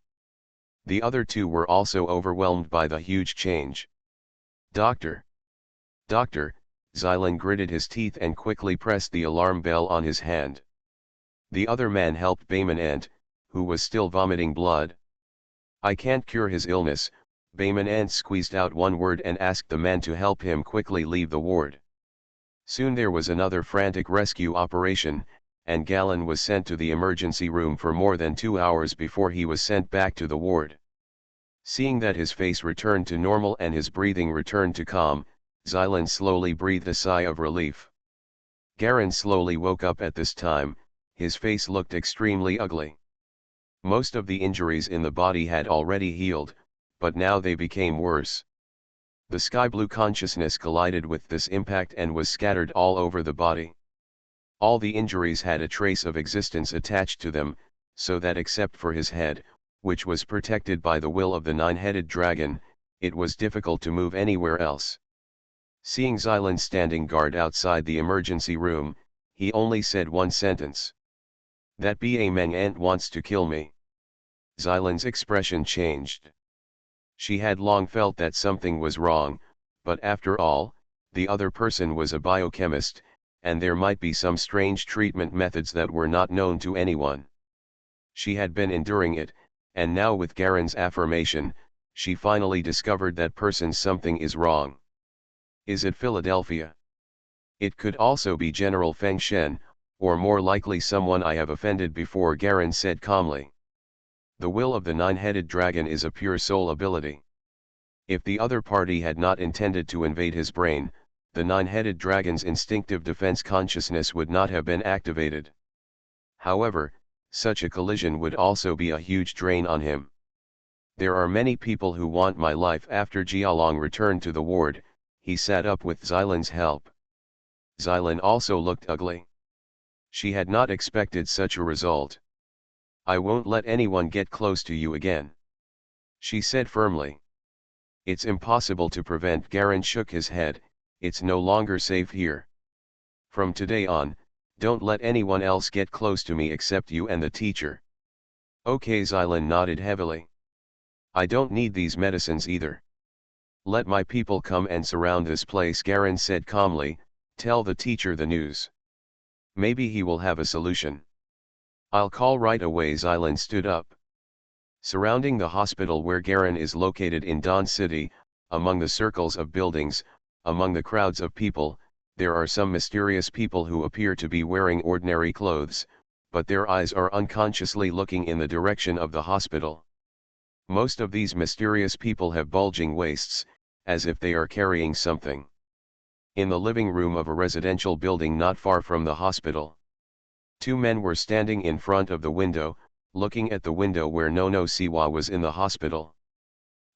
The other two were also overwhelmed by the huge change. Doctor! Doctor! Xylan gritted his teeth and quickly pressed the alarm bell on his hand. The other man helped Bayman, who was still vomiting blood. I can't cure his illness. Bayman squeezed out one word and asked the man to help him quickly leave the ward. Soon there was another frantic rescue operation, and Galen was sent to the emergency room for more than 2 hours before he was sent back to the ward. Seeing that his face returned to normal and his breathing returned to calm, Xylan slowly breathed a sigh of relief. Garen slowly woke up at this time. His face looked extremely ugly. Most of the injuries in the body had already healed, but now they became worse. The sky-blue consciousness collided with this impact and was scattered all over the body. All the injuries had a trace of existence attached to them, so that except for his head, which was protected by the will of the nine-headed dragon, it was difficult to move anywhere else. Seeing Xylan standing guard outside the emergency room, he only said one sentence. That Ba Meng Ant wants to kill me. Xylan's expression changed. She had long felt that something was wrong, but after all, the other person was a biochemist, and there might be some strange treatment methods that were not known to anyone. She had been enduring it, and now with Garen's affirmation, she finally discovered that person's something is wrong. Is it Philadelphia? It could also be General Feng Shen, or more likely someone I have offended before, Garen said calmly. The will of the nine-headed dragon is a pure soul ability. If the other party had not intended to invade his brain, the nine-headed dragon's instinctive defense consciousness would not have been activated. However, such a collision would also be a huge drain on him. There are many people who want my life. After Jialong returned to the ward, he sat up with Xylan's help. Xylan also looked ugly. She had not expected such a result. I won't let anyone get close to you again, she said firmly. It's impossible to prevent. Garen shook his head. It's no longer safe here. From today on, don't let anyone else get close to me except you and the teacher. Okay, Xylan nodded heavily. I don't need these medicines either. Let my people come and surround this place, Garen said calmly. Tell the teacher the news. Maybe he will have a solution. I'll call right away. Xylan stood up. Surrounding the hospital where Garen is located in Dawn City, among the circles of buildings, among the crowds of people, there are some mysterious people who appear to be wearing ordinary clothes, but their eyes are unconsciously looking in the direction of the hospital. Most of these mysterious people have bulging waists, as if they are carrying something. In the living room of a residential building not far from the hospital, 2 men were standing in front of the window, looking at the window where Nono Siwa was in the hospital.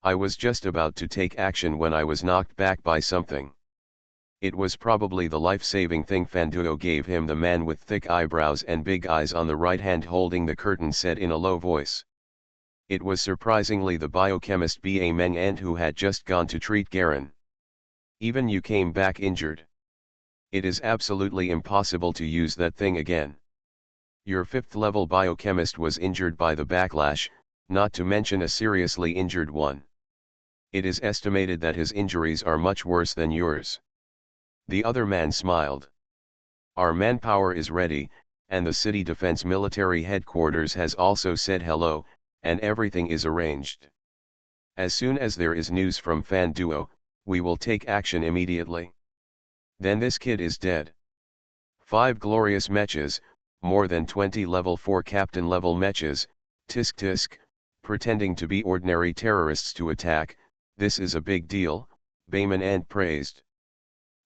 I was just about to take action when I was knocked back by something. It was probably the life-saving thing Fanduo gave him. The man with thick eyebrows and big eyes on the right hand holding the curtain said in a low voice. It was surprisingly the biochemist Ba Meng Ant who had just gone to treat Garen. Even you came back injured. It is absolutely impossible to use that thing again. Your 5th level biochemist was injured by the backlash, not to mention a seriously injured one. It is estimated that his injuries are much worse than yours. The other man smiled. Our manpower is ready, and the city defense military headquarters has also said hello, and everything is arranged. As soon as there is news from Fan Duo, we will take action immediately. Then this kid is dead. 5 glorious matches, more than 20 level 4 captain level matches, tisk tisk, pretending to be ordinary terrorists to attack. This is a big deal, Bayman and praised.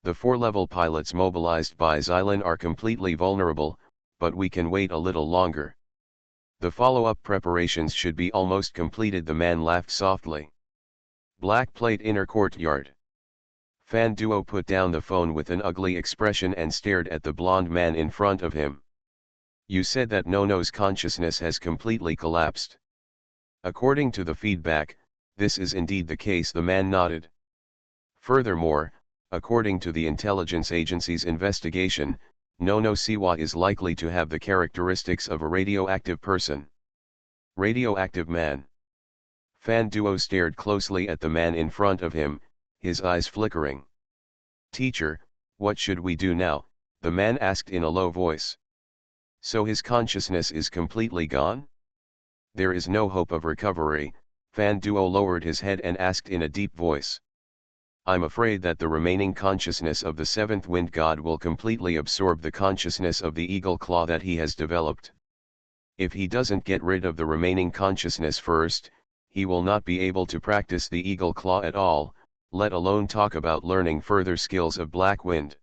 The 4 level pilots mobilized by Xylan are completely vulnerable, but we can wait a little longer. The follow-up preparations should be almost completed, the man laughed softly. Black Plate inner courtyard. Fan Duo put down the phone with an ugly expression and stared at the blonde man in front of him. You said that Nono's consciousness has completely collapsed. According to the feedback, this is indeed the case, the man nodded. Furthermore, according to the intelligence agency's investigation, Nono Siwa is likely to have the characteristics of a radioactive person. Radioactive man. Fan Duo stared closely at the man in front of him, his eyes flickering. Teacher, what should we do now? The man asked in a low voice. So his consciousness is completely gone? There is no hope of recovery. Fan Duo lowered his head and asked in a deep voice. I'm afraid that the remaining consciousness of the seventh wind god will completely absorb the consciousness of the eagle claw that he has developed. If he doesn't get rid of the remaining consciousness first, he will not be able to practice the eagle claw at all, let alone talk about learning further skills of Black Wind.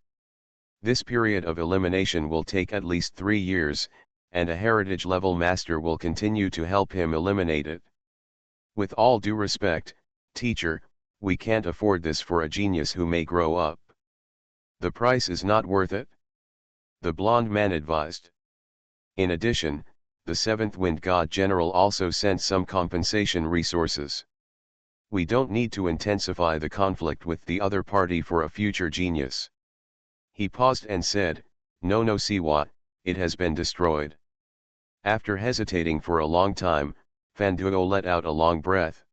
This period of elimination will take at least 3 years, and a heritage level master will continue to help him eliminate it. With all due respect, teacher, we can't afford this for a genius who may grow up. The price is not worth it, the blonde man advised. In addition, the seventh wind god general also sent some compensation resources. We don't need to intensify the conflict with the other party for a future genius. He paused and said, No Siwa, it has been destroyed. After hesitating for a long time, Fan Duo let out a long breath.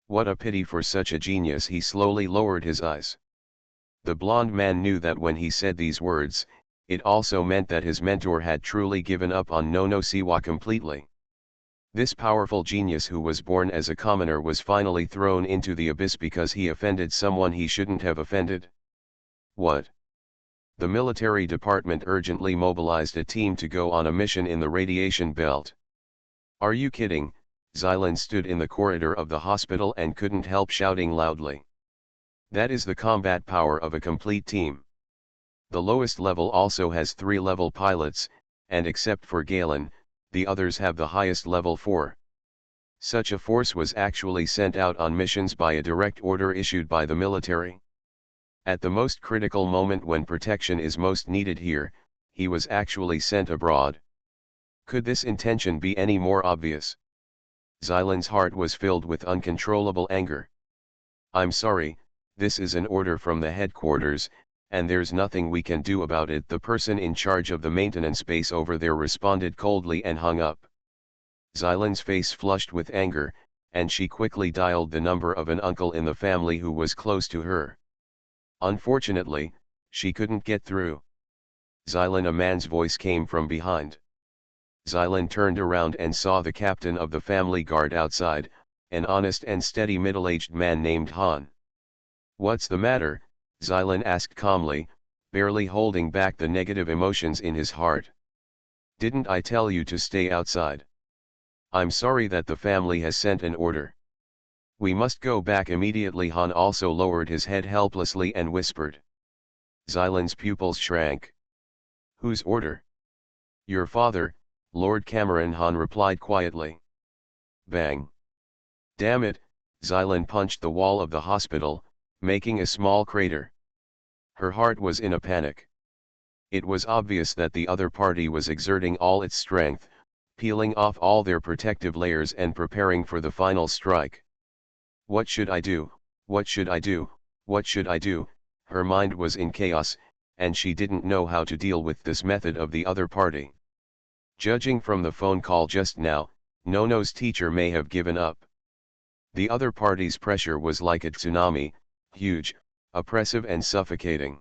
What a pity for such a genius. He slowly lowered his eyes. The blonde man knew that when he said these words, it also meant that his mentor had truly given up on Nono Siwa completely. This powerful genius who was born as a commoner was finally thrown into the abyss because he offended someone he shouldn't have offended. What? The military department urgently mobilized a team to go on a mission in the radiation belt. Are you kidding? Xylan stood in the corridor of the hospital and couldn't help shouting loudly. That is the combat power of a complete team. The lowest level also has 3 level pilots, and except for Galen, the others have the highest level 4. Such a force was actually sent out on missions by a direct order issued by the military. At the most critical moment when protection is most needed here, he was actually sent abroad. Could this intention be any more obvious? Xylan's heart was filled with uncontrollable anger. I'm sorry, this is an order from the headquarters, and there's nothing we can do about it. The person in charge of the maintenance base over there responded coldly and hung up. Xylan's face flushed with anger, and she quickly dialed the number of an uncle in the family who was close to her. Unfortunately, she couldn't get through. Xylan, a man's voice came from behind. Xylan turned around and saw the captain of the family guard outside, an honest and steady middle-aged man named Han. What's the matter? Xylan asked calmly, barely holding back the negative emotions in his heart. Didn't I tell you to stay outside? I'm sorry that the family has sent an order. We must go back immediately. Han also lowered his head helplessly and whispered. Xylan's pupils shrank. Whose order? Your father, Lord Cameron. Han replied quietly. Bang. Damn it, Xylan punched the wall of the hospital, making a small crater. Her heart was in a panic. It was obvious that the other party was exerting all its strength, peeling off all their protective layers and preparing for the final strike. What should I do? What should I do? What should I do? Her mind was in chaos, and she didn't know how to deal with this method of the other party. Judging from the phone call just now, Nono's teacher may have given up. The other party's pressure was like a tsunami, huge, oppressive and suffocating.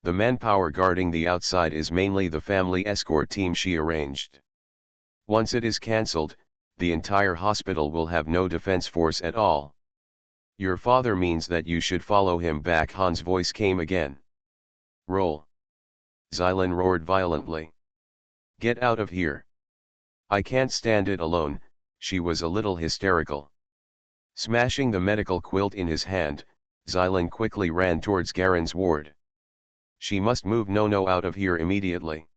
The manpower guarding the outside is mainly the family escort team she arranged. Once it is cancelled, the entire hospital will have no defense force at all. Your father means that you should follow him back. Han's voice came again. Roll. Xylan roared violently. Get out of here. I can't stand it alone. She was a little hysterical. Smashing the medical quilt in his hand, Xylan quickly ran towards Garen's ward. She must move No out of here immediately.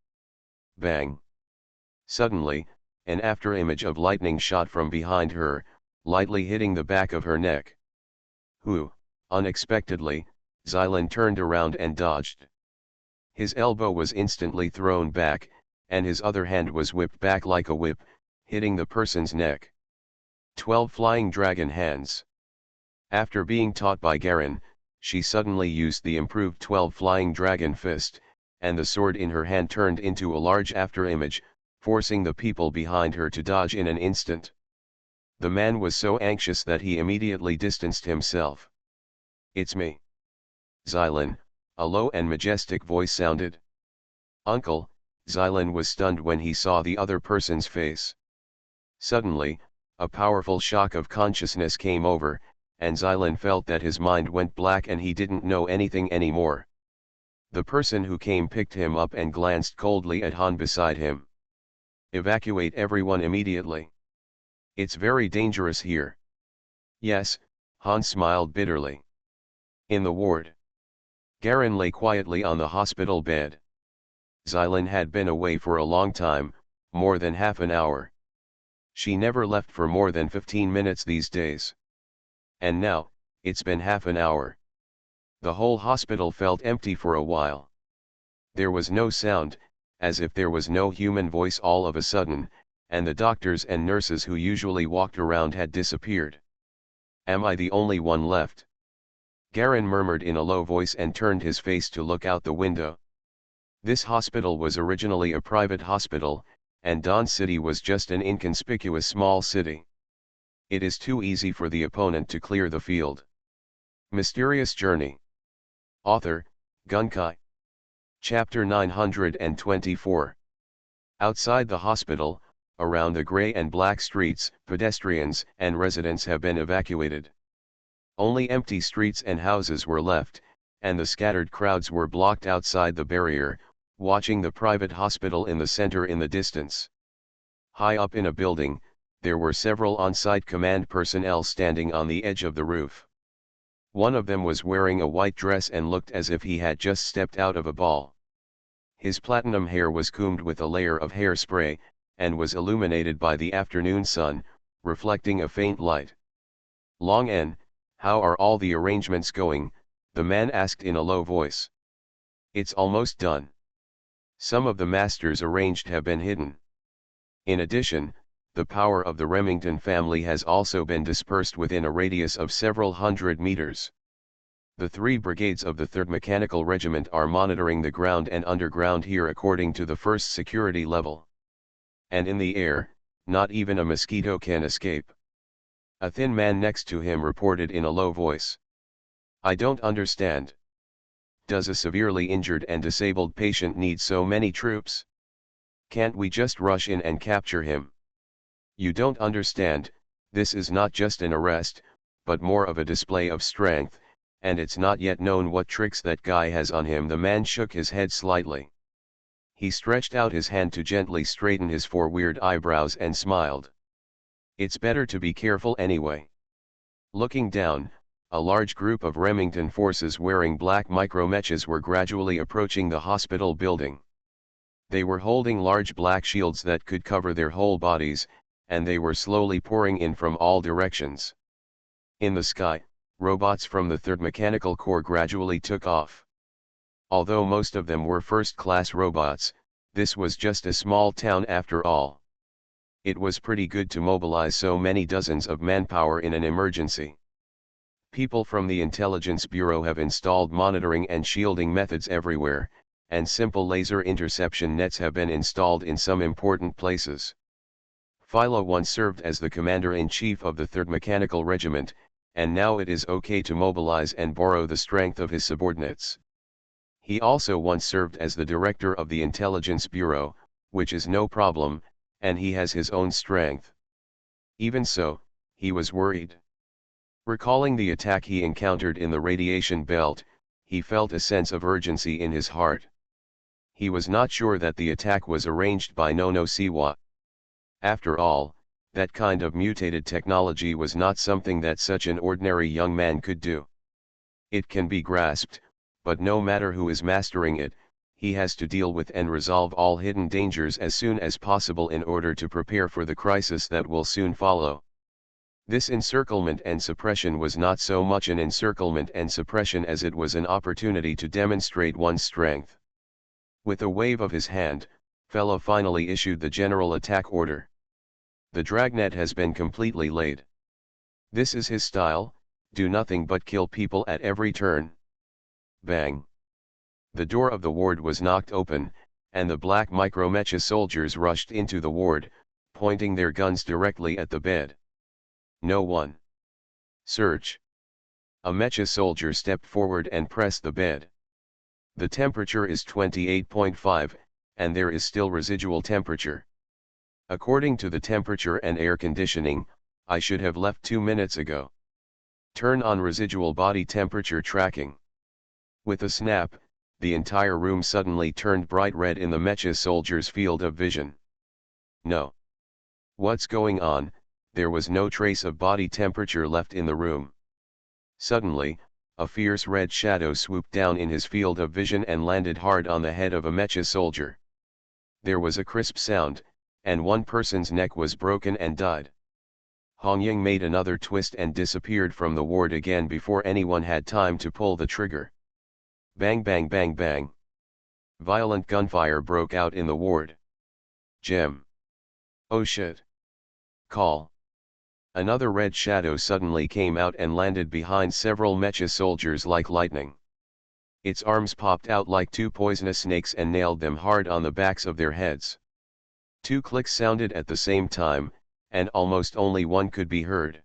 Bang. Suddenly, an afterimage of lightning shot from behind her, lightly hitting the back of her neck. Unexpectedly, Xylan turned around and dodged. His elbow was instantly thrown back, and his other hand was whipped back like a whip, hitting the person's neck. 12 flying dragon hands. After being taught by Garen, she suddenly used the improved 12 flying dragon fist, and the sword in her hand turned into a large afterimage, forcing the people behind her to dodge in an instant. The man was so anxious that he immediately distanced himself. It's me. Xylan, a low and majestic voice sounded. Uncle. Xylan was stunned when he saw the other person's face. Suddenly, a powerful shock of consciousness came over, and Xylan felt that his mind went black and he didn't know anything anymore. The person who came picked him up and glanced coldly at Han beside him. Evacuate everyone immediately. It's very dangerous here. Yes, Han smiled bitterly. In the ward. Garen lay quietly on the hospital bed. Xylan had been away for a long time, more than half an hour. She never left for more than 15 minutes these days. And now, it's been half an hour. The whole hospital felt empty for a while. There was no sound, as if there was no human voice all of a sudden, and the doctors and nurses who usually walked around had disappeared. Am I the only one left? Garen murmured in a low voice and turned his face to look out the window. This hospital was originally a private hospital, and Dawn City was just an inconspicuous small city. It is too easy for the opponent to clear the field. Mysterious Journey. Author, Gunkai. Chapter 924. Outside the hospital, around the gray and black streets, pedestrians and residents have been evacuated. Only empty streets and houses were left, and the scattered crowds were blocked outside the barrier, watching the private hospital in the center in the distance. High up in a building, there were several on-site command personnel standing on the edge of the roof. One of them was wearing a white dress and looked as if he had just stepped out of a ball. His platinum hair was combed with a layer of hairspray, and was illuminated by the afternoon sun, reflecting a faint light. Long N, how are all the arrangements going? The man asked in a low voice. It's almost done. Some of the masters arranged have been hidden. In addition, the power of the Remington family has also been dispersed within a radius of several hundred meters. The 3 brigades of the 3rd Mechanical Regiment are monitoring the ground and underground here according to the first security level. And in the air, not even a mosquito can escape. A thin man next to him reported in a low voice. I don't understand. Does a severely injured and disabled patient need so many troops? Can't we just rush in and capture him? You don't understand, this is not just an arrest, but more of a display of strength, and it's not yet known what tricks that guy has on him. The man shook his head slightly. He stretched out his hand to gently straighten his 4 weird eyebrows and smiled. It's better to be careful anyway. Looking down, a large group of Remington forces wearing black micro-meches were gradually approaching the hospital building. They were holding large black shields that could cover their whole bodies, and they were slowly pouring in from all directions. In the sky, robots from the 3rd Mechanical Corps gradually took off. Although most of them were first-class robots, this was just a small town after all. It was pretty good to mobilize so many dozens of manpower in an emergency. People from the Intelligence Bureau have installed monitoring and shielding methods everywhere, and simple laser interception nets have been installed in some important places. Philo once served as the commander-in-chief of the 3rd Mechanical Regiment, and now it is okay to mobilize and borrow the strength of his subordinates. He also once served as the director of the Intelligence Bureau, which is no problem, and he has his own strength. Even so, he was worried. Recalling the attack he encountered in the radiation belt, he felt a sense of urgency in his heart. He was not sure that the attack was arranged by Nono Siwa. After all, that kind of mutated technology was not something that such an ordinary young man could do. It can be grasped, but no matter who is mastering it, he has to deal with and resolve all hidden dangers as soon as possible in order to prepare for the crisis that will soon follow. This encirclement and suppression was not so much an encirclement and suppression as it was an opportunity to demonstrate one's strength. With a wave of his hand, Fellow finally issued the general attack order. The dragnet has been completely laid. This is his style, do nothing but kill people at every turn. Bang! The door of the ward was knocked open, and the black micromecha soldiers rushed into the ward, pointing their guns directly at the bed. No one. Search. A mecha soldier stepped forward and pressed the bed. The temperature is 28.5, and there is still residual temperature. According to the temperature and air conditioning, I should have left 2 minutes ago. Turn on residual body temperature tracking. With a snap, the entire room suddenly turned bright red in the mecha soldier's field of vision. No. What's going on? There was no trace of body temperature left in the room. Suddenly, a fierce red shadow swooped down in his field of vision and landed hard on the head of a mecha soldier. There was a crisp sound, and one person's neck was broken and died. Hongying made another twist and disappeared from the ward again before anyone had time to pull the trigger. Bang bang bang bang. Violent gunfire broke out in the ward. Gem. Oh shit. Call. Another red shadow suddenly came out and landed behind several mecha soldiers like lightning. Its arms popped out like two poisonous snakes and nailed them hard on the backs of their heads. 2 clicks sounded at the same time, and almost only one could be heard.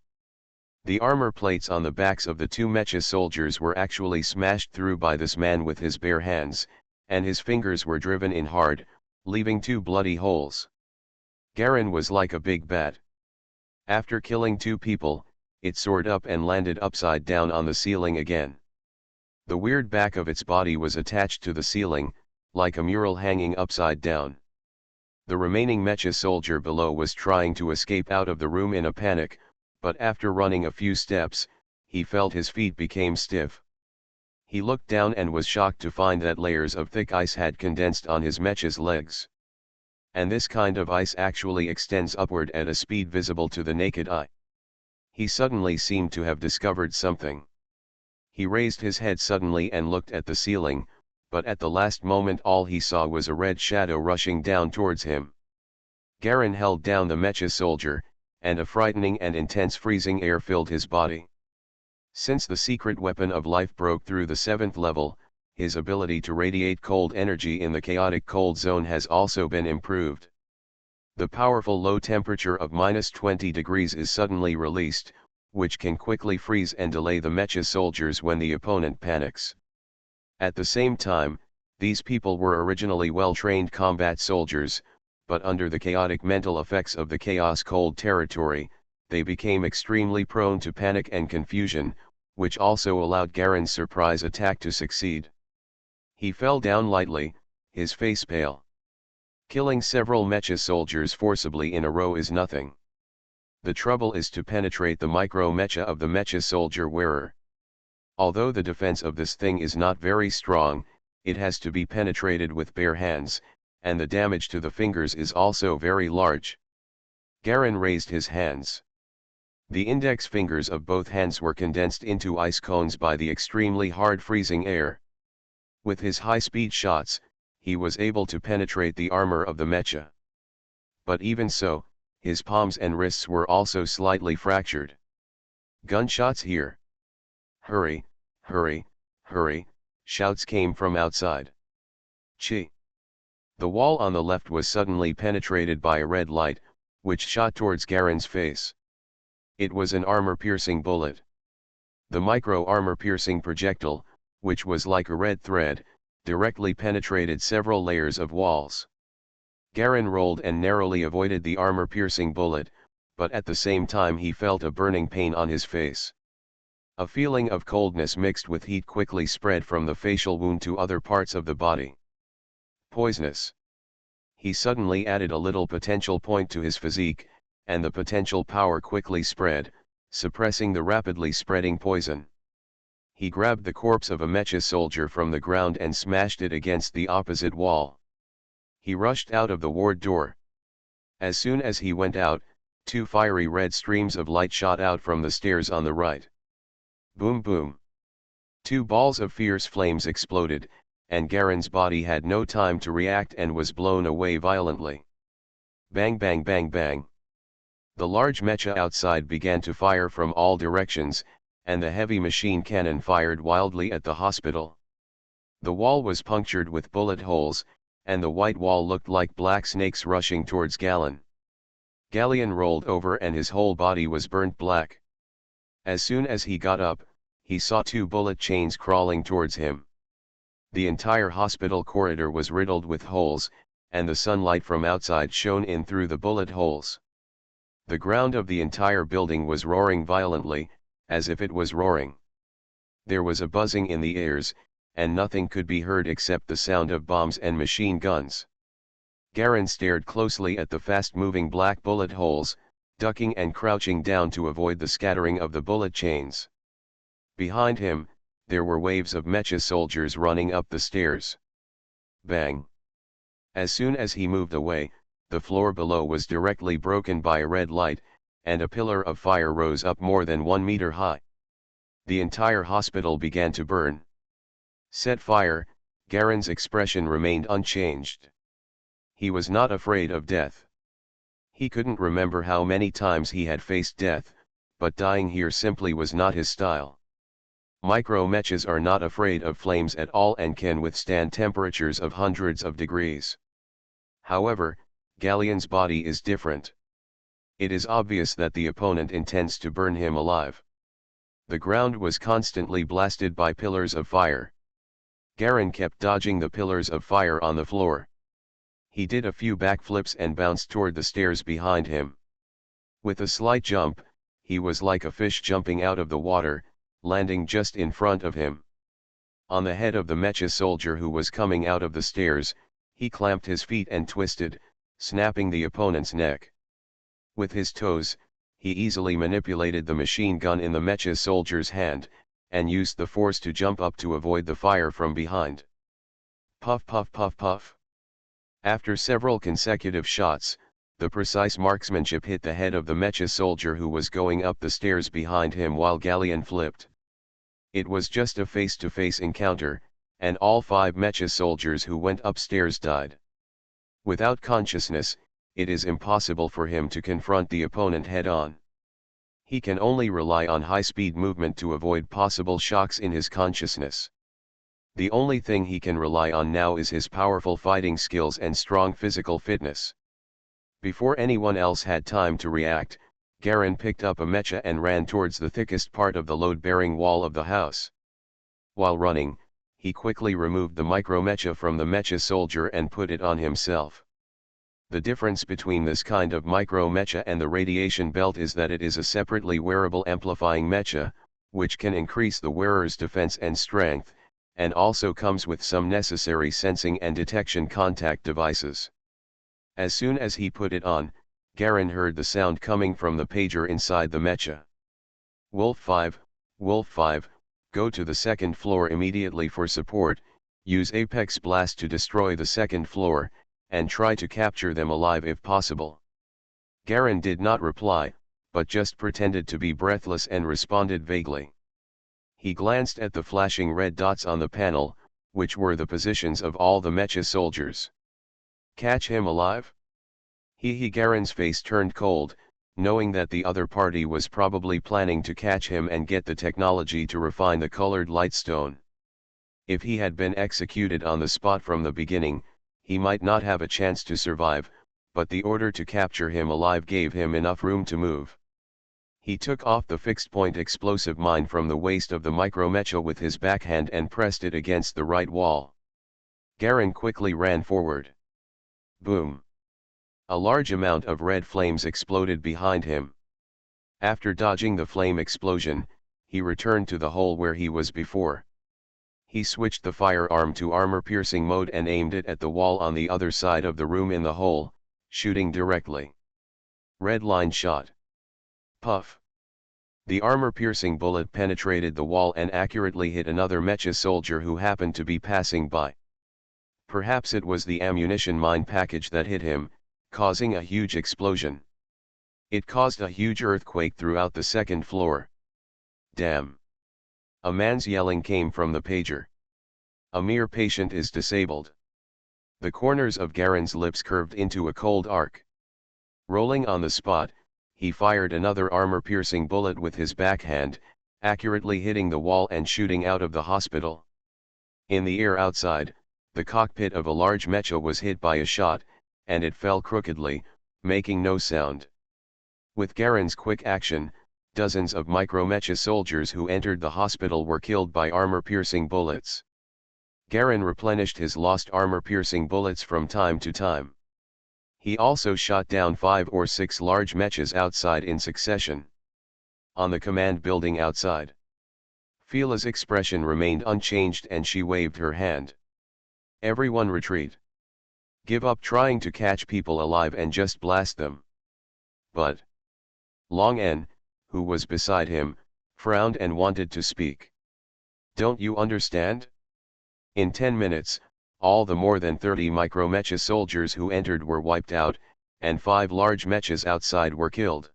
The armor plates on the backs of the 2 mecha soldiers were actually smashed through by this man with his bare hands, and his fingers were driven in hard, leaving 2 bloody holes. Garen was like a big bat. After killing 2 people, it soared up and landed upside down on the ceiling again. The weird back of its body was attached to the ceiling, like a mural hanging upside down. The remaining mecha soldier below was trying to escape out of the room in a panic, but after running a few steps, he felt his feet became stiff. He looked down and was shocked to find that layers of thick ice had condensed on his mecha's legs. And this kind of ice actually extends upward at a speed visible to the naked eye. He suddenly seemed to have discovered something. He raised his head suddenly and looked at the ceiling, but at the last moment all he saw was a red shadow rushing down towards him. Garen held down the mecha soldier, and a frightening and intense freezing air filled his body. Since the secret weapon of life broke through the 7th level, his ability to radiate cold energy in the chaotic cold zone has also been improved. The powerful low temperature of -20 degrees is suddenly released, which can quickly freeze and delay the mecha soldiers when the opponent panics. At the same time, these people were originally well-trained combat soldiers, but under the chaotic mental effects of the chaos cold territory, they became extremely prone to panic and confusion, which also allowed Garen's surprise attack to succeed. He fell down lightly, his face pale. Killing several mecha soldiers forcibly in a row is nothing. The trouble is to penetrate the micro-mecha of the mecha soldier wearer. Although the defense of this thing is not very strong, it has to be penetrated with bare hands, and the damage to the fingers is also very large. Garen raised his hands. The index fingers of both hands were condensed into ice cones by the extremely hard freezing air. With his high-speed shots, he was able to penetrate the armor of the mecha. But even so, his palms and wrists were also slightly fractured. Gunshots here. Hurry, hurry, hurry, shouts came from outside. Chi. The wall on the left was suddenly penetrated by a red light, which shot towards Garen's face. It was an armor-piercing bullet. The micro-armor-piercing projectile, which was like a red thread, directly penetrated several layers of walls. Garen rolled and narrowly avoided the armor-piercing bullet, but at the same time he felt a burning pain on his face. A feeling of coldness mixed with heat quickly spread from the facial wound to other parts of the body. Poisonous. He suddenly added a little potential point to his physique, and the potential power quickly spread, suppressing the rapidly spreading poison. He grabbed the corpse of a mecha soldier from the ground and smashed it against the opposite wall. He rushed out of the ward door. As soon as he went out, two fiery red streams of light shot out from the stairs on the right. Boom boom. Two balls of fierce flames exploded, and Garen's body had no time to react and was blown away violently. Bang bang bang bang. The large mecha outside began to fire from all directions, and the heavy machine cannon fired wildly at the hospital. The wall was punctured with bullet holes, and the white wall looked like black snakes rushing towards Galen. Galleon rolled over and his whole body was burnt black. As soon as he got up, he saw two bullet chains crawling towards him. The entire hospital corridor was riddled with holes, and the sunlight from outside shone in through the bullet holes. The ground of the entire building was roaring violently, as if it was roaring. There was a buzzing in the ears, and nothing could be heard except the sound of bombs and machine guns. Garen stared closely at the fast-moving black bullet holes, ducking and crouching down to avoid the scattering of the bullet chains. Behind him, there were waves of mecha soldiers running up the stairs. Bang! As soon as he moved away, the floor below was directly broken by a red light, and a pillar of fire rose up more than 1 meter high. The entire hospital began to burn. Set fire, Garen's expression remained unchanged. He was not afraid of death. He couldn't remember how many times he had faced death, but dying here simply was not his style. Micro-mechas are not afraid of flames at all and can withstand temperatures of hundreds of degrees. However, Galleon's body is different. It is obvious that the opponent intends to burn him alive. The ground was constantly blasted by pillars of fire. Garen kept dodging the pillars of fire on the floor. He did a few backflips and bounced toward the stairs behind him. With a slight jump, he was like a fish jumping out of the water, landing just in front of him. On the head of the mecha soldier who was coming out of the stairs, he clamped his feet and twisted, snapping the opponent's neck. With his toes, he easily manipulated the machine gun in the mecha soldier's hand, and used the force to jump up to avoid the fire from behind. Puff puff puff puff. After several consecutive shots, the precise marksmanship hit the head of the mecha soldier who was going up the stairs behind him while Galleon flipped. It was just a face-to-face encounter, and all 5 mecha soldiers who went upstairs died. Without consciousness, it is impossible for him to confront the opponent head-on. He can only rely on high-speed movement to avoid possible shocks in his consciousness. The only thing he can rely on now is his powerful fighting skills and strong physical fitness. Before anyone else had time to react, Garen picked up a mecha and ran towards the thickest part of the load-bearing wall of the house. While running, he quickly removed the micro-mecha from the mecha soldier and put it on himself. The difference between this kind of micro-mecha and the radiation belt is that it is a separately wearable amplifying mecha, which can increase the wearer's defense and strength, and also comes with some necessary sensing and detection contact devices. As soon as he put it on, Garen heard the sound coming from the pager inside the mecha. Wolf 5, go to the second floor immediately for support, use Apex Blast to destroy the second floor, and try to capture them alive if possible. Garen did not reply, but just pretended to be breathless and responded vaguely. He glanced at the flashing red dots on the panel, which were the positions of all the mecha soldiers. Catch him alive? Garen's face turned cold, knowing that the other party was probably planning to catch him and get the technology to refine the colored lightstone. If he had been executed on the spot from the beginning, he might not have a chance to survive, but the order to capture him alive gave him enough room to move. He took off the fixed-point explosive mine from the waist of the micromecha with his backhand and pressed it against the right wall. Garen quickly ran forward. Boom! A large amount of red flames exploded behind him. After dodging the flame explosion, he returned to the hole where he was before. He switched the firearm to armor-piercing mode and aimed it at the wall on the other side of the room in the hole, shooting directly. Red line shot. Puff! The armor-piercing bullet penetrated the wall and accurately hit another mecha soldier who happened to be passing by. Perhaps it was the ammunition mine package that hit him, causing a huge explosion. It caused a huge earthquake throughout the second floor. Damn! A man's yelling came from the pager. A mere patient is disabled. The corners of Garen's lips curved into a cold arc. Rolling on the spot, he fired another armor-piercing bullet with his backhand, accurately hitting the wall and shooting out of the hospital. In the air outside, the cockpit of a large mecha was hit by a shot, and it fell crookedly, making no sound. With Garen's quick action, dozens of micromecha soldiers who entered the hospital were killed by armor-piercing bullets. Garen replenished his lost armor-piercing bullets from time to time. He also shot down 5 or 6 large mechas outside in succession. On the command building outside, Fila's expression remained unchanged and she waved her hand. Everyone retreat. Give up trying to catch people alive and just blast them. But Long En, who was beside him, frowned and wanted to speak. Don't you understand? In 10 minutes, all the more than 30 micromecha soldiers who entered were wiped out, and 5 large mechas outside were killed.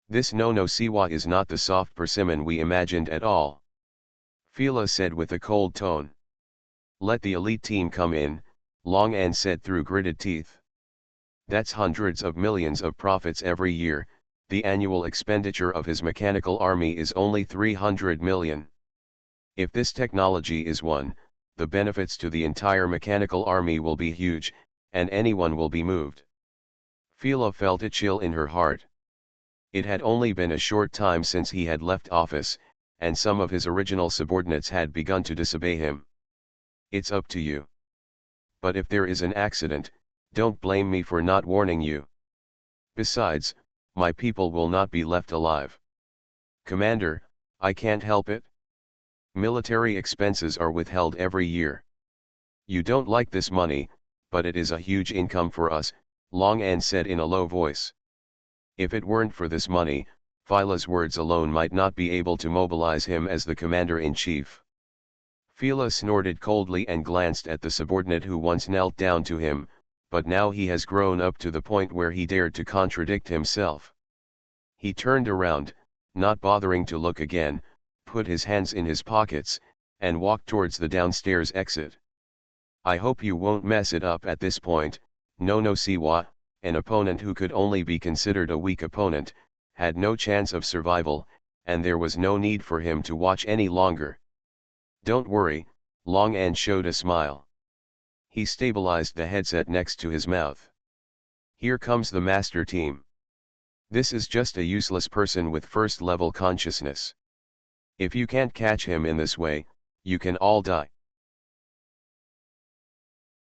This no Siwa is not the soft persimmon we imagined at all. Fila said with a cold tone. Let the elite team come in, Long En said through gritted teeth. That's hundreds of millions of profits every year. The annual expenditure of his mechanical army is only 300 million. If this technology is won, the benefits to the entire mechanical army will be huge, and anyone will be moved. Fila felt a chill in her heart. It had only been a short time since he had left office, and some of his original subordinates had begun to disobey him. It's up to you. But if there is an accident, don't blame me for not warning you. Besides, my people will not be left alive. Commander, I can't help it. Military expenses are withheld every year. You don't like this money, but it is a huge income for us, Long En said in a low voice. If it weren't for this money, Fila's words alone might not be able to mobilize him as the commander-in-chief. Fila snorted coldly and glanced at the subordinate who once knelt down to him, but now he has grown up to the point where he dared to contradict himself. He turned around, not bothering to look again, put his hands in his pockets, and walked towards the downstairs exit. I hope you won't mess it up at this point. No Siwa, an opponent who could only be considered a weak opponent, had no chance of survival, and there was no need for him to watch any longer. Don't worry, Long En showed a smile. He stabilized the headset next to his mouth. Here comes the master team. This is just a useless person with first-level consciousness. If you can't catch him in this way, you can all die.